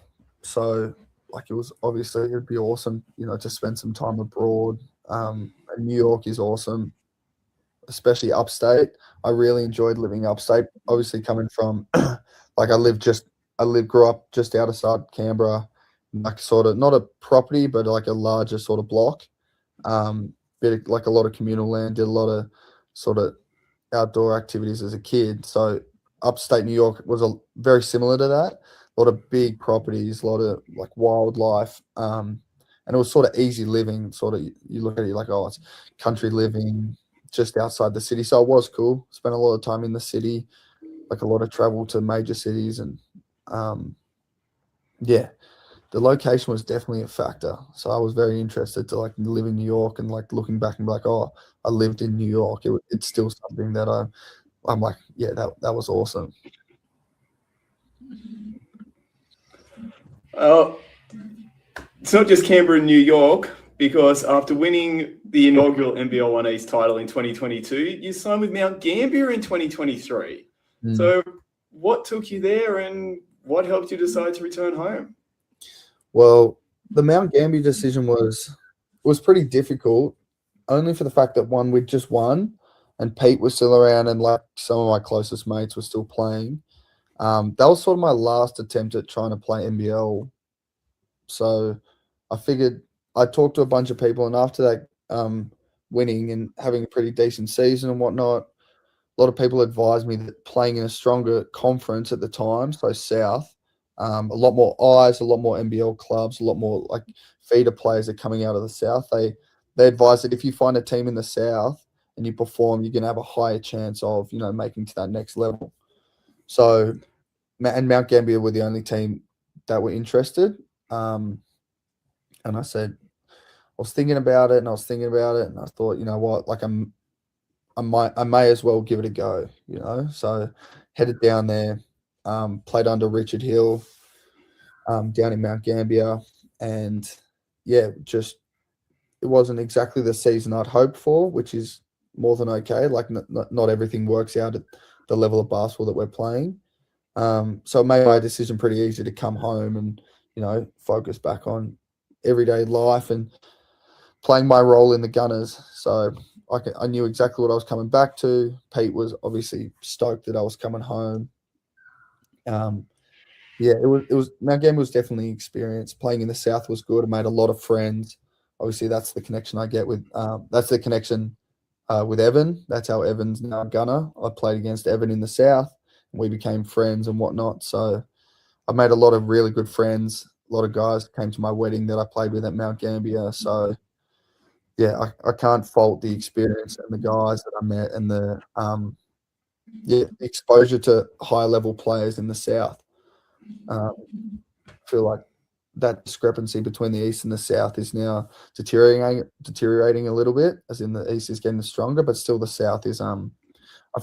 so like it'd be awesome, to spend some time abroad. And New York is awesome, especially upstate. I really enjoyed living upstate. Obviously, coming from like grew up just outside Canberra, like sort of not a property, but like a larger sort of block. Bit of, like a lot of communal land. Did a lot of sort of outdoor activities as a kid. So upstate New York was very similar to that. A lot of big properties, a lot of like wildlife, and it was sort of easy living. Sort of you look at it like, oh, it's country living just outside the city. So it was cool. Spent a lot of time in the city, like a lot of travel to major cities, and yeah, the location was definitely a factor. So I was very interested to like live in New York, and like looking back and be like, oh, I lived in New York. It's still something that I'm like, yeah, that was awesome. It's not just Canberra and New York, because after winning the inaugural NBL 1 East title in 2022, you signed with Mount Gambier in 2023. So what took you there, and what helped you decide to return home? Well, the Mount Gambier decision was pretty difficult, only for the fact that we'd just won, and Pete was still around, and like some of my closest mates were still playing. That was sort of my last attempt at trying to play NBL. So I figured I'd talk to a bunch of people, and after that winning and having a pretty decent season and whatnot, a lot of people advised me that playing in a stronger conference at the time, so South, a lot more eyes, a lot more NBL clubs, a lot more like feeder players are coming out of the South. They advise that if you find a team in the South and you perform, you're going to have a higher chance of, making to that next level. So, and Mount Gambier were the only team that were interested. And I said, was thinking about it, and I thought, you know what, like I may as well give it a go, you know. So headed down there, played under Richard Hill, down in Mount Gambier, and yeah, just it wasn't exactly the season I'd hoped for, which is more than okay. Like not everything works out at the level of basketball that we're playing. So it made my decision pretty easy to come home and, you know, focus back on everyday life and playing my role in the Gunners. So I knew exactly what I was coming back to. Pete was obviously stoked that I was coming home. Yeah, it was Mount Gambier was definitely an experience. Playing in the South was good. I made a lot of friends. Obviously, that's the connection I get with. That's the connection with Evan. That's how Evan's now a Gunner. I played against Evan in the South, and we became friends and whatnot. So I made a lot of really good friends. A lot of guys came to my wedding that I played with at Mount Gambier. So yeah, I can't fault the experience and the guys that I met and the exposure to high level players in the South. I feel like that discrepancy between the East and the South is now deteriorating a little bit, as in the East is getting stronger, but still the South is I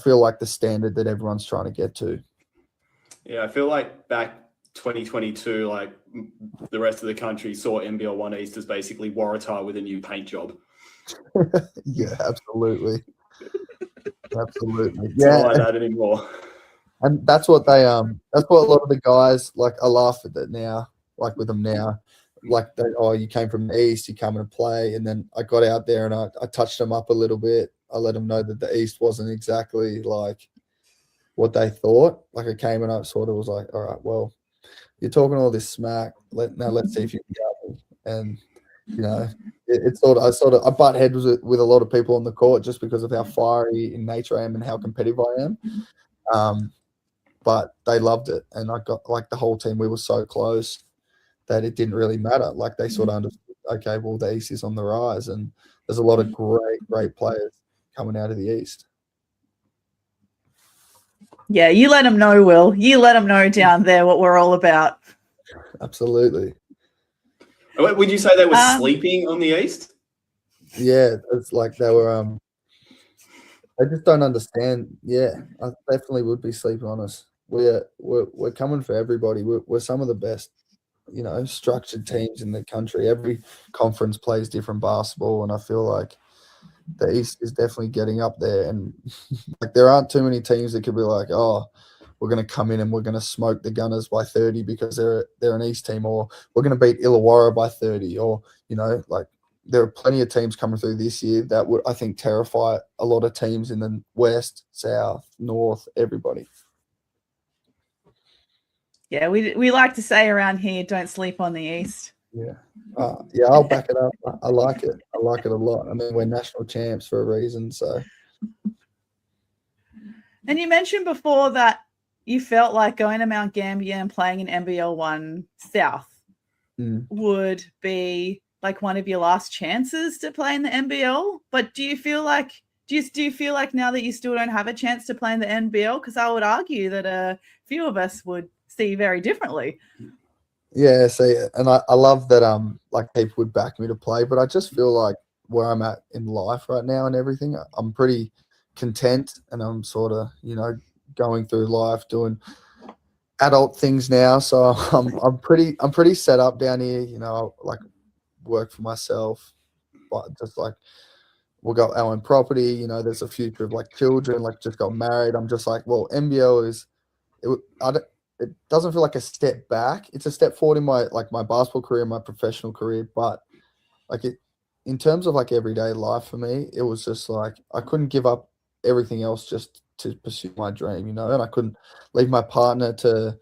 feel like the standard that everyone's trying to get to. Yeah, I feel like back 2022, like the rest of the country saw NBL 1 East as basically Waratah with a new paint job. Yeah, absolutely. Absolutely. It's not like that anymore. And that's what a lot of the guys, like, I laugh at that now, like with them now. Like, you came from the East, you come and play. And then I got out there and I touched them up a little bit. I let them know that the East wasn't exactly like what they thought. Like, I came and I sort of was like, all right, well, you're talking all this smack. Let's see if you can go. And, you know, I butt heads with a lot of people on the court just because of how fiery in nature I am and how competitive I am. But they loved it, and I got, like, the whole team, we were so close that it didn't really matter. Like, they sort of understood, okay, well, the East is on the rise, and there's a lot of great players coming out of the East. Yeah, you let them know, Will. You let them know down there what we're all about. Absolutely. Would you say they were sleeping on the East? Yeah, it's like they were. They just don't understand. Yeah, I definitely would be sleeping on us. We're coming for everybody. We're some of the best, you know, structured teams in the country. Every conference plays different basketball, and I feel like the East is definitely getting up there. And like, there aren't too many teams that could be like, oh, we're going to come in and we're going to smoke the Gunners by 30 because they're an East team, or we're going to beat Illawarra by 30, or, you know, like, there are plenty of teams coming through this year that would, I think, terrify a lot of teams in the West, South, North, everybody. Yeah, we like to say around here, don't sleep on the East. Yeah. Yeah, I'll back it up. I like it. I like it a lot. I mean, we're national champs for a reason, so. And you mentioned before that you felt like going to Mount Gambier and playing in NBL 1 South would be like one of your last chances to play in the NBL. But do you feel like now that you still don't have a chance to play in the NBL? Because I would argue that a few of us would see very differently. Yeah, see, and I love that like, people would back me to play, but I just feel like where I'm at in life right now and everything, I'm pretty content, and I'm sort of, you know, going through life doing adult things now. So I'm pretty set up down here, you know. Like, work for myself, but just like, we'll got our own property, you know, there's a future of like children, like, just got married. I'm just like, well, NBL it doesn't feel like a step back. It's a step forward in my basketball career, my professional career. But like, in terms of like everyday life for me, it was just like, I couldn't give up everything else just to pursue my dream, you know, and I couldn't leave my partner to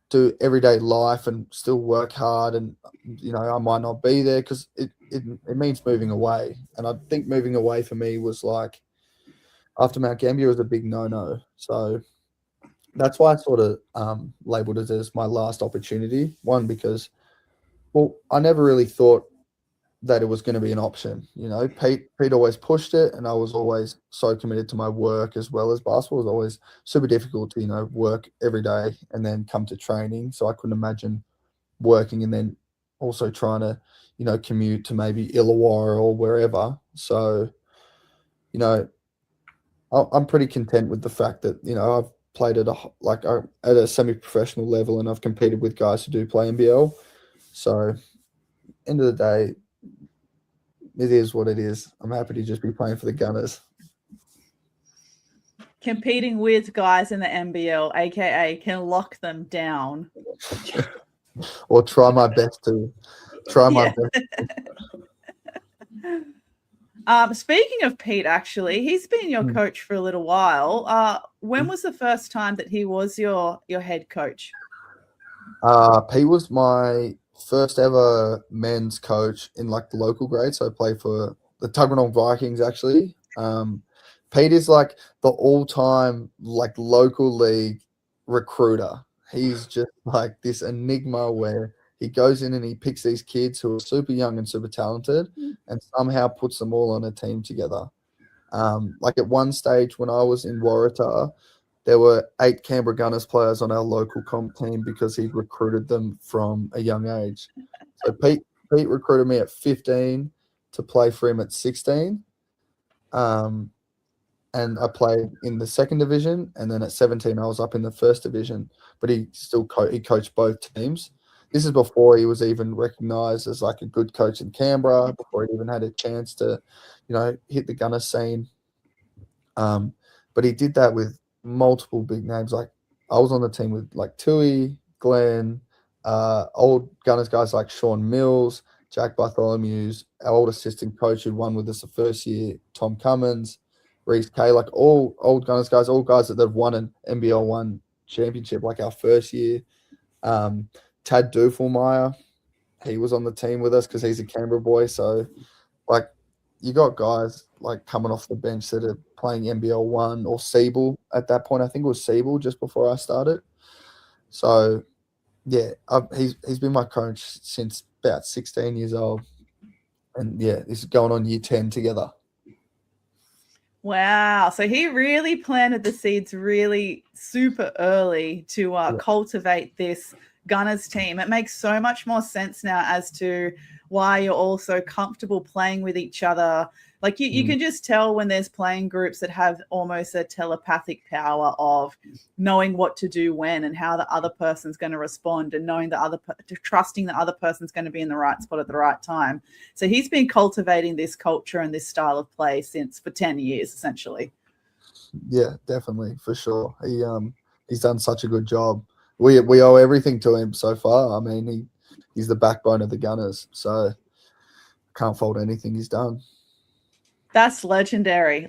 do everyday life and still work hard. And, you know, I might not be there because it means moving away. And I think moving away for me was like, after Mount Gambier was a big no-no. So that's why I sort of labeled it as my last opportunity. One, because, well, I never really thought that it was going to be an option. You know, Pete always pushed it, and I was always so committed to my work as well as basketball. It was always super difficult to, you know, work every day and then come to training. So I couldn't imagine working and then also trying to, commute to maybe Illawarra or wherever. So, I'm pretty content with the fact that, I've played at a semi-professional level, and I've competed with guys who do play NBL. So, end of the day, it is what it is. I'm happy to just be playing for the Gunners. Competing with guys in the NBL, aka can lock them down. Or try my best to. Speaking of Pete, actually, he's been your coach for a little while. When was the first time that he was your head coach? Pete was my first ever men's coach in the local grade. So I played for the Tuggeranong Vikings, actually. Pete is the all-time local league recruiter. He's just this enigma where he goes in and he picks these kids who are super young and super talented and somehow puts them all on a team together. At one stage when I was in Waratah, there were 8 Canberra Gunners players on our local comp team because he recruited them from a young age. So Pete recruited me at 15 to play for him at 16. And I played in the second division, and then at 17 I was up in the first division. But he still he coached both teams. This is before he was even recognised as a good coach in Canberra, before he even had a chance to, hit the Gunner scene. But he did that with multiple big names. I was on the team with Tui, Glenn, old Gunners guys like Sean Mills, Jack Bartholomew's, our old assistant coach who won with us the first year, Tom Cummins, Reese Kay, all old Gunners guys, all guys that have won an NBL 1 championship our first year. Tad Dufelmeyer, he was on the team with us because he's a Canberra boy. So, you got guys coming off the bench that are playing NBL 1 or Siebel at that point. I think it was Siebel just before I started. So, yeah, he's been my coach since about 16 years old. And, yeah, this is going on year 10 together. Wow. So he really planted the seeds really super early to cultivate this Gunners team. It makes so much more sense now as to why you're all so comfortable playing with each other. You can just tell when there's playing groups that have almost a telepathic power of knowing what to do when and how the other person's going to respond, and knowing trusting the other person's going to be in the right spot at the right time. So he's been cultivating this culture and this style of play for 10 years, essentially. Yeah, definitely, for sure. He's done such a good job. We owe everything to him so far. I mean, he's the backbone of the Gunners, so can't fault anything he's done. That's legendary.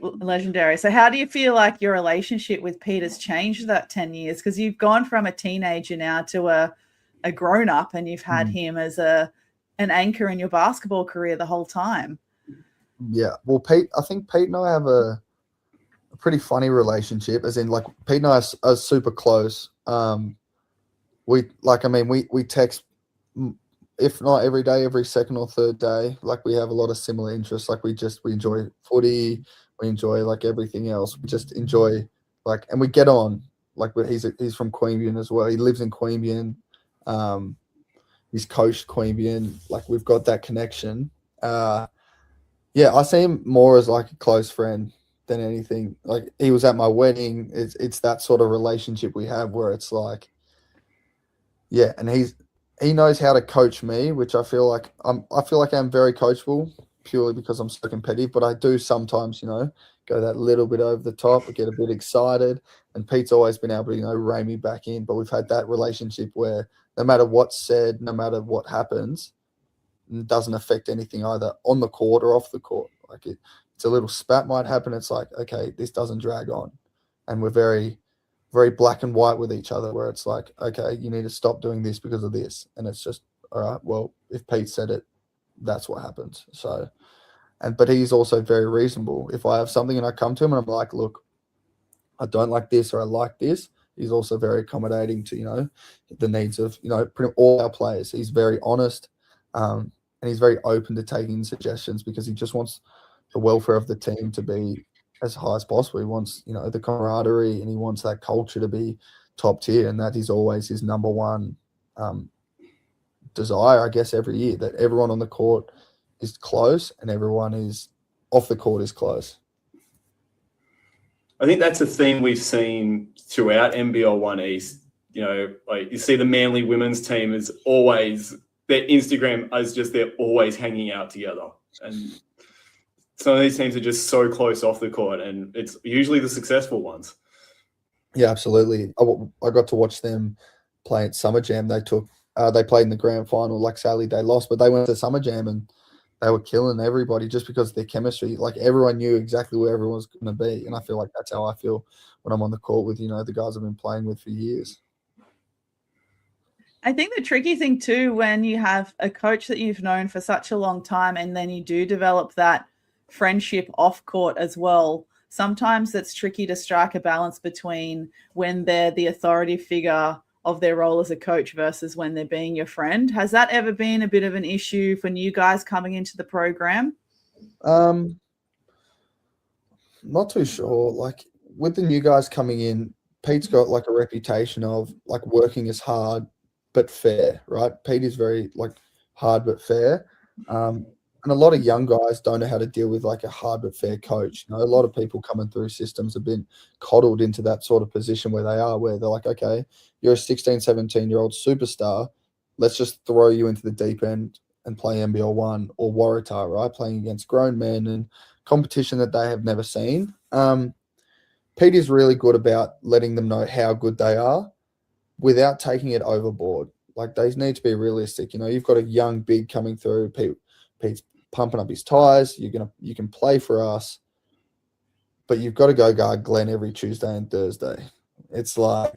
So how do you feel like your relationship with Pete has changed that 10 years? Because you've gone from a teenager now to a grown-up, and you've had him as an anchor in your basketball career the whole time. Yeah. Well, I think Pete and I have a pretty funny relationship, as in Pete and I are super close. We text, if not every day, every second or third day. We have a lot of similar interests. We enjoy footy. We enjoy everything else. We just enjoy and we get on. He's from Queanbeyan as well. He lives in Queanbeyan. He's coached Queanbeyan. We've got that connection. I see him more as a close friend than anything. He was at my wedding. It's that sort of relationship we have where it's and he knows how to coach me, which I feel like I'm very coachable purely because I'm so competitive, but I do sometimes, go that little bit over the top, I get a bit excited, and Pete's always been able to, rein me back in. But we've had that relationship where no matter what's said, no matter what happens, it doesn't affect anything either on the court or off the court. It's a little spat might happen. It's okay, this doesn't drag on. And we're very, very black and white with each other, where it's okay, you need to stop doing this because of this. And it's just, all right, well, if Pete said it, that's what happens. So, but he's also very reasonable. If I have something and I come to him and I'm look, I don't like this or I like this, he's also very accommodating to, the needs of, pretty all our players. He's very honest, and he's very open to taking suggestions because he just wants the welfare of the team to be as high as possible. He wants, the camaraderie, and he wants that culture to be top tier, and that is always his number one desire, I guess, every year, that everyone on the court is close and everyone is off the court is close. I think that's a theme we've seen throughout NBL 1 East. You know, like you see the Manly women's team is always, their Instagram is just, they're always hanging out together. And some of these teams are just so close off the court, and it's usually the successful ones. Yeah, absolutely. I got to watch them play at Summer Jam. They played in the grand final. Like, sadly, they lost, but they went to Summer Jam and they were killing everybody just because of their chemistry. Like, everyone knew exactly where everyone was going to be. And I feel like that's how I feel when I'm on the court with, the guys I've been playing with for years. I think the tricky thing too, when you have a coach that you've known for such a long time and then you do develop that friendship off court as well, sometimes it's tricky to strike a balance between when they're the authority figure of their role as a coach versus when they're being your friend. Has that ever been a bit of an issue for new guys coming into the program? Not too sure. Like, with the new guys coming in, Pete's got like a reputation of like working as hard but fair, right? Pete is very like hard but fair. And a lot of young guys don't know how to deal with like a hard but fair coach. A lot of people coming through systems have been coddled into that sort of position where they're like, okay, you're a 16, 17-year-old superstar. Let's just throw you into the deep end and play NBL 1 or Waratah, right? Playing against grown men and competition that they have never seen. Pete is really good about letting them know how good they are without taking it overboard. Like, they need to be realistic. You've got a young big coming through. Pete's pumping up his tires. You can play for us, but you've got to go guard Glenn every Tuesday and Thursday. It's like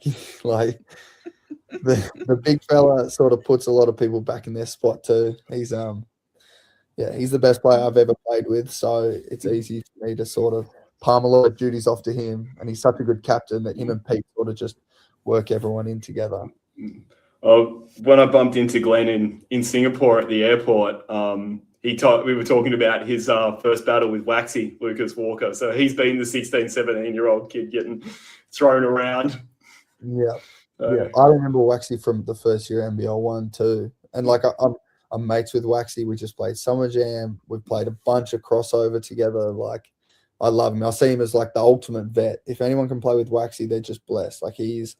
the big fella sort of puts a lot of people back in their spot too. He's the best player I've ever played with, so it's easy for me to sort of palm a lot of duties off to him. And he's such a good captain that him and Pete sort of just work everyone in together. When I bumped into Glenn in Singapore at the airport, we were talking about his first battle with Waxy, Lucas Walker. So he's been the 16, 17-year-old kid getting thrown around. Yeah. Yeah. I remember Waxy from the first year NBL 1 too. And like, I'm mates with Waxy. We just played Summer Jam. We've played a bunch of crossover together. Like, I love him. I see him as like the ultimate vet. If anyone can play with Waxy, they're just blessed. Like, he's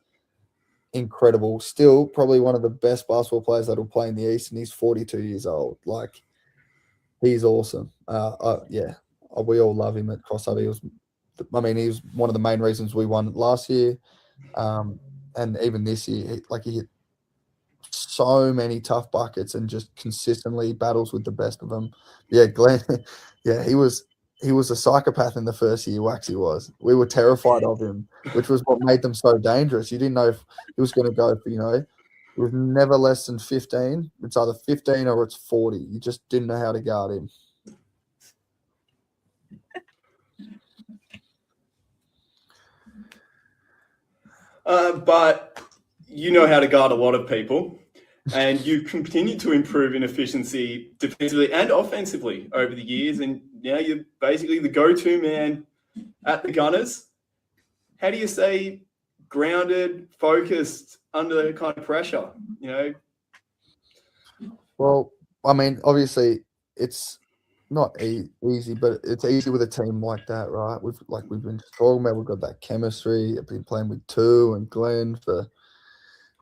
incredible. Still probably one of the best basketball players that will play in the East, and he's 42 years old. Like, he's awesome. We all love him at crossover. He was one of the main reasons we won last year. And even this year, he hit so many tough buckets and just consistently battles with the best of them. Yeah, Glenn, he was a psychopath in the first year, Waxy was. We were terrified of him, which was what made them so dangerous. You didn't know if he was going to go for, it was never less than 15. It's either 15 or it's 40. You just didn't know how to guard him. But you know how to guard a lot of people, and you continue to improve in efficiency defensively and offensively over the years, and now you're basically the go-to man at the Gunners. How do you stay grounded, focused under that kind of pressure? Well, I mean, obviously it's not easy, but it's easy with a team like that, right? We've been talking about, we've got that chemistry. I've been playing with Tu and Glenn for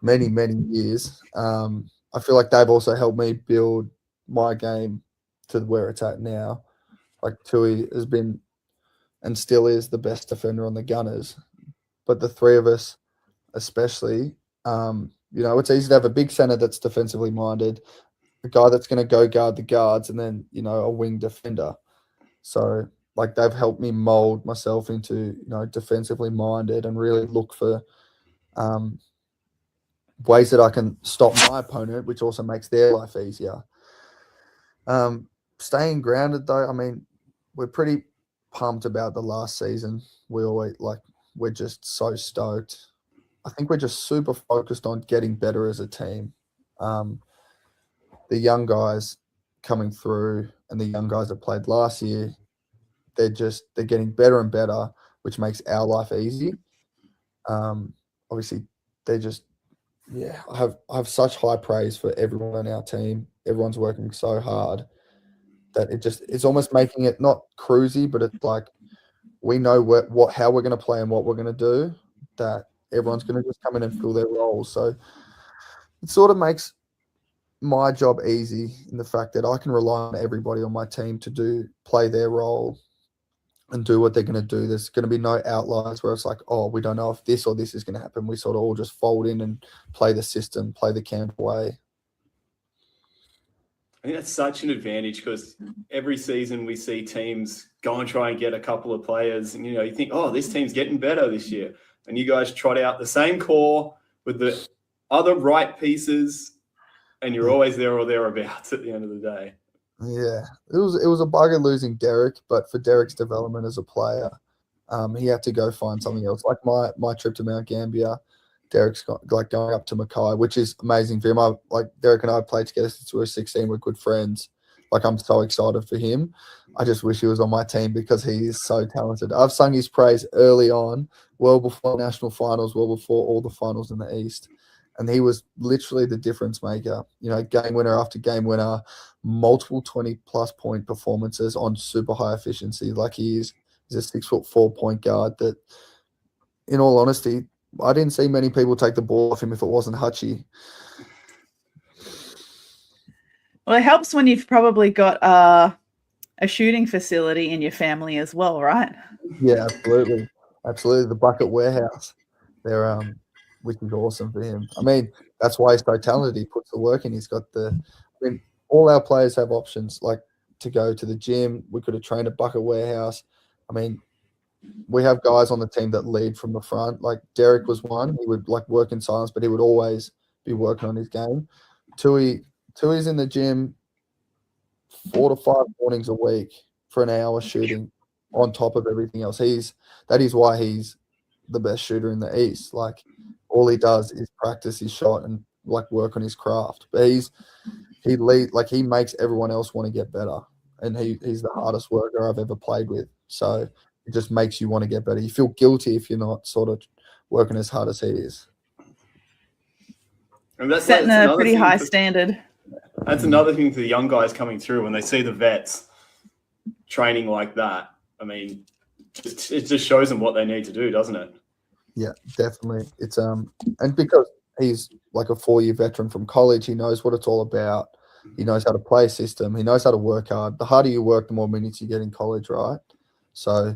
many, many years. I feel like they've also helped me build my game to where it's at now. Like, Tui has been and still is the best defender on the Gunners, but the three of us, especially, it's easy to have a big center that's defensively minded, a guy that's going to go guard the guards, and then, a wing defender. So, like, they've helped me mold myself into, defensively minded and really look for ways that I can stop my opponent, which also makes their life easier. Staying grounded, though, I mean, we're pretty pumped about the last season. We're just so stoked. I think we're just super focused on getting better as a team. The young guys coming through and the young guys that played last year, they're getting better and better, which makes our life easy. Obviously, they're just Yeah, I have such high praise for everyone on our team. Everyone's working so hard that it's almost making it not cruisy, but it's like we know how we're going to play and what we're going to do. That everyone's going to just come in and fill their roles. So it sort of makes my job easy in the fact that I can rely on everybody on my team to play their role and do what they're going to do. There's going to be no outliers where it's like, oh, we don't know if this or this is going to happen. We sort of all just fold in and play the system, play the camp way. I think that's such an advantage because every season we see teams go and try and get a couple of players, and you think, oh, this team's getting better this year, and you guys trot out the same core with the other right pieces, and you're always there or thereabouts at the end of the day. Yeah, it was a bugger losing Derek, but for Derek's development as a player, he had to go find something else. Like my trip to Mount Gambier, Derek's like going up to Mackay, which is amazing for him. Like Derek and I played together since we were 16. We're good friends. Like I'm so excited for him. I just wish he was on my team because he is so talented. I've sung his praise early on, well before national finals, well before all the finals in the East. And he was literally the difference maker. Game winner after game winner, multiple 20-plus point performances on super high efficiency. Like he's a 6'4" point guard that, in all honesty, I didn't see many people take the ball off him if it wasn't Hutchie. Well, it helps when you've probably got a shooting facility in your family as well, right? Yeah, absolutely. Absolutely. The Bucket Warehouse. They're which is awesome for him. I mean, that's why he's so talented. He puts the work in. He's got all our players have options, like to go to the gym. We could have trained at Bucket Warehouse. I mean, we have guys on the team that lead from the front. Like Derek was one. He would like work in silence, but he would always be working on his game. Tui's in the gym 4 to 5 mornings a week for an hour shooting on top of everything else. That is why he's the best shooter in the East. Like all he does is practice his shot and like work on his craft. But he makes everyone else want to get better. And he's the hardest worker I've ever played with. So it just makes you want to get better. You feel guilty if you're not sort of working as hard as he is. And that's setting a pretty high standard. That's another thing for the young guys coming through when they see the vets training like that. I mean, it just shows them what they need to do, doesn't it? Yeah, definitely. It's and because he's like a 4-year veteran from college, he knows what it's all about. He knows how to play a system. He knows how to work hard. The harder you work, the more minutes you get in college, right? So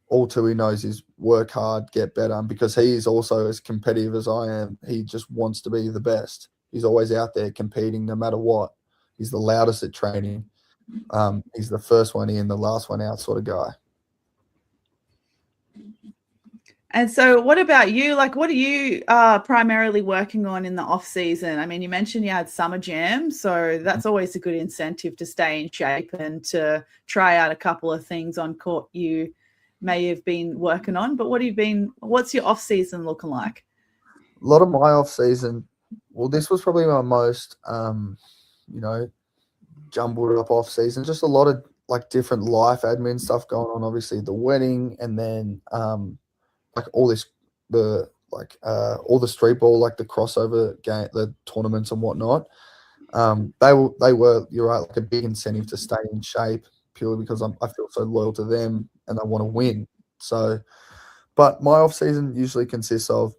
all Tui knows is work hard, get better. And because he is also as competitive as I am, he just wants to be the best. He's always out there competing no matter what. He's the loudest at training. He's the first one in, the last one out sort of guy. And so what about you? Like, what are you primarily working on in the off season? I mean, you mentioned you had summer jam, so that's always a good incentive to stay in shape and to try out a couple of things on court you may have been working on. But what's your off season looking like? A lot of my off season, well, this was probably my most, jumbled up off season. Just a lot of like different life admin stuff going on. Obviously the wedding, and then all the street ball, like the crossover game, the tournaments and whatnot. They were, you're right, like a big incentive to stay in shape purely because I feel so loyal to them and I want to win. So, but my off season usually consists of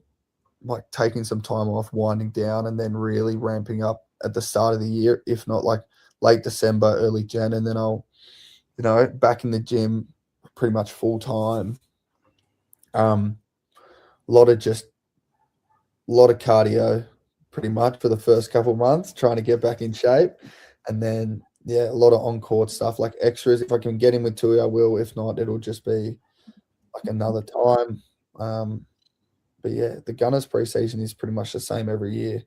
like taking some time off, winding down, and then really ramping up at the start of the year, if not like late December, early Jan, and then I'll, back in the gym pretty much full time. A lot of cardio pretty much for the first couple of months, trying to get back in shape. And then, a lot of on-court stuff, like extras. If I can get in with Tui, I will. If not, it'll just be like another time. But the Gunners preseason is pretty much the same every year.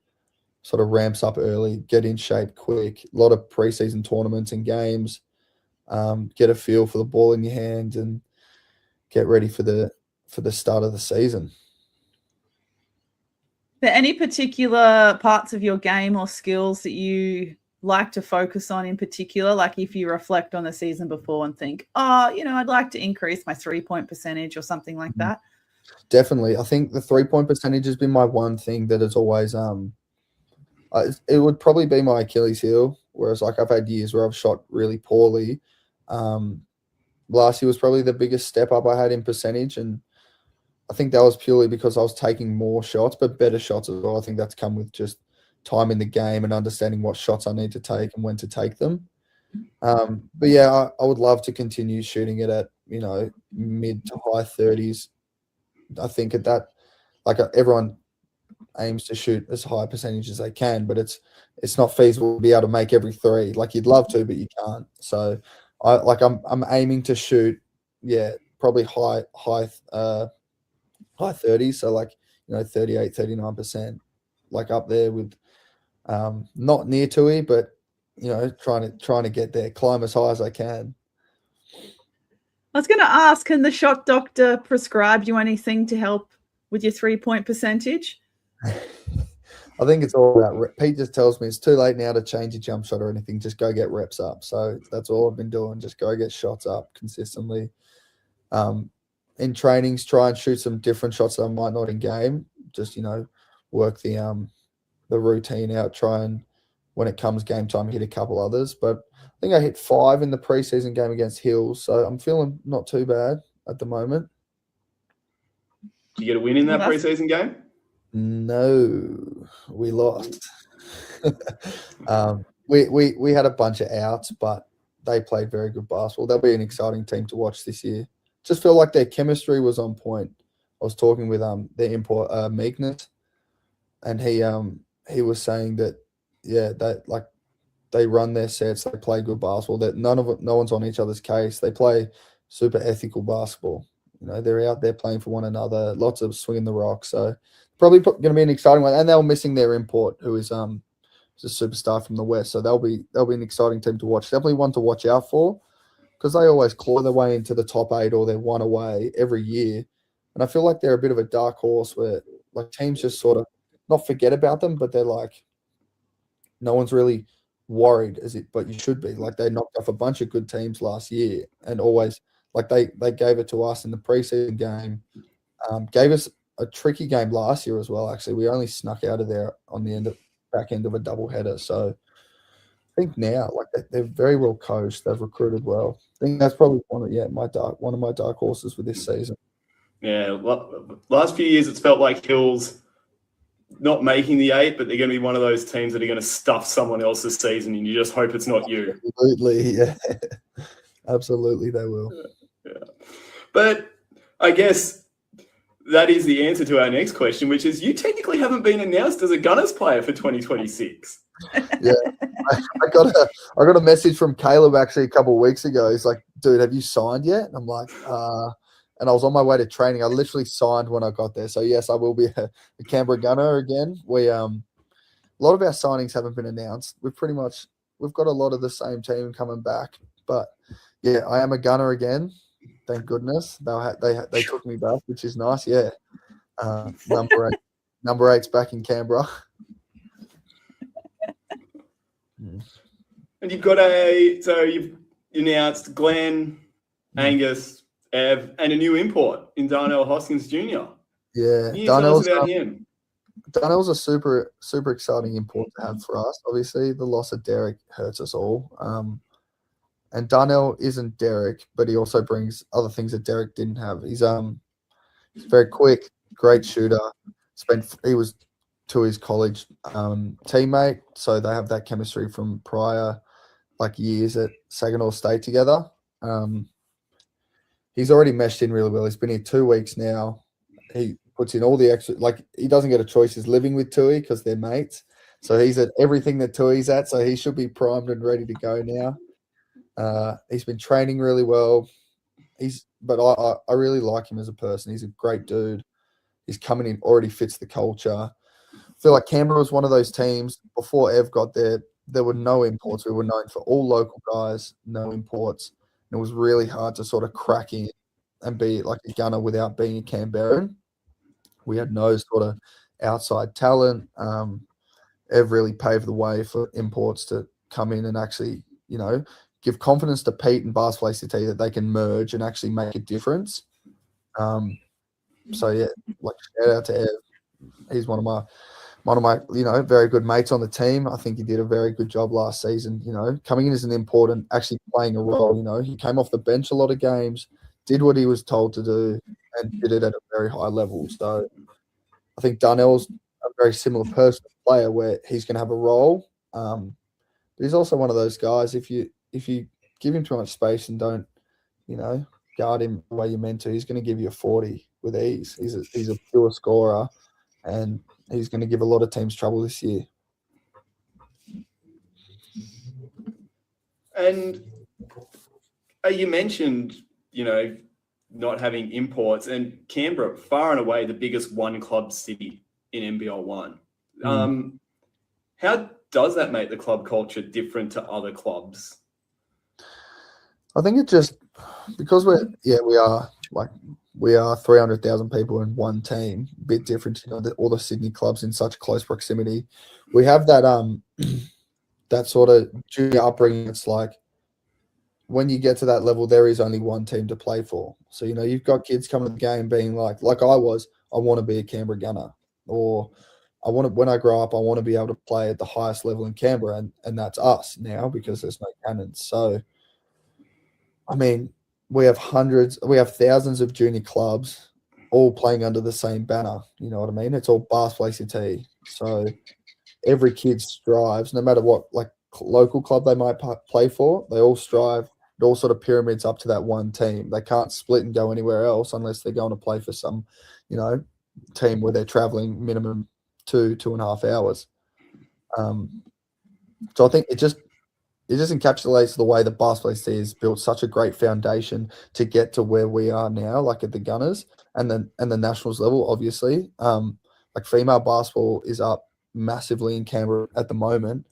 Sort of ramps up early, get in shape quick. A lot of preseason tournaments and games. Get a feel for the ball in your hand and get ready for the start of the season. Are there any particular parts of your game or skills that you like to focus on in particular? Like if you reflect on the season before and think, I'd like to increase my 3-point percentage or something like that. Definitely. I think the 3-point percentage has been my one thing that has always it would probably be my Achilles heel. Whereas like I've had years where I've shot really poorly. Last year was probably the biggest step up I had in percentage, and I think that was purely because I was taking more shots, but better shots as well. I think that's come with just time in the game and understanding what shots I need to take and when to take them. But yeah, I would love to continue shooting it at, you know, mid to high 30s. I think at that, like everyone aims to shoot as high a percentage as they can, but it's not feasible to be able to make every three. Like you'd love to, but you can't. So I'm aiming to shoot, yeah, probably high 30s. So like, you know, 38, 39%, like up there with not near Tui, but you know, trying to get there, climb as high as I can. I was going to ask, can the shot doctor prescribe you anything to help with your 3-point percentage? I think it's all about Pete just tells me it's too late now to change your jump shot or anything. Just go get reps up. So that's all I've been doing. Just go get shots up consistently. In trainings, try and shoot some different shots that I might not in game. Just, you know, work the routine out. Try and when it comes game time, hit a couple others. But I think I hit 5 in the preseason game against Hills. So I'm feeling not too bad at the moment. Did you get a win in that preseason game? No, we lost. We had a bunch of outs, but they played very good basketball. They'll be an exciting team to watch this year. Just feel like their chemistry was on point. I was talking with their import Meekness, and he was saying that that they run their sets, they play good basketball. That no one's on each other's case. They play super ethical basketball. You know, they're out there playing for one another. Lots of swinging the rock. So probably going to be an exciting one. And they were missing their import, who is a superstar from the West. So they'll be an exciting team to watch. Definitely one to watch out for, because they always claw their way into the top 8 or they're one away every year. And I feel like they're a bit of a dark horse where like teams just sort of not forget about them, but they're like, no one's really worried but you should be. Like they knocked off a bunch of good teams last year, and always like they gave it to us in the preseason game. Gave us a tricky game last year as well. Actually, we only snuck out of there on the back end of a doubleheader. So I think now, like they're very well coached. They've recruited well. I think that's probably one of my dark horses for this season. Yeah, last few years it's felt like Hills not making the 8, but they're going to be one of those teams that are going to stuff someone else's season, and you just hope it's not you. Absolutely, yeah. Absolutely, they will. Yeah. But I guess that is the answer to our next question, which is you technically haven't been announced as a Gunners player for 2026. Yeah, I got a message from Caleb actually a couple of weeks ago. He's like, "Dude, have you signed yet?" And I'm like, and I was on my way to training. I literally signed when I got there. So yes, I will be a Canberra Gunner again. We a lot of our signings haven't been announced. We've got a lot of the same team coming back. But yeah, I am a Gunner again. Thank goodness. They took me back, which is nice. Yeah, number 8's back in Canberra. And you've got you've announced Glenn, Angus, Ev, and a new import in Darnell Hoskins Jr. Yeah, Can you tell us about him? Darnell's a super, super exciting import to have for us. Obviously, the loss of Derek hurts us all. And Darnell isn't Derek, but he also brings other things that Derek didn't have. He's very quick, great shooter. He was Tui's college teammate, so they have that chemistry from prior years at Saginaw State together. He's already meshed in really well. He's been here 2 weeks now. He puts in all the extra, he doesn't get a choice. He's living with Tui because they're mates. So he's at everything that Tui's at. So he should be primed and ready to go now. He's been training really well. But I really like him as a person. He's a great dude. He's coming in, already fits the culture. I feel like Canberra was one of those teams before Ev got there. There were no imports. We were known for all local guys, no imports. And it was really hard to sort of crack in and be like a gunner without being a Canberran. We had no sort of outside talent. Ev really paved the way for imports to come in and actually, give confidence to Pete and Basketball ACT that they can merge and actually make a difference. So yeah, like shout out to Ev. He's one of my very good mates on the team. I think he did a very good job last season. Coming in as an important, actually playing a role. He came off the bench a lot of games, did what he was told to do, and did it at a very high level. So I think Darnell's a very similar person, player, where he's going to have a role. But he's also one of those guys. If you give him too much space and don't, guard him the way you're meant to, he's going to give you a 40 with ease. He's a pure scorer, and he's going to give a lot of teams trouble this year. And you mentioned, not having imports, and Canberra, far and away the biggest one club city in NBL 1. How does that make the club culture different to other clubs? I think it just, because we are 300,000 people in one team, a bit different to all the Sydney clubs in such close proximity. We have that that sort of junior upbringing. It's like when you get to that level, there is only one team to play for. So you've got kids coming to the game being like I want to be a Canberra Gunner, or when I grow up, I want to be able to play at the highest level in Canberra, and that's us now because there's no Cannons. So I mean, we have thousands of junior clubs all playing under the same banner. You know what I mean? It's all Bathurst ACT. So every kid strives, no matter what local club they might play for, they all strive. It all sort of pyramids up to that one team. They can't split and go anywhere else unless they're going to play for some, team where they're traveling minimum 2.5 hours. So I think it just encapsulates the way that Bathurst ACT has built such a great foundation to get to where we are now, like at the Gunners and the Nationals level, obviously. Female basketball is up massively in Canberra at the moment,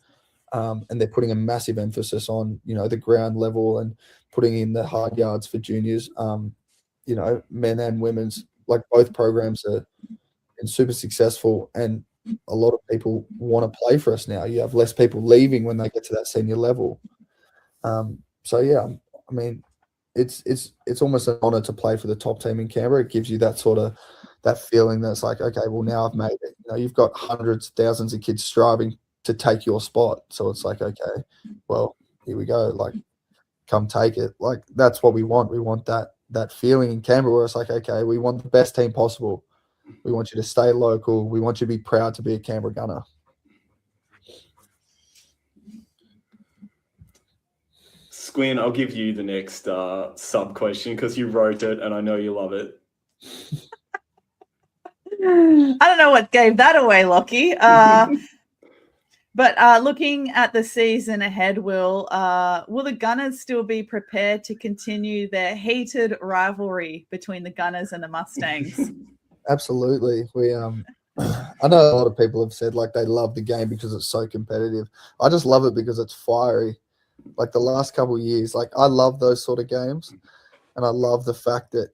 and they're putting a massive emphasis on, the ground level and putting in the hard yards for juniors. Men and women's, both programs are super successful, and a lot of people want to play for us now. You have less people leaving when they get to that senior level. So yeah, I mean, it's almost an honor to play for the top team in Canberra. It gives you that feeling that's like, okay, well, now I've made it. You've got hundreds, thousands of kids striving to take your spot. So it's like, okay, well, here we go. Come take it. That's what we want. We want that feeling in Canberra where it's like, okay, we want the best team possible. We want you to stay local. We want you to be proud to be a Canberra Gunner. Squin, I'll give you the next sub question because you wrote it and I know you love it. I don't know what gave that away, Lockie. But looking at the season ahead, will the Gunners still be prepared to continue their heated rivalry between the Gunners and the Mustangs? Absolutely. I know a lot of people have said they love the game because it's so competitive. I just love it because it's fiery. The last couple of years, I love those sort of games, and I love the fact that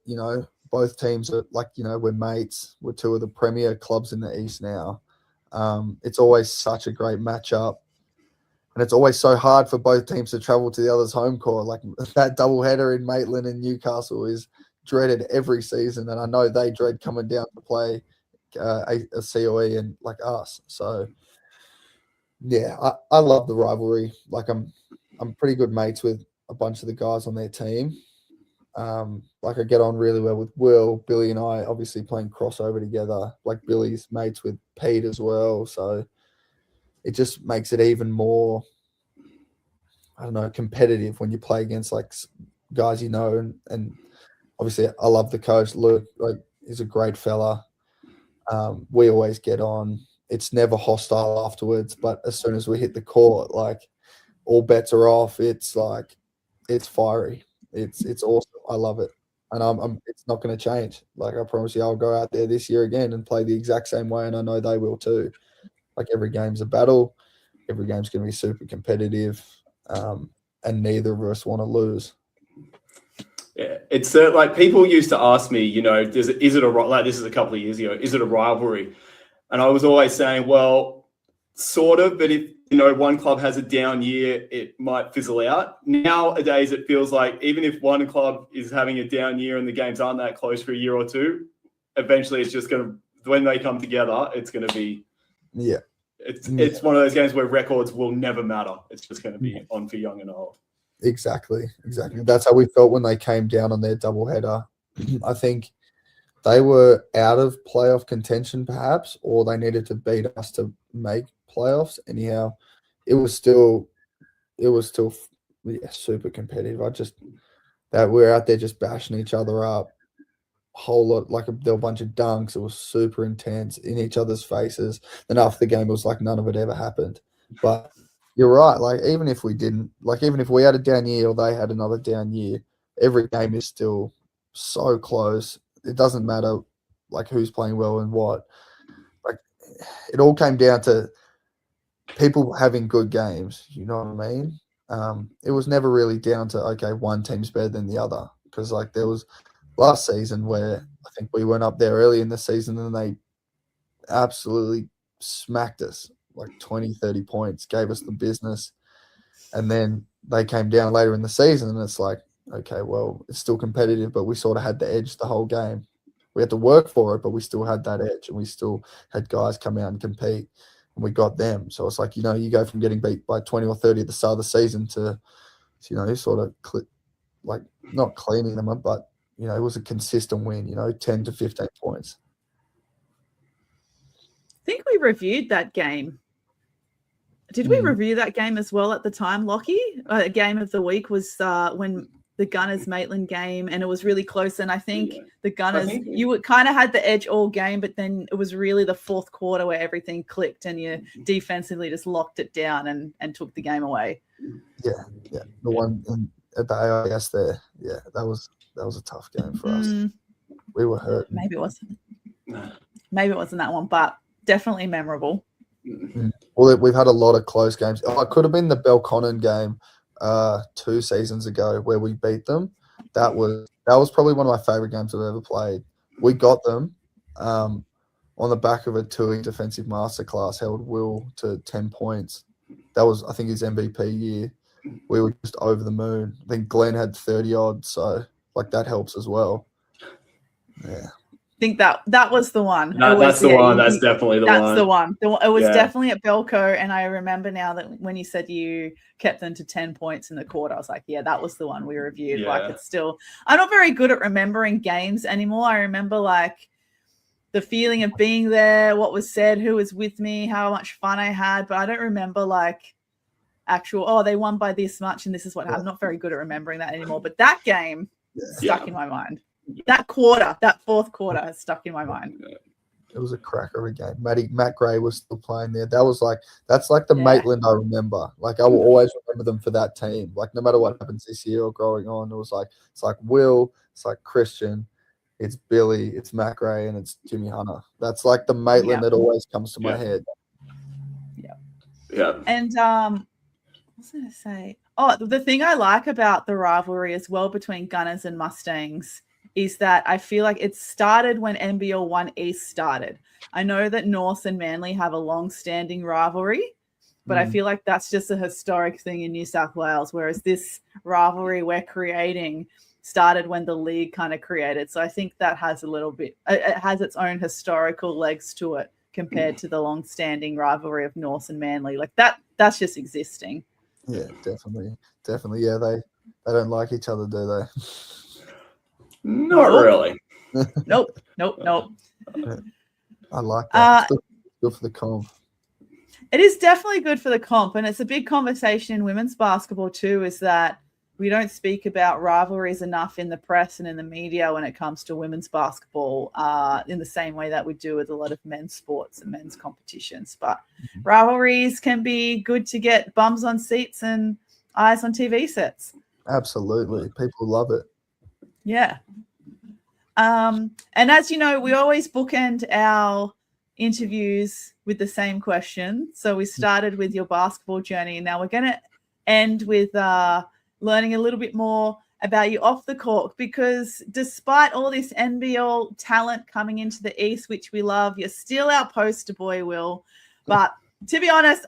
both teams are we're mates. We're two of the premier clubs in the East now. It's always such a great matchup, and it's always so hard for both teams to travel to the other's home court. That doubleheader in Maitland and Newcastle is dreaded every season, and I know they dread coming down to play a COE and us. So yeah, I love the rivalry. I'm pretty good mates with a bunch of the guys on their team. I get on really well with Will, Billy, and I. Obviously playing crossover together. Billy's mates with Pete as well, so it just makes it even more, I don't know, competitive when you play against guys and obviously, I love the coach, Luke. He's a great fella. We always get on. It's never hostile afterwards, but as soon as we hit the court, all bets are off. It's fiery. It's awesome. I love it, and it's not going to change. I promise you, I'll go out there this year again and play the exact same way, and I know they will too. Every game's a battle. Every game's going to be super competitive, and neither of us want to lose. Yeah, it's people used to ask me, is it this is a couple of years ago, is it a rivalry? And I was always saying, well, sort of, but if one club has a down year, it might fizzle out. Nowadays, it feels like even if one club is having a down year and the games aren't that close for a year or two, eventually it's just going to, when they come together, it's going to be, Yeah. It's one of those games where records will never matter. It's just going to be on for young and old. Exactly. That's how we felt when they came down on their doubleheader. I think they were out of playoff contention, perhaps, or they needed to beat us to make playoffs. Anyhow, it was still super competitive. That we're out there just bashing each other up, whole lot, like there were a bunch of dunks. It was super intense in each other's faces. Then after the game, it was like none of it ever happened. But you're right. Like even if we had a down year or they had another down year, every game is still so close. It doesn't matter like who's playing well and what. Like it all came down to people having good games. You know what I mean? It was never really down to okay, one team's better than the other, because like there was last season where I think we went up there early in the season and they absolutely smacked us like 20, 30 points, gave us the business. And then they came down later in the season and it's like, okay, well, it's still competitive, but we sort of had the edge the whole game. We had to work for it, but we still had that edge and we still had guys come out and compete and we got them. So it's like, you go from getting beat by 20 or 30 at the start of the season to sort of like not cleaning them up, but it was a consistent win, 10 to 15 points. I think we reviewed that game. Did we review that game as well at the time, Lockie? Game of the week was when the Gunners-Maitland game, and it was really close. And I think the Gunners, you kind of had the edge all game, but then it was really the fourth quarter where everything clicked and you defensively just locked it down and took the game away. Yeah. The one at the AIS there, that was a tough game for us. We were hurt. Maybe it wasn't that one, but definitely memorable. Well, we've had a lot of close games. It could have been the Belconnen game 2 seasons ago where we beat them. That was probably one of my favorite games I've ever played. We got them on the back of a Tui defensive masterclass, held Will to 10 points. That was, I think, his MVP year. We were just over the moon. I think Glenn had 30 odd, so like that helps as well. Yeah. I think that was the one. That's the one. That's definitely the one. That's the one. It was definitely at Belco, and I remember now that when you said you kept them to 10 points in the quarter, I was like, yeah, that was the one we reviewed. Yeah. Like it's still, I'm not very good at remembering games anymore. I remember like the feeling of being there, what was said, who was with me, how much fun I had, but I don't remember like actual, they won by this much and this is what happened. I'm not very good at remembering that anymore, but that game stuck in my mind. That fourth quarter has stuck in my mind. It was a cracker of a game. Matt Gray was still playing there. That's like the Maitland I remember. Like I will always remember them for that team. Like no matter what happens this year or growing on, it's like Will, it's like Christian, it's Billy, it's Matt Gray, and it's Jimmy Hunter. That's like the Maitland that always comes to my head. Yeah. And what was I going to say? Oh, the thing I like about the rivalry as well between Gunners and Mustangs is that I feel like it started when NBL 1 East started. I know that North and Manly have a long-standing rivalry, but I feel like that's just a historic thing in New South Wales, whereas this rivalry we're creating started when the league kind of created. So I think that has a little bit, it has its own historical legs to it compared to the long-standing rivalry of North and Manly. Like that's just existing. Yeah, definitely. Yeah, they don't like each other, do they? Not really. Nope. I like that. It's good for the comp. It is definitely good for the comp, and it's a big conversation in women's basketball too, is that we don't speak about rivalries enough in the press and in the media when it comes to women's basketball in the same way that we do with a lot of men's sports and men's competitions. But rivalries can be good to get bums on seats and eyes on TV sets. Absolutely. People love it. Yeah. And as you know, we always bookend our interviews with the same question. So we started with your basketball journey, and now we're going to end with learning a little bit more about you off the court, because despite all this NBL talent coming into the East, which we love, you're still our poster boy, Will. But to be honest,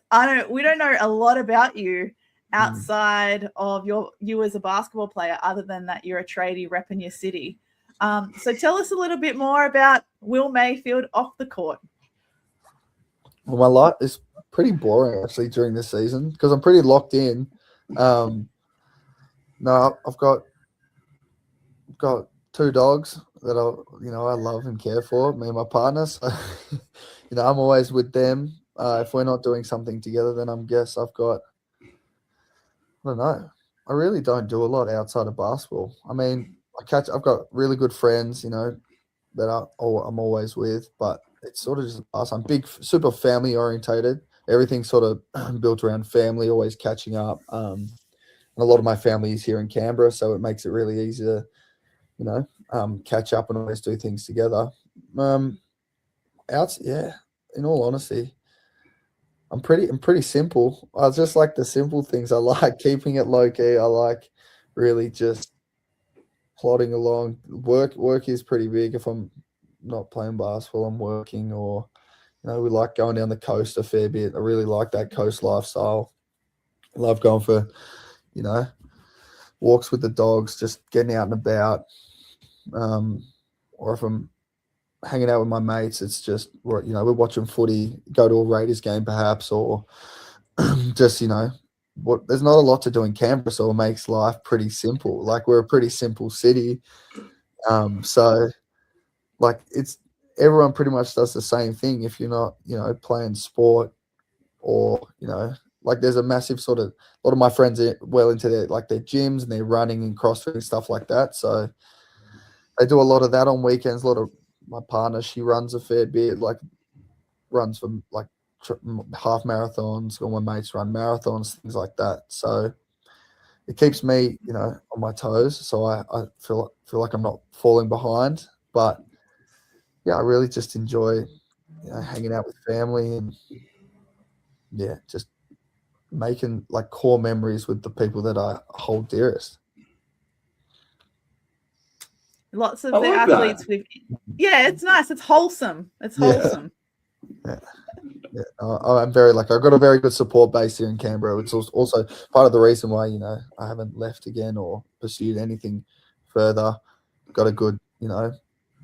we don't know a lot about you outside of you as a basketball player, other than that you're a tradie repping your city. So tell us a little bit more about Will Mayfield off the court. Well, my life is pretty boring actually during this season because I'm pretty locked in. No, I've got two dogs that I love and care for, me and my partner. So, I'm always with them. If we're not doing something together, then I don't know. I really don't do a lot outside of basketball. I mean, I've got really good friends, that I'm always with, but it's sort of just us. I'm super family orientated. Everything's sort of built around family, always catching up. And a lot of my family is here in Canberra, so it makes it really easy to, catch up and always do things together. In all honesty, I'm pretty simple. I just like the simple things. I like keeping it low key. I like really just plodding along. Work is pretty big. If I'm not playing basketball, I'm working, or we like going down the coast a fair bit. I really like that coast lifestyle. I love going for, walks with the dogs, just getting out and about. Or if I'm hanging out with my mates, it's just we're watching footy, go to a Raiders game perhaps, or just there's not a lot to do in Canberra, so it makes life pretty simple. Like, we're a pretty simple city, so like everyone pretty much does the same thing. If you're not playing sport, or like, there's a massive sort of, a lot of my friends are well into their gyms and they're running and CrossFit and stuff like that, so they do a lot of that on weekends. A lot of my partner, she runs a fair bit, runs for half marathons. All my mates run marathons, things like that. So it keeps me, on my toes. So I feel like I'm not falling behind. But yeah, I really just enjoy, hanging out with family and just making core memories with the people that I hold dearest. Lots of the athletes it's nice. It's wholesome. It's wholesome. Yeah. I'm very I've got a very good support base here in Canberra. It's also part of the reason why, I haven't left again or pursued anything further. Got a good,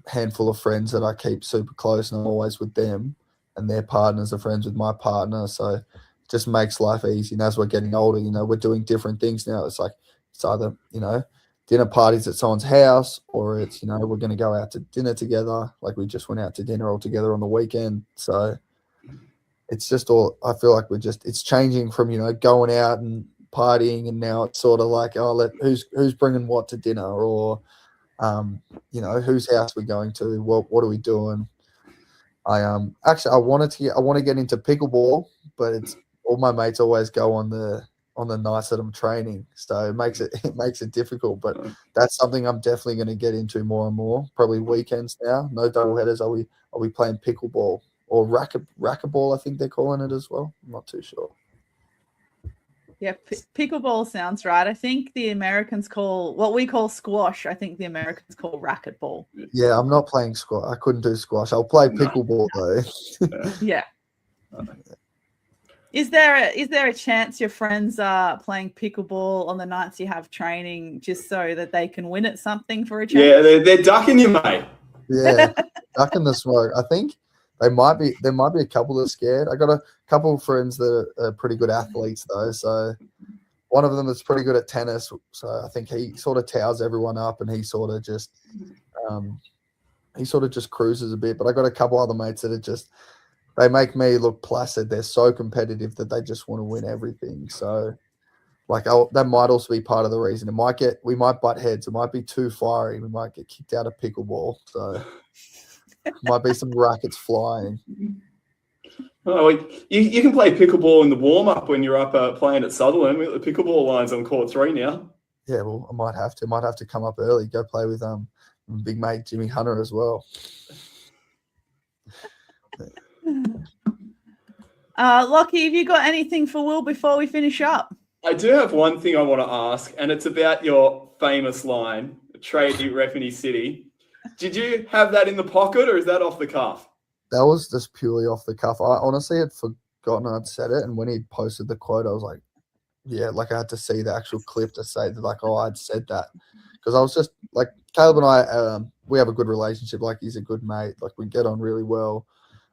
handful of friends that I keep super close, and I'm always with them, and their partners are friends with my partner. So it just makes life easy. And as we're getting older, we're doing different things now. It's either, dinner parties at someone's house, or it's, we're going to go out to dinner together. Like, we just went out to dinner all together on the weekend. So it's just I feel like it's changing from, going out and partying, and now it's sort of who's bringing what to dinner, or, whose house we're going to, what are we doing? I want to get into pickleball, but it's all my mates always go on the nights that I'm training, so it makes it difficult. But that's something I'm definitely going to get into more and more. Probably weekends now, no double headers. I'll be playing pickleball or racquetball, I think they're calling it as well. I'm not too sure. Yeah, pickleball sounds right. I think the Americans call what we call squash. I think the Americans call racquetball. Yeah, I'm not playing squash. I couldn't do squash. I'll play pickleball though. Yeah. Is there a chance your friends are playing pickleball on the nights you have training, just so that they can win at something for a change? Yeah, they're ducking you, mate. Yeah, ducking the smoke. I think there might be a couple that are scared. I got a couple of friends that are pretty good athletes though. So one of them is pretty good at tennis. So I think he sort of towers everyone up, and he sort of just cruises a bit. But I got a couple other mates that are just, they make me look placid. They're so competitive that they just want to win everything. So, that might also be part of the reason. We might butt heads. It might be too fiery. We might get kicked out of pickleball. So, might be some rackets flying. Oh, you can play pickleball in the warm-up when you're up playing at Sutherland. We've got the pickleball lines on court 3 now. Yeah, well, I might have to come up early, go play with big mate Jimmy Hunter as well. Lockie, have you got anything for Will before we finish up? I do have one thing I want to ask, and it's about your famous line, "Tradie Refini City." Did you have that in the pocket, or is that off the cuff? That was just purely off the cuff. I honestly had forgotten I'd said it, and when he posted the quote, I was like, yeah, I had to see the actual clip to say that, I'd said that, because I was just Caleb and I, we have a good relationship. Like, he's a good mate. Like, we get on really well.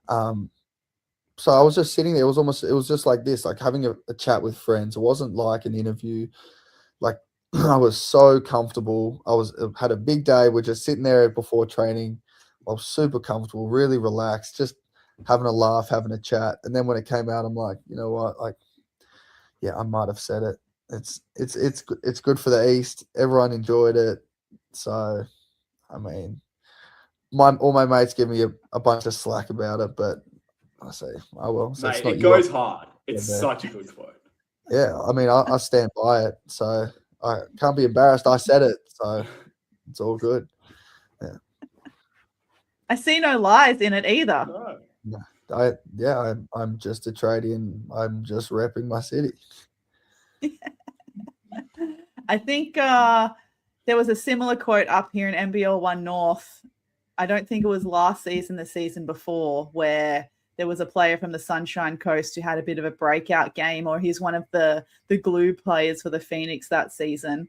So I was just sitting there. It was just like this, like having a chat with friends. It wasn't like an interview. Like, I was so comfortable. Had a big day. We're just sitting there before training. I was super comfortable, really relaxed, just having a laugh, having a chat. And then when it came out, I'm like, you know what? Like, yeah, I might have said it. It's good for the East. Everyone enjoyed it. So, I mean, all my mates give me a bunch of slack about it, but I say, oh well. So Mate, it goes hard. It's such a good quote. Yeah, I mean, I stand by it, so I can't be embarrassed. I said it, so it's all good. Yeah. I see no lies in it either. No. I'm just a tradie and I'm just repping my city. I think there was a similar quote up here in NBL 1 North. I don't think it was last season, the season before, where there was a player from the Sunshine Coast who had a bit of a breakout game, or he's one of the glue players for the Phoenix that season.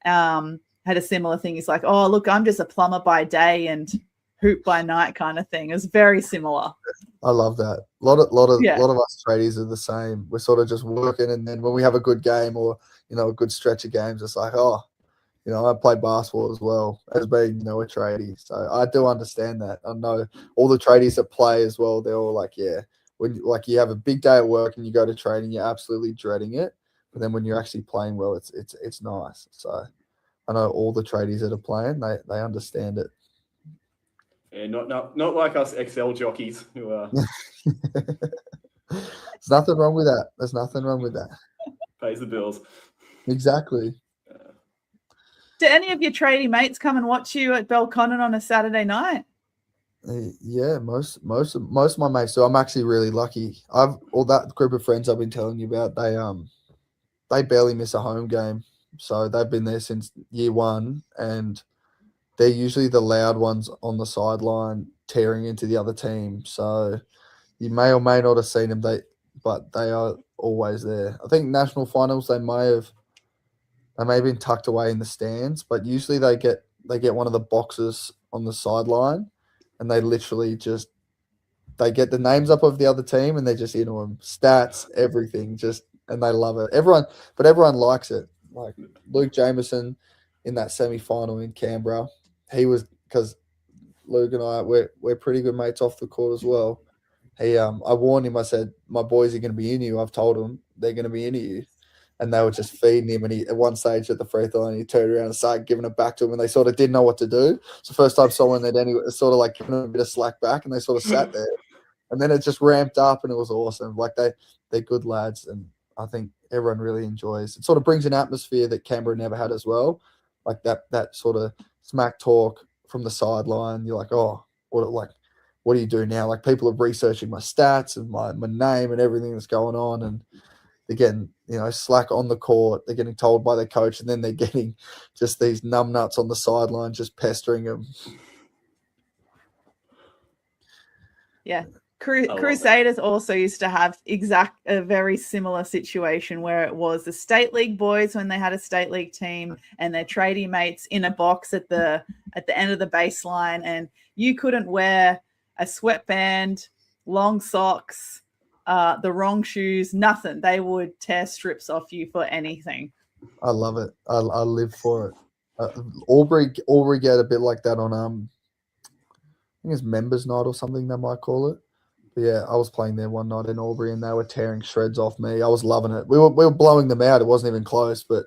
Had a similar thing. He's like, oh, look, I'm just a plumber by day and hoop by night kind of thing. It was very similar. I love that. A lot of us tradies are the same. We're sort of just working, and then when we have a good game or, you know, a good stretch of games, it's like, oh, you know, I play basketball as well as being, you know, a tradie. So I do understand that. I know all the tradies that play as well, they're all like, yeah, when like you have a big day at work and you go to training, you're absolutely dreading it. But then when you're actually playing well, it's nice. So I know all the tradies that are playing, they understand it. Yeah, not like us XL jockeys who are There's nothing wrong with that. There's nothing wrong with that. pays the bills. Exactly. Do any of your tradie mates come and watch you at Belconnen on a Saturday night? Yeah, most of my mates do. I'm actually really lucky. All that group of friends I've been telling you about, they barely miss a home game. So they've been there since year one, and they're usually the loud ones on the sideline tearing into the other team. So you may or may not have seen them, but they are always there. I think national finals they may have been tucked away in the stands, but usually they get one of the boxes on the sideline, and they literally just they get the names up of the other team and they're just into them, stats, everything, and they love it. Everyone likes it. Like Luke Jameson in that semi-final in Canberra, because Luke and I we're pretty good mates off the court as well. I warned him. I said, my boys are going to be in you. I've told them they're going to be into you. And they were just feeding him. And he, at one stage at the free throw line, he turned around and started giving it back to him. And they sort of didn't know what to do. It's the first time someone had sort of like given him a bit of slack back, and they sort of sat there. And then it just ramped up, and it was awesome. Like they're good lads, and I think everyone really enjoys. It sort of brings an atmosphere that Canberra never had as well. Like that sort of smack talk from the sideline. You're like, oh, what do you do now? Like people are researching my stats and my name and everything that's going on, and they're getting, you know, slack on the court. They're getting told by their coach, and then they're getting just these numbnuts on the sideline just pestering them. Yeah. Crusaders also used to have a very similar situation where it was the state league boys when they had a state league team and their tradie mates in a box at the end of the baseline, and you couldn't wear a sweatband, long socks, the wrong shoes, nothing. They would tear strips off you for anything. I love it. I live for it. Albury get a bit like that on I think it's members night or something they might call it. But yeah, I was playing there one night in Albury and they were tearing shreds off me. I was loving it. We were blowing them out. It wasn't even close, but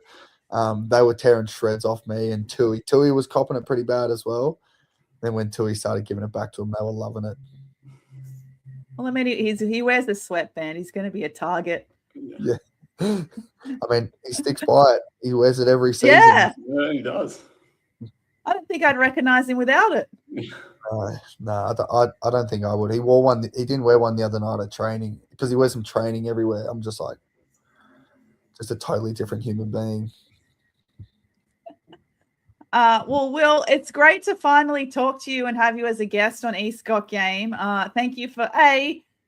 they were tearing shreds off me, and Tui was copping it pretty bad as well. Then when Tui started giving it back to him, they were loving it. Well, I mean, he wears the sweatband. He's going to be a target. Yeah. I mean, he sticks by it. He wears it every season. Yeah, he does. I don't think I'd recognize him without it. No, I don't think I would. He wore one. He didn't wear one the other night at training because he wears some training everywhere. I'm just like, just a totally different human being. Well, Will, it's great to finally talk to you and have you as a guest on East Got Game. Thank you for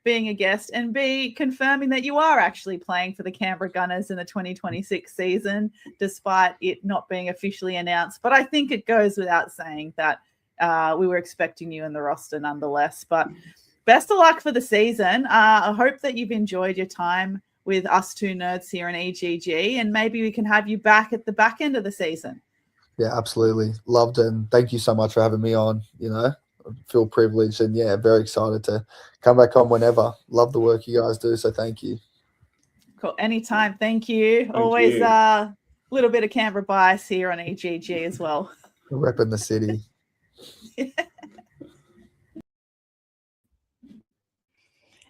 being a guest, and B, confirming that you are actually playing for the Canberra Gunners in the 2026 season, despite it not being officially announced. But I think it goes without saying that we were expecting you in the roster nonetheless. But best of luck for the season. I hope that you've enjoyed your time with us two nerds here in EGG, and maybe we can have you back at the back end of the season. Yeah, absolutely. Loved it. And thank you so much for having me on. I feel privileged and very excited to come back on whenever. Love the work you guys do. So thank you. Cool. Anytime. Thank you. Always a little bit of Canberra bias here on EGG as well. Repping the city.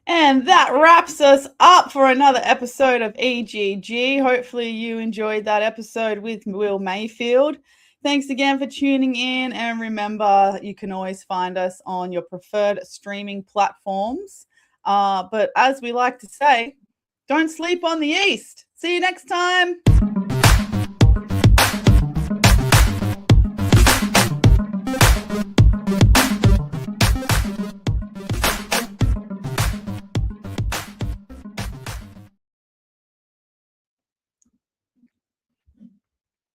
And that wraps us up for another episode of EGG. Hopefully you enjoyed that episode with Will Mayfield. Thanks again for tuning in. And remember, you can always find us on your preferred streaming platforms. But as we like to say, don't sleep on the East. See you next time.